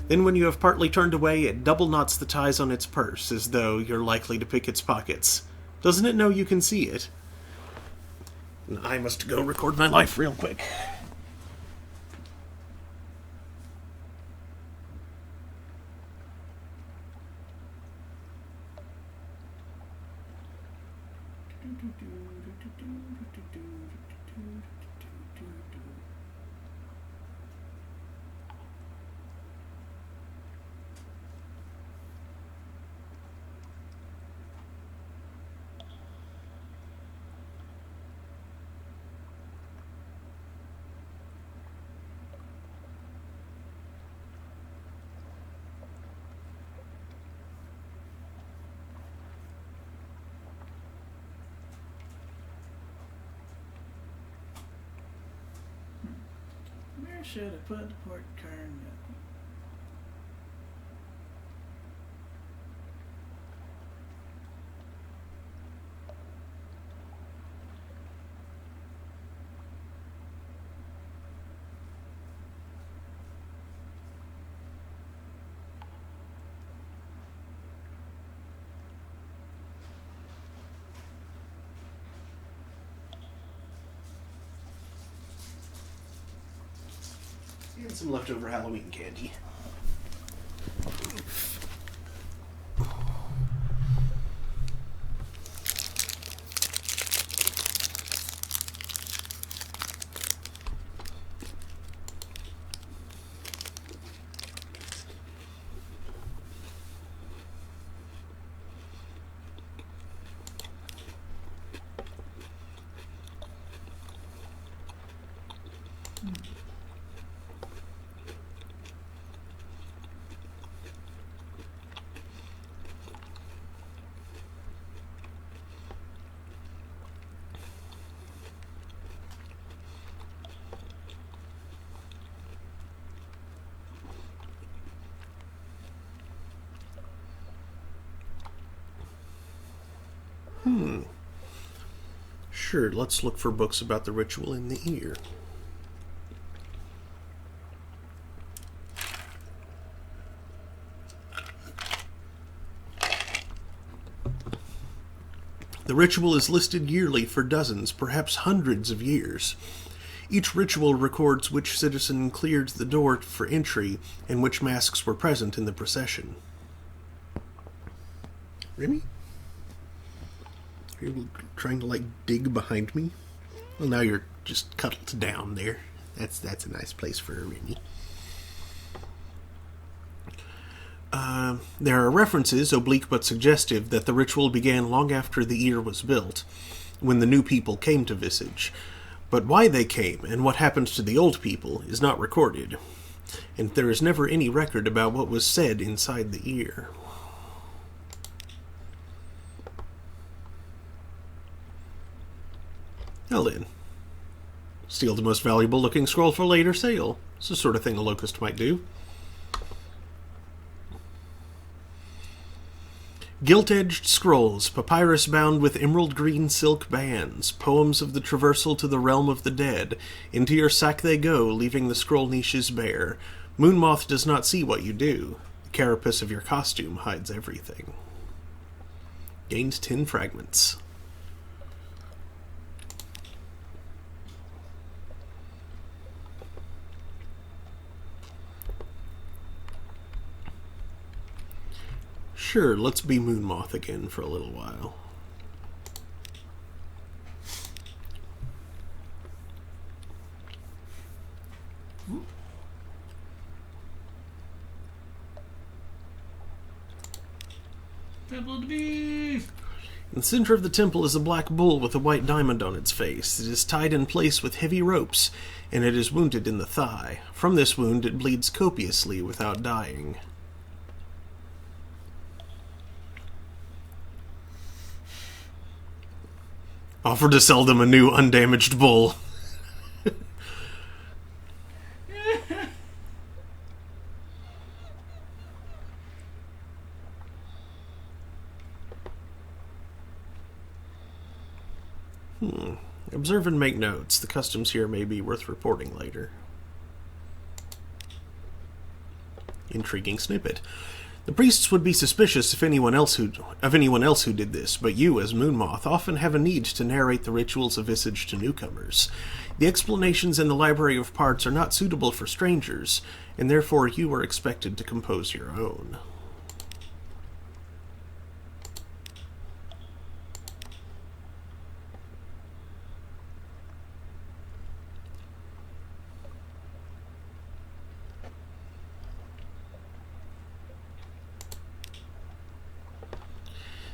Then when you have partly turned away, it double knots the ties on its purse, as though you're likely to pick its pockets. Doesn't it know you can see it? I must go record my life real quick. Where should I put the port card? And some leftover Halloween candy. Sure, let's look for books about the ritual in the ear. The ritual is listed yearly for dozens, perhaps hundreds of years. Each ritual records which citizen cleared the door for entry and which masks were present in the procession. Remy? Are you trying to, like, dig behind me? Well, now you're just cuddled down there. That's a nice place for a Remy. There are references, oblique but suggestive, that the ritual began long after the ear was built, when the new people came to Visage. But why they came, and what happened to the old people, is not recorded. And there is never any record about what was said inside the ear. Well then, steal the most valuable looking scroll for later sale. It's the sort of thing a locust might do. Gilt-edged scrolls, papyrus bound with emerald green silk bands, poems of the traversal to the realm of the dead. Into your sack they go, leaving the scroll niches bare. Moonmoth does not see what you do. The carapace of your costume hides everything. Gained 10 fragments. Sure, let's be Moonmoth again for a little while. Temple of the Beast! In the center of the temple is a black bull with a white diamond on its face. It is tied in place with heavy ropes, and it is wounded in the thigh. From this wound, it bleeds copiously without dying. Offer to sell them a new undamaged bull. Observe and make notes. The customs here may be worth reporting later. Intriguing snippet. The priests would be suspicious of anyone else who did this, but you, as Moonmoth, often have a need to narrate the rituals of Visage to newcomers. The explanations in the Library of Parts are not suitable for strangers, and therefore you are expected to compose your own.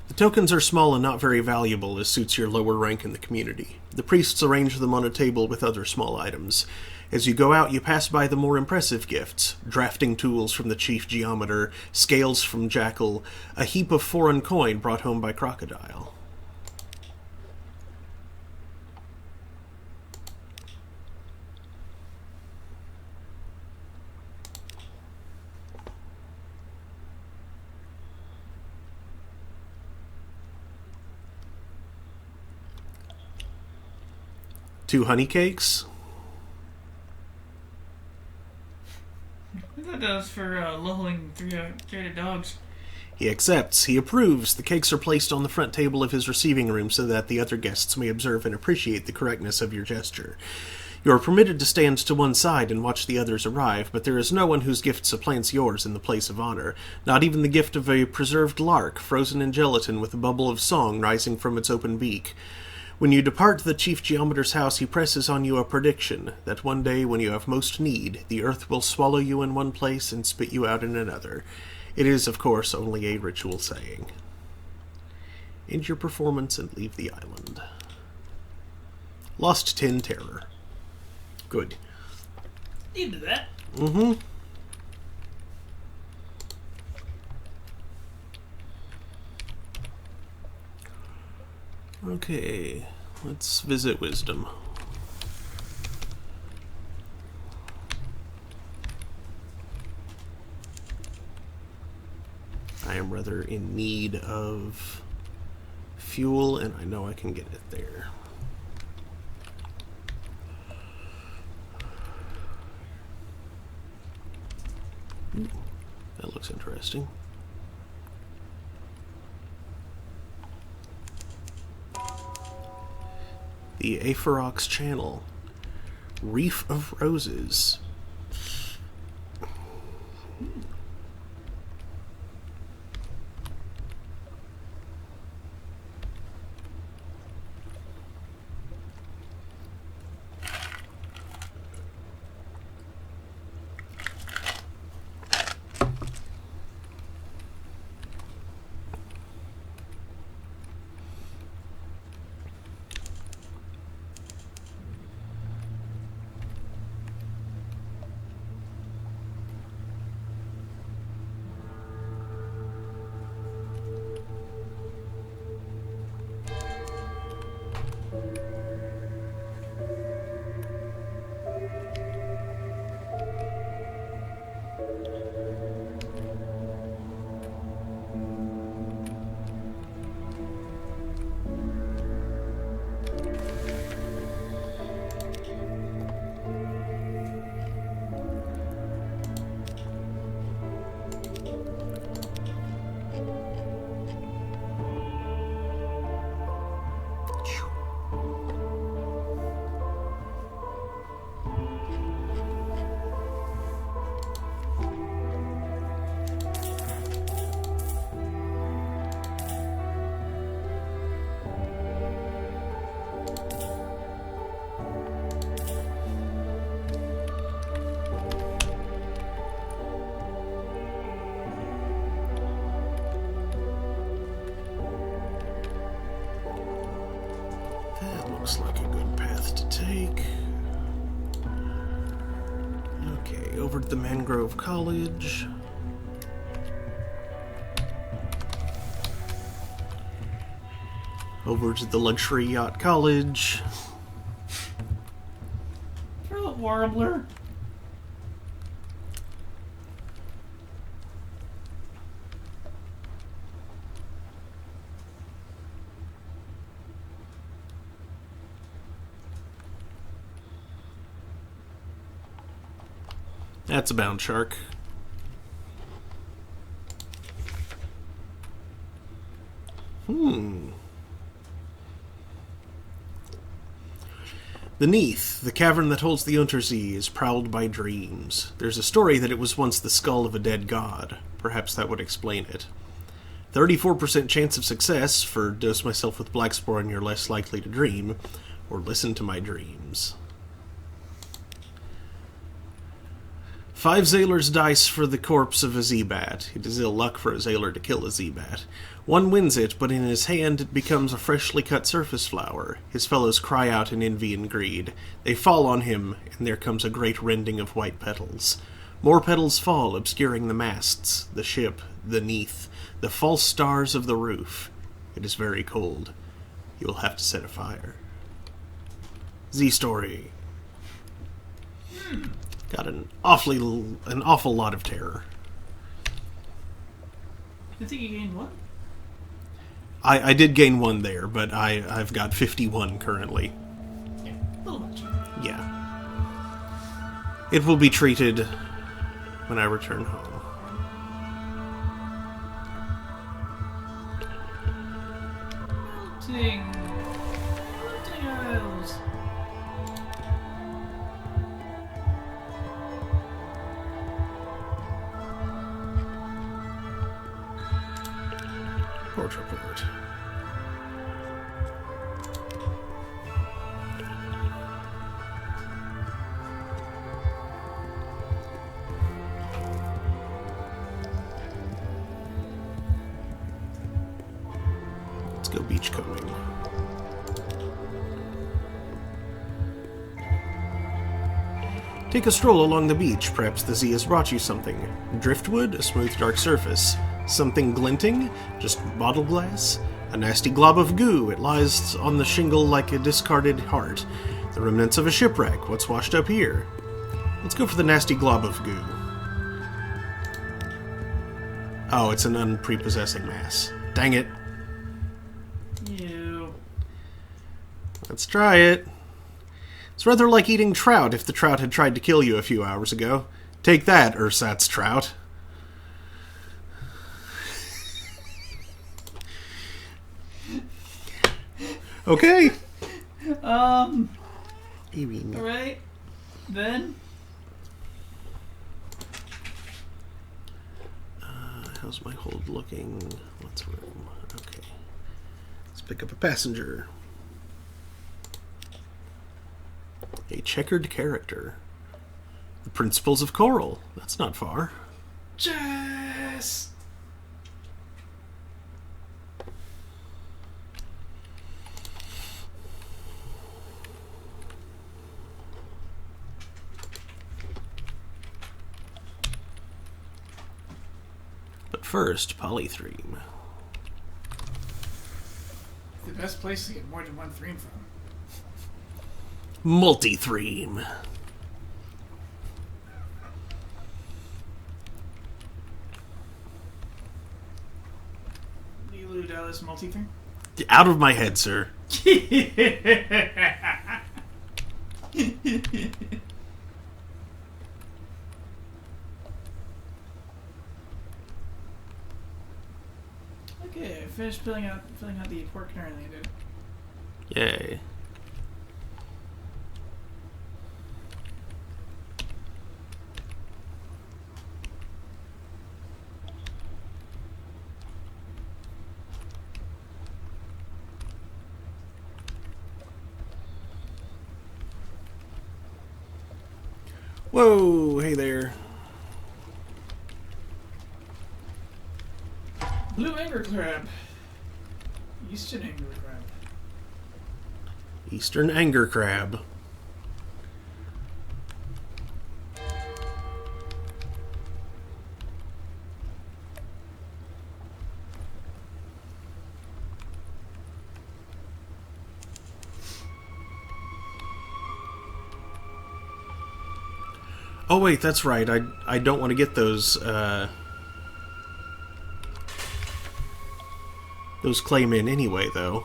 The tokens are small and not very valuable, as suits your lower rank in the community. The priests arrange them on a table with other small items. As you go out, you pass by the more impressive gifts: drafting tools from the chief geometer, scales from Jackal, a heap of foreign coin brought home by Crocodile. Two honey cakes. I thought that was for lulling three jaded dogs. He accepts. He approves. The cakes are placed on the front table of his receiving room so that the other guests may observe and appreciate the correctness of your gesture. You are permitted to stand to one side and watch the others arrive, but there is no one whose gift supplants yours in the place of honor, not even the gift of a preserved lark, frozen in gelatin with a bubble of song rising from its open beak. When you depart the chief geometer's house, he presses on you a prediction that one day, when you have most need, the earth will swallow you in one place and spit you out in another. It is, of course, only a ritual saying. End your performance and leave the island. Lost 10 terror. Good. Into that. Mm-hmm. Okay, let's visit Wisdom. I am rather in need of fuel, and I know I can get it there. Ooh, that looks interesting. The Aferox Channel. Reef of Roses. That looks like a good path to take. Okay, over to the Mangrove College. Over to the Luxury Yacht College. Charlotte Warbler. That's a bound shark. The Neath, the cavern that holds the Untersee, is prowled by dreams. There's a story that it was once the skull of a dead god. Perhaps that would explain it. 34% chance of success for dose myself with black spore and you're less likely to dream, or listen to my dreams. 5 Zailor's dice for the corpse of a Zebat. It is ill luck for a Zailor to kill a Zebat. One wins it, but in his hand it becomes a freshly cut surface flower. His fellows cry out in envy and greed. They fall on him, and there comes a great rending of white petals. More petals fall, obscuring the masts, the ship, the Neath, the false stars of the roof. It is very cold. You will have to set a fire. Z-Story. Got an awful lot of terror. I think you gained one. I did gain 1 there, but I've got 51 currently. Yeah, a little much. Yeah. It will be treated when I return home. Melting isles. Port report. Let's go beachcombing. Take a stroll along the beach. Perhaps the Z has brought you something. Driftwood, a smooth dark surface. Something glinting? Just bottle glass? A nasty glob of goo. It lies on the shingle like a discarded heart. The remnants of a shipwreck. What's washed up here? Let's go for the nasty glob of goo. Oh, it's an unprepossessing mass. Dang it. Ew. Let's try it. It's rather like eating trout if the trout had tried to kill you a few hours ago. Take that, ersatz trout. Okay. Alright. Then. How's my hold looking? What's room? Okay. Let's pick up a passenger. A checkered character. The Principles of Coral. That's not far. Chess! But first, polythreme. The best place to get more than one threme from. Multithreme. Lulu Dallas multi-threme? Out of my head, sir. Okay, I finished filling out the Port Canary landed. Yay. Whoa, hey there. Blue angler crab. Eastern angler crab. Eastern anger crab. Oh wait, that's right. I don't want to get those Claymen anyway, though.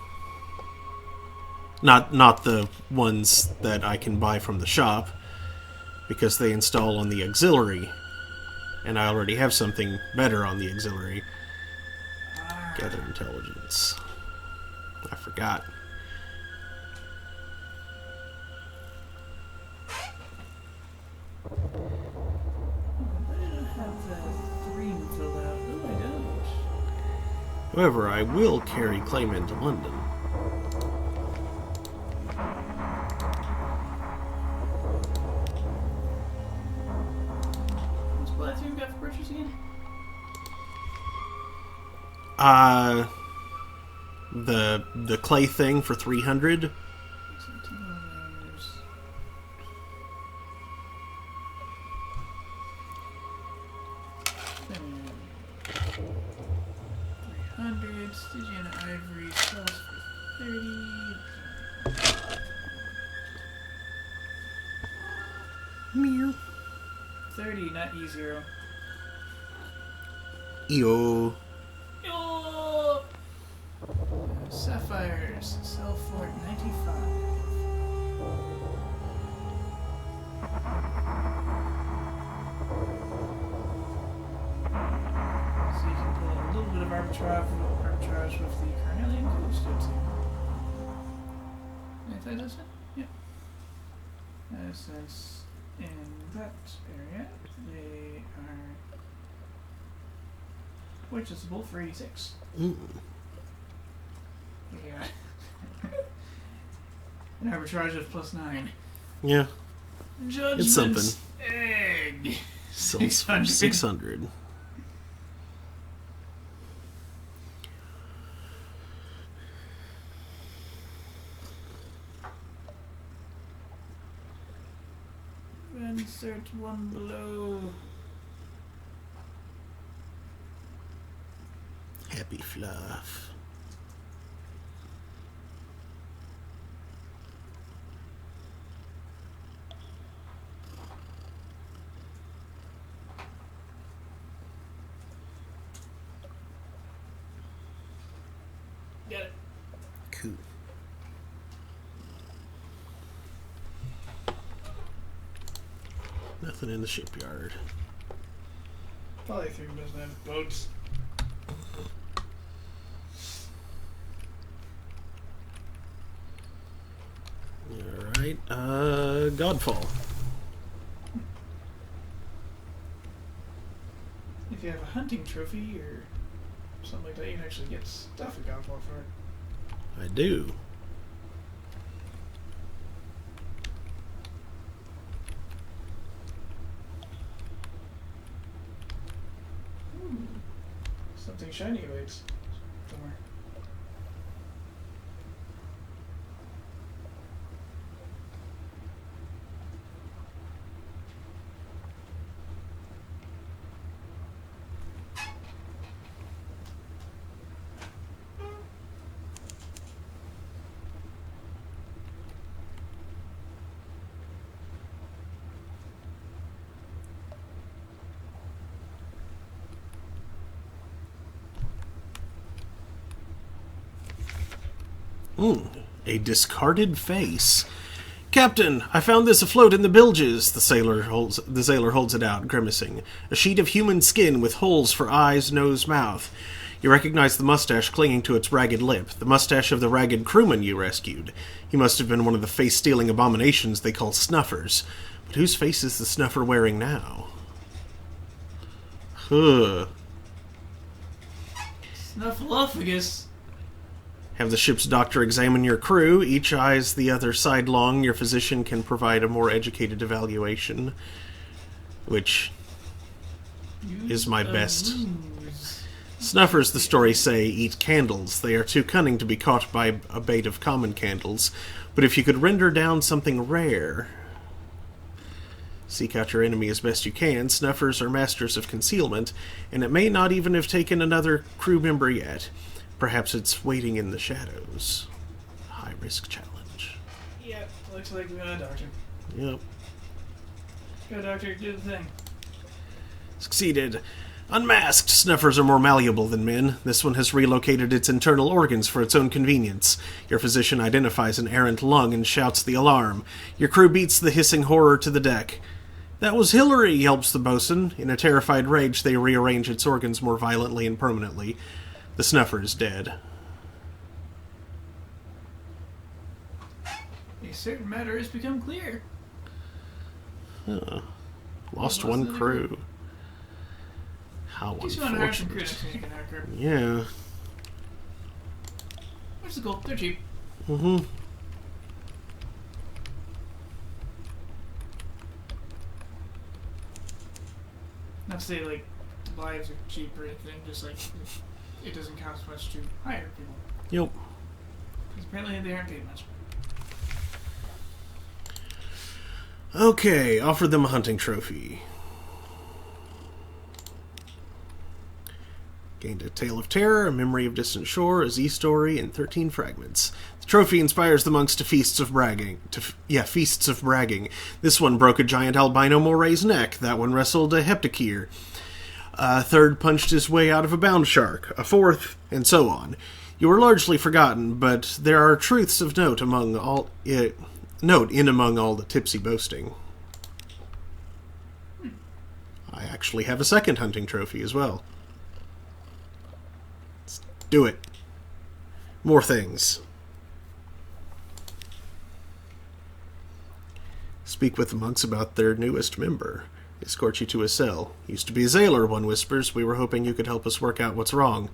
Not the ones that I can buy from the shop, because they install on the auxiliary, and I already have something better on the auxiliary. Gather intelligence. I forgot. However, I will carry Clayman to London. What's Platinum got for purchase again? The clay thing for 300. Stygian ivory sells for 30. Meow. 30, not E0. Yo. Yo! Sapphires sell for 95. So you can pull a little bit of arbitrage with the carnelian coast. If that does it? Yep. Since in that area they are purchasable for 86. Mm. Yeah. An arbitrage of +9. Yeah. Judgment's It's something. Egg. Sells for 600. Insert one below. Happy fluff. Got it. Cool. Nothing in the shipyard. Polytheum doesn't have boats. Alright, Godfall. If you have a hunting trophy or something like that, you can actually get stuff at Godfall for it. I do. Something shiny awaits somewhere. A discarded face. Captain, I found this afloat in the bilges. The sailor holds it out, grimacing. A sheet of human skin with holes for eyes, nose, mouth. You recognize the mustache clinging to its ragged lip, the mustache of the ragged crewman you rescued. He must have been one of the face-stealing abominations they call snuffers. But whose face is the snuffer wearing now? Huh. Snuffleupagus. Have the ship's doctor examine your crew. Each eyes the other sidelong. Your physician can provide a more educated evaluation, which is my best. Snuffers, the stories say, eat candles. They are too cunning to be caught by a bait of common candles. But if you could render down something rare... Seek out your enemy as best you can. Snuffers are masters of concealment, and it may not even have taken another crew member yet. Perhaps it's waiting in the shadows. High-risk challenge. Yep, looks like we got a doctor. Yep. Go, doctor, do the thing. Succeeded. Unmasked, snuffers are more malleable than men. This one has relocated its internal organs for its own convenience. Your physician identifies an errant lung and shouts the alarm. Your crew beats the hissing horror to the deck. That was Hillary, yelps the bosun. In a terrified rage, they rearrange its organs more violently and permanently. The snuffer is dead. A certain matter has become clear. Huh. Lost one crew. How Just want to hire some unfortunate. critics so you can hire crew. Yeah. Where's the gold? They're cheap. Mm-hmm. Not to say, like, the lives are cheap or anything, just like, it doesn't cost much to hire people. Yep. Because apparently they aren't paid much. Okay, offer them a hunting trophy. Gained a tale of terror, a memory of distant shore, a Z-story, and 13 fragments. The trophy inspires the monks to feasts of bragging. Feasts of bragging. This one broke a giant albino moray's neck. That one wrestled a heptakir. A third punched his way out of a bound shark. A fourth, and so on. You were largely forgotten, but there are truths of note among all among all the tipsy boasting. I actually have a second hunting trophy as well. Let's do it. More things. Speak with the monks about their newest member. Escort you to a cell. Used to be a sailor, one whispers. We were hoping you could help us work out what's wrong.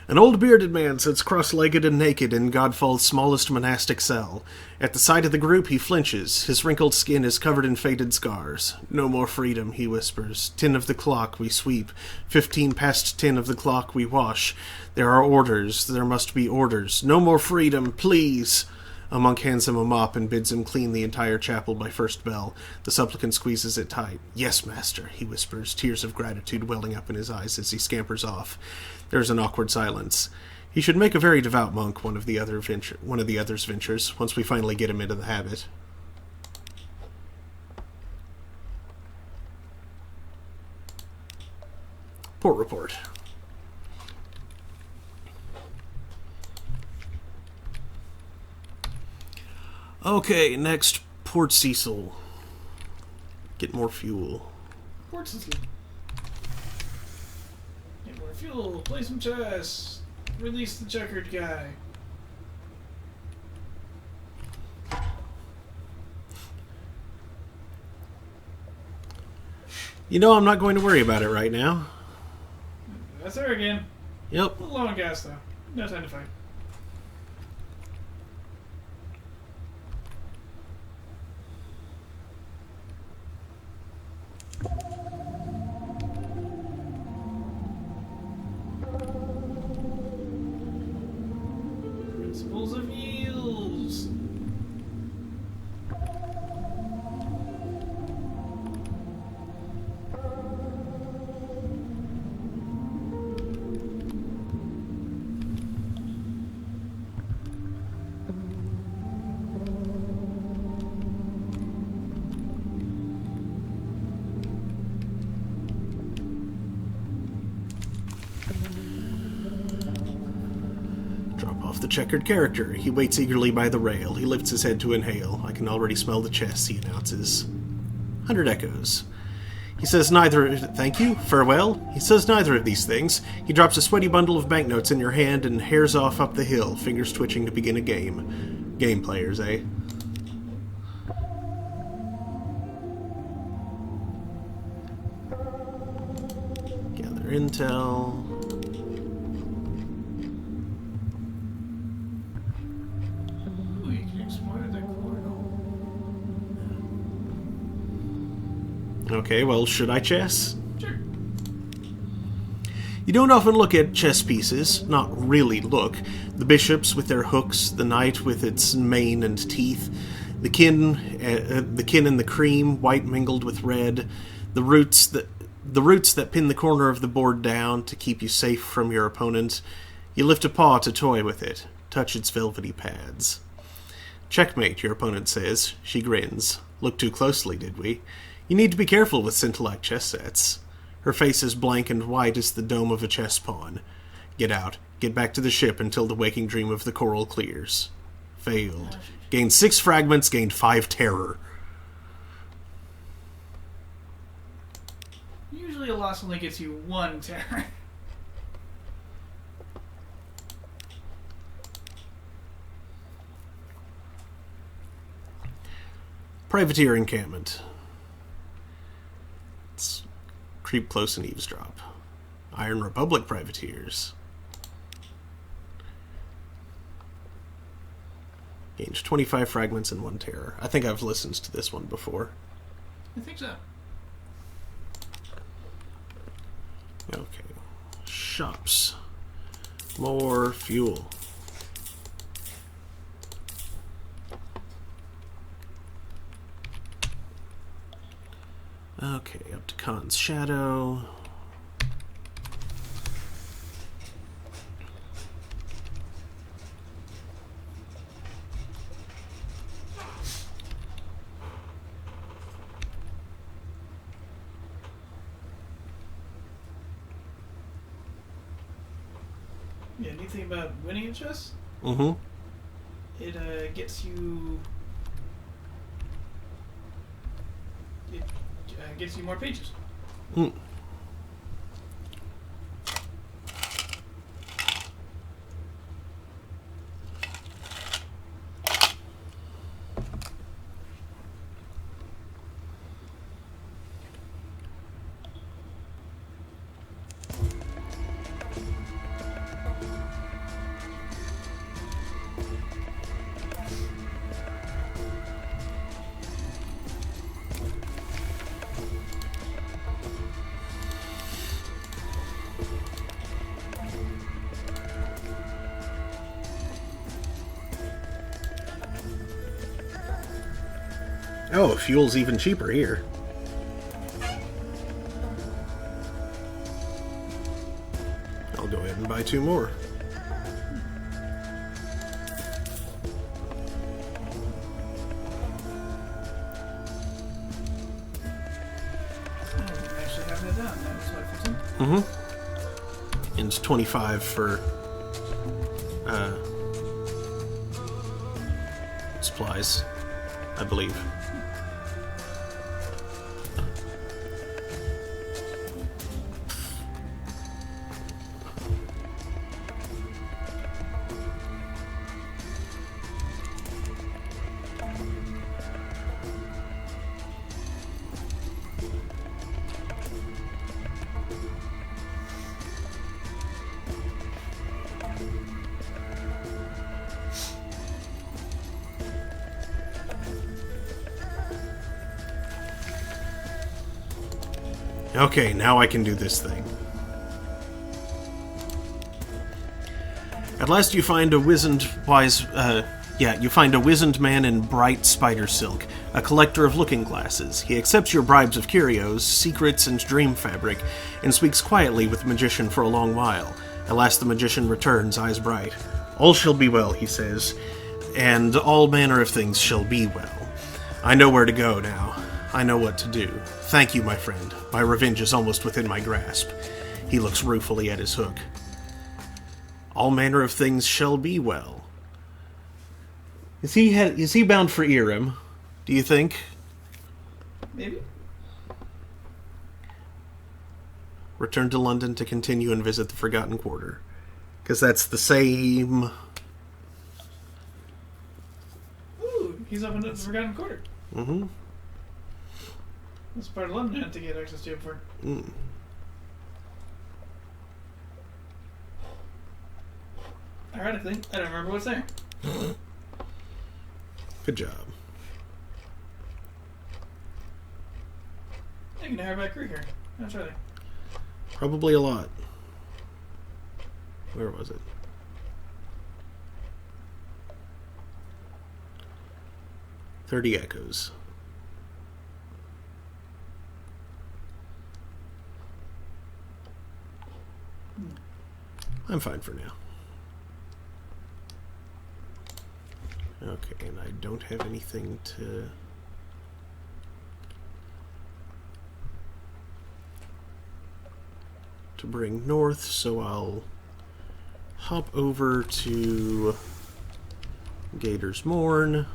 An old bearded man sits cross-legged and naked in Godfall's smallest monastic cell. At the sight of the group, he flinches. His wrinkled skin is covered in faded scars. No more freedom, he whispers. 10 of the clock, we sweep. 15 past 10 of the clock, we wash. There are orders. There must be orders. No more freedom, please. A monk hands him a mop and bids him clean the entire chapel by first bell. The supplicant squeezes it tight. Yes, master, he whispers, tears of gratitude welling up in his eyes as he scampers off. There's an awkward silence. He should make a very devout monk, one of the others ventures, once we finally get him into the habit. Port report. Okay, next, Port Cecil. Get more fuel. Port Cecil. Get more fuel, play some chess, release the checkered guy. You know, I'm not going to worry about it right now. That's her again. Yep. A little low on gas, though. No time to fight. Principles of yields. Drop off the checkered character. He waits eagerly by the rail. He lifts his head to inhale. I can already smell the chess, he announces. 100 echoes. He says neither... Thank you? Farewell? He says neither of these things. He drops a sweaty bundle of banknotes in your hand and hares off up the hill, fingers twitching to begin a game. Game players, eh? Gather intel... Ooh, Okay, well, should I chess? Sure. You don't often look at chess pieces, not really look. The bishops with their hooks, the knight with its mane and teeth, the kin and the cream, white mingled with red, the roots that pin the corner of the board down to keep you safe from your opponent. You lift a paw to toy with it, touch its velvety pads. Checkmate, your opponent says. She grins. Looked too closely, did we? You need to be careful with Scintillite chess sets. Her face is blank and white as the dome of a chess pawn. Get out. Get back to the ship until the waking dream of the coral clears. Failed. Gained 6 fragments, gained 5 terror. Usually a loss only gets you 1 terror. Privateer encampment. Let's creep close and eavesdrop. Iron Republic privateers. Gained 25 fragments and 1 terror. I think I've listened to this one before. I think so. Okay. Shops. More fuel. Okay, up to Khan's Shadow. Yeah, neat thing about winning in chess, Mm-hmm. it gets you... It gets you more pages. Mm. Oh, fuel's even cheaper here. I'll go ahead and buy 2 more. I actually have that down. That was what I think. Mm-hmm. And it's 25 for supplies, I believe. Okay, now I can do this thing. At last you find a wizened man in bright spider silk, a collector of looking glasses. He accepts your bribes of curios, secrets, and dream fabric, and speaks quietly with the magician for a long while. At last the magician returns, eyes bright. All shall be well, he says, and all manner of things shall be well. I know where to go now. I know what to do. Thank you, my friend. My revenge is almost within my grasp. He looks ruefully at his hook. All manner of things shall be well. Is he bound for Irem, do you think? Maybe? Return to London to continue and visit the Forgotten Quarter. Because that's the same... Ooh, he's up in the Forgotten Quarter. Mm-hmm. That's part of London I had to get access to it for. Mm. Ironically, I don't remember what's there. Good job. I speaking to Hareback Creek here. How much are they? Probably a lot. Where was it? $30 echoes. I'm fine for now. Okay, and I don't have anything to bring north, so I'll hop over to Gator's Morn.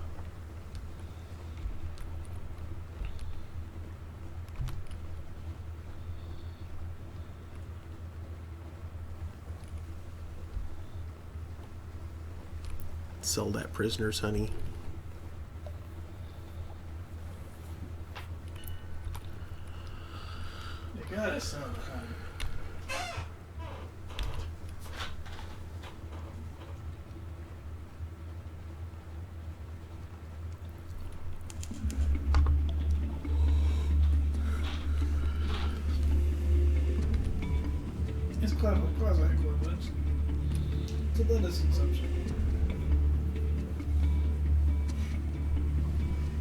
Sell that prisoner's honey. You gotta sell the honey. It's quasi-equivalent to lettuce consumption.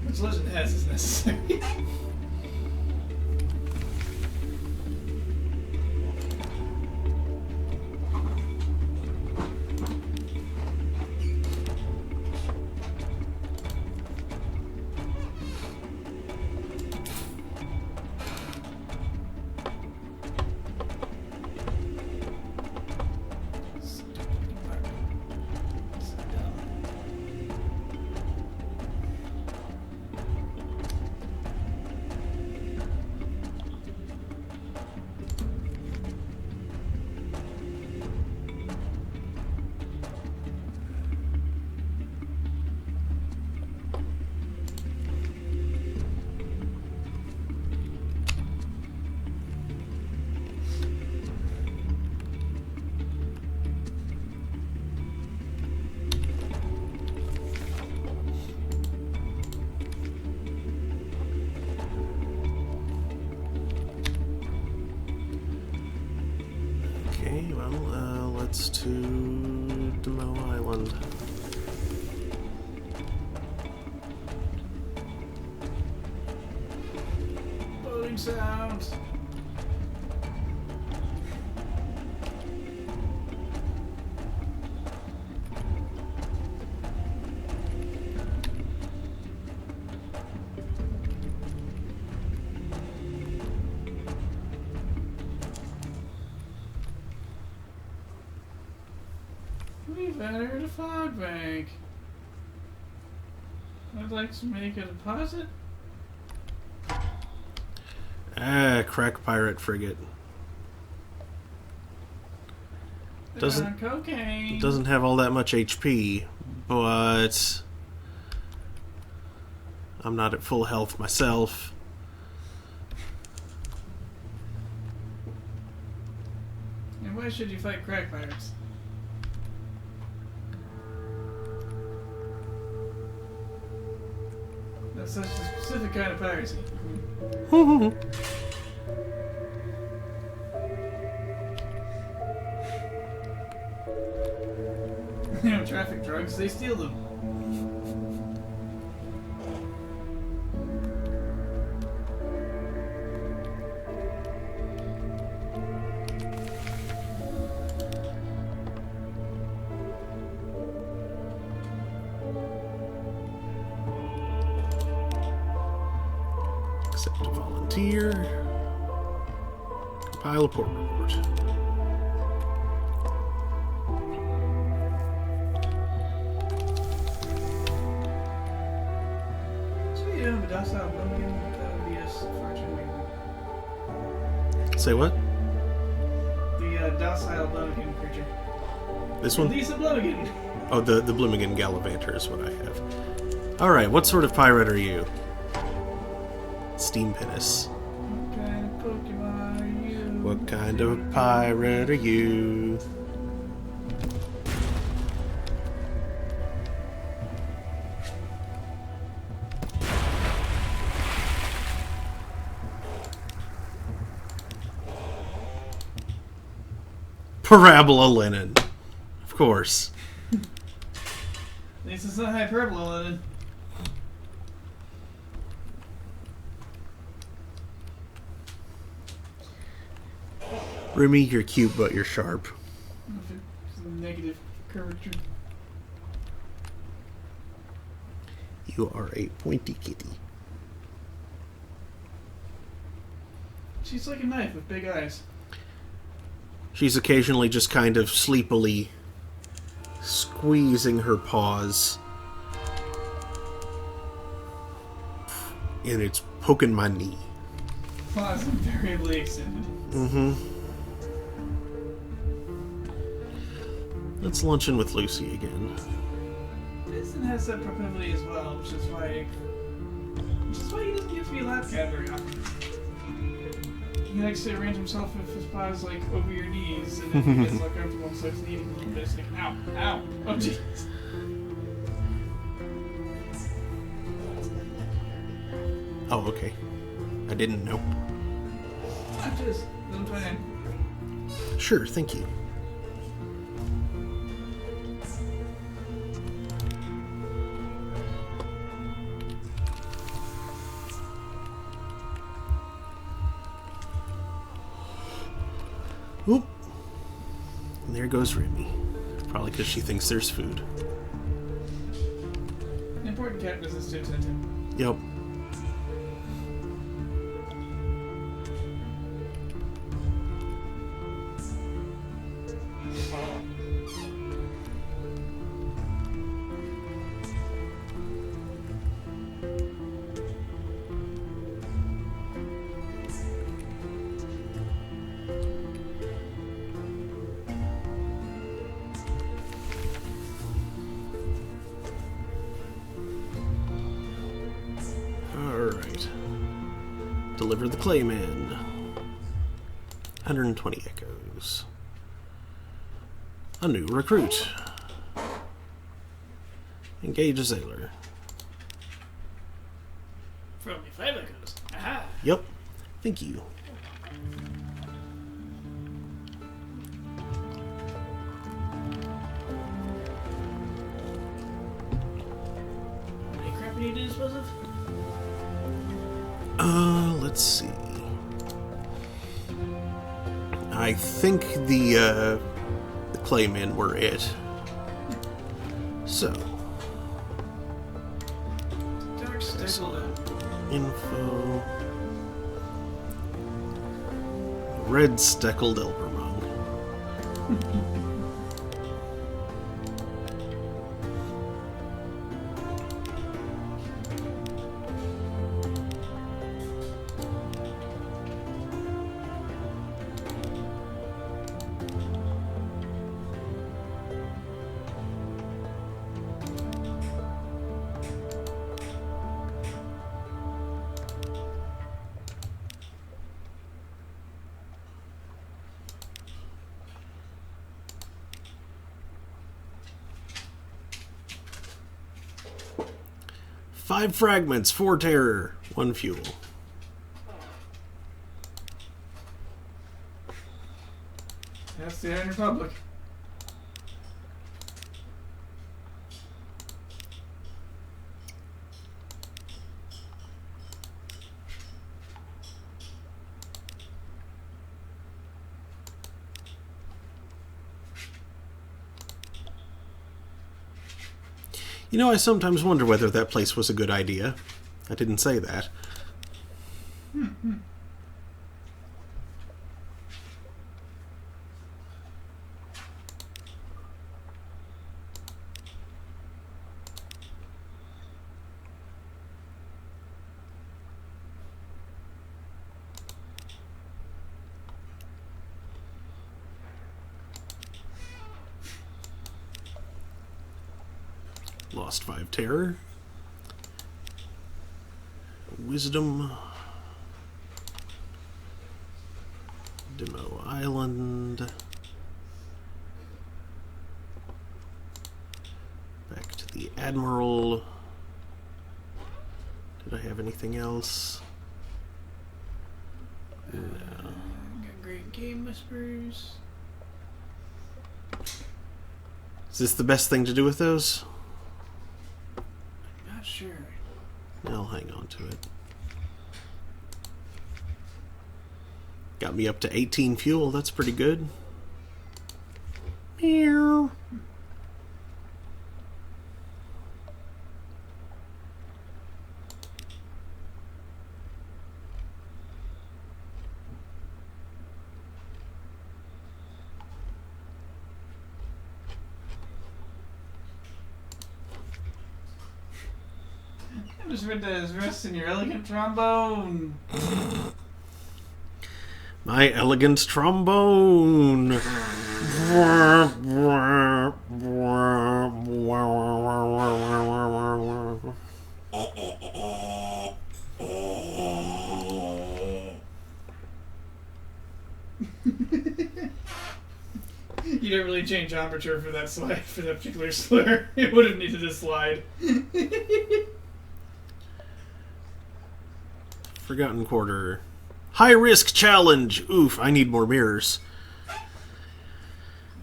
Which legend has is necessary. Okay, well, let's to Demo Island. Boating sounds. We've entered a fog bank. I'd like to make a deposit. Ah, crack pirate frigate. Doesn't cocaine. doesn't have all that much HP, but I'm not at full health myself. And why should you fight crack pirates? That's such a specific kind of piracy. They don't traffic drugs, they steal them. Accept a volunteer. Compile a port report. A docile Blooming, that would be us fortunately. Say what? The docile Blooming creature. This one? Lisa Blooming. Oh, the Bloomigan Gallivanter is what I have. Alright, what sort of pirate are you? Steam Pinnace. What kind of Pokemon are you? What kind of pirate are you? Parabola linen. Of course. At least it's not hyperbola linen. Remy, you're cute, but you're sharp. It's a negative curvature. You are a pointy kitty. She's like a knife with big eyes. She's occasionally just kind of sleepily squeezing her paws. And it's poking my knee. Claws invariably extended. Mm-hmm. Let's lunch in with Lucy again. Vincent has that proclivity as well, which is why he doesn't get to be a lap cat very often. He likes to arrange himself with his paws like over your knees, and then he gets like comfortable and starts eating a little bit. It's like, ow, ow, oh jeez. Oh, okay. I didn't know. I'm fine. Sure, thank you. Oop. And there goes Remy. Probably because she thinks there's food. Important cat business to attend to. Yep. Alright. Deliver the Clayman. 120 echoes. A new recruit. Engage a sailor. For only 5 echoes. Aha! Yep. Thank you. Any crap we need to dispose of? Let's see. I think the Claymen were it. So. Dark Steckled. Info. Red Steckled Elbermung. Five fragments, 4 terror, 1 fuel. That's the Iron Republic. You know, I sometimes wonder whether that place was a good idea. I didn't say that. Lost 5 terror. Wisdom. Demo Island. Back to the Admiral. Did I have anything else? No. Got Great Game Whispers. Is this the best thing to do with those? Not sure. I'll hang on to it. Got me up to 18 fuel. That's pretty good. Meow. I just read that rest in your elegant trombone. My elegant trombone. You didn't really change aperture for that slide, for that particular slur. It would have needed a slide. Forgotten Quarter. High risk challenge. Oof, I need more mirrors.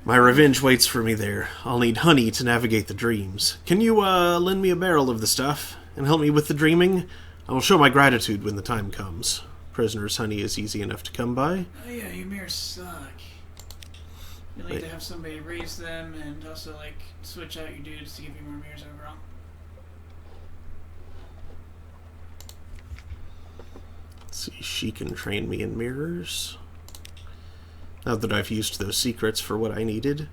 My revenge waits for me there. I'll need honey to navigate the dreams. Can you, lend me a barrel of the stuff and help me with the dreaming? I will show my gratitude when the time comes. Prisoner's honey is easy enough to come by. Oh yeah, your mirrors suck. You need to have somebody raise them and also, like, switch out your dudes to give you more mirrors overall. Let's see, she can train me in mirrors. Now that I've used those secrets for what I needed.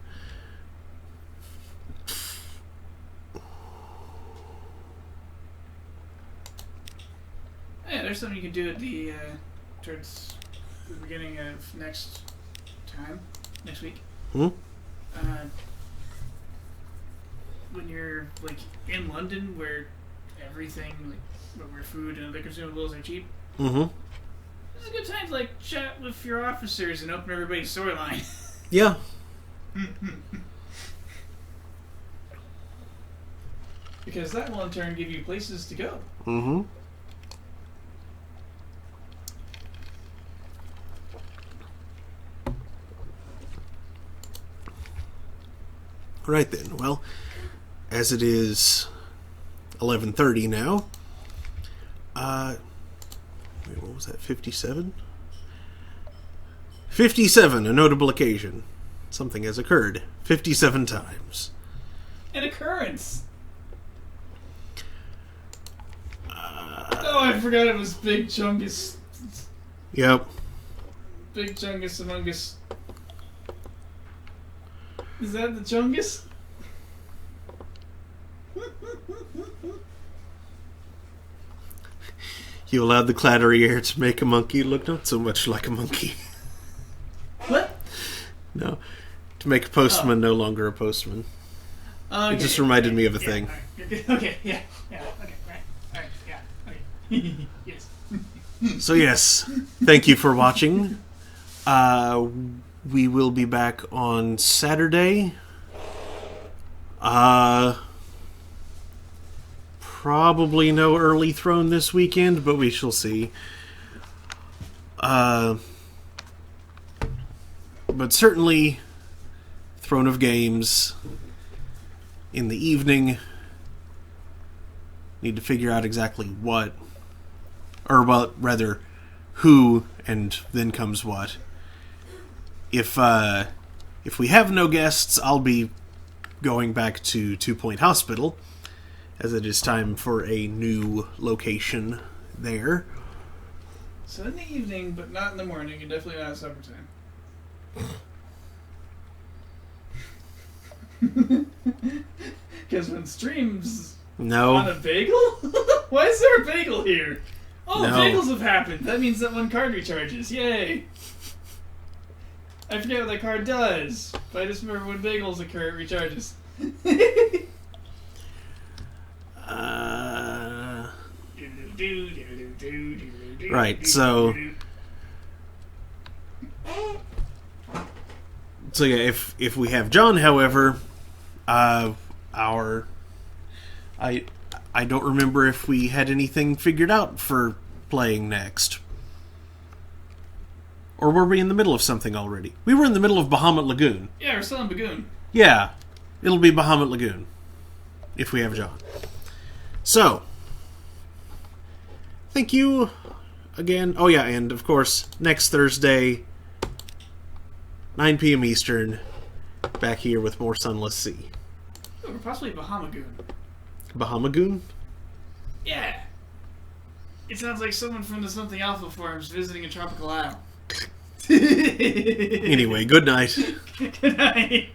Yeah, there's something you can do at the, towards the beginning of next week. When you're, like, in London, where everything, like, where food and other consumables are cheap. It's a good time to, like, chat with your officers and open everybody's storyline. Yeah. Because that will in turn give you places to go. Right then, well, as it is 11:30 now, wait, what was that, 57? 57, a notable occasion. Something has occurred 57 times. An occurrence! Oh, I forgot it was Big Chungus. Yep. Big Chungus Among Us. Is that the Chungus? You allowed the clattery air to make a monkey look not so much like a monkey. What? No. To make a postman no longer a postman. Okay. It just reminded me of a thing. Right. Okay, yeah, okay, right, yeah, okay. Yes. So yes, thank you for watching. We will be back on Saturday. Probably no early throne this weekend, but we shall see. But certainly Throne of Games in the evening. Need to figure out exactly what, or well, rather, who, and then comes what. If we have no guests, I'll be going back to 2 Point Hospital, as it is time for a new location there. So in the evening, but not in the morning, and definitely not at supper time. Because when streams No. on a bagel? Why is there a bagel here? Oh, No. bagels have happened. That means that one card recharges. Yay! I forget what that card does, but I just remember when bagels occur, it recharges. Right, so yeah, if we have John, however, I don't remember if we had anything figured out for playing next. Or were we in the middle of something already? We were in the middle of Bahamut Lagoon. Yeah, we're still in Bagoon. Yeah. It'll be Bahamut Lagoon. If we have John. So, thank you again. Oh yeah, and of course, next Thursday, 9 p.m. Eastern, back here with more Sunless Sea. Or possibly Bahamagoon. Bahamagoon? Yeah. It sounds like someone from the Something Alpha forums visiting a tropical isle. Anyway, good night. Good night.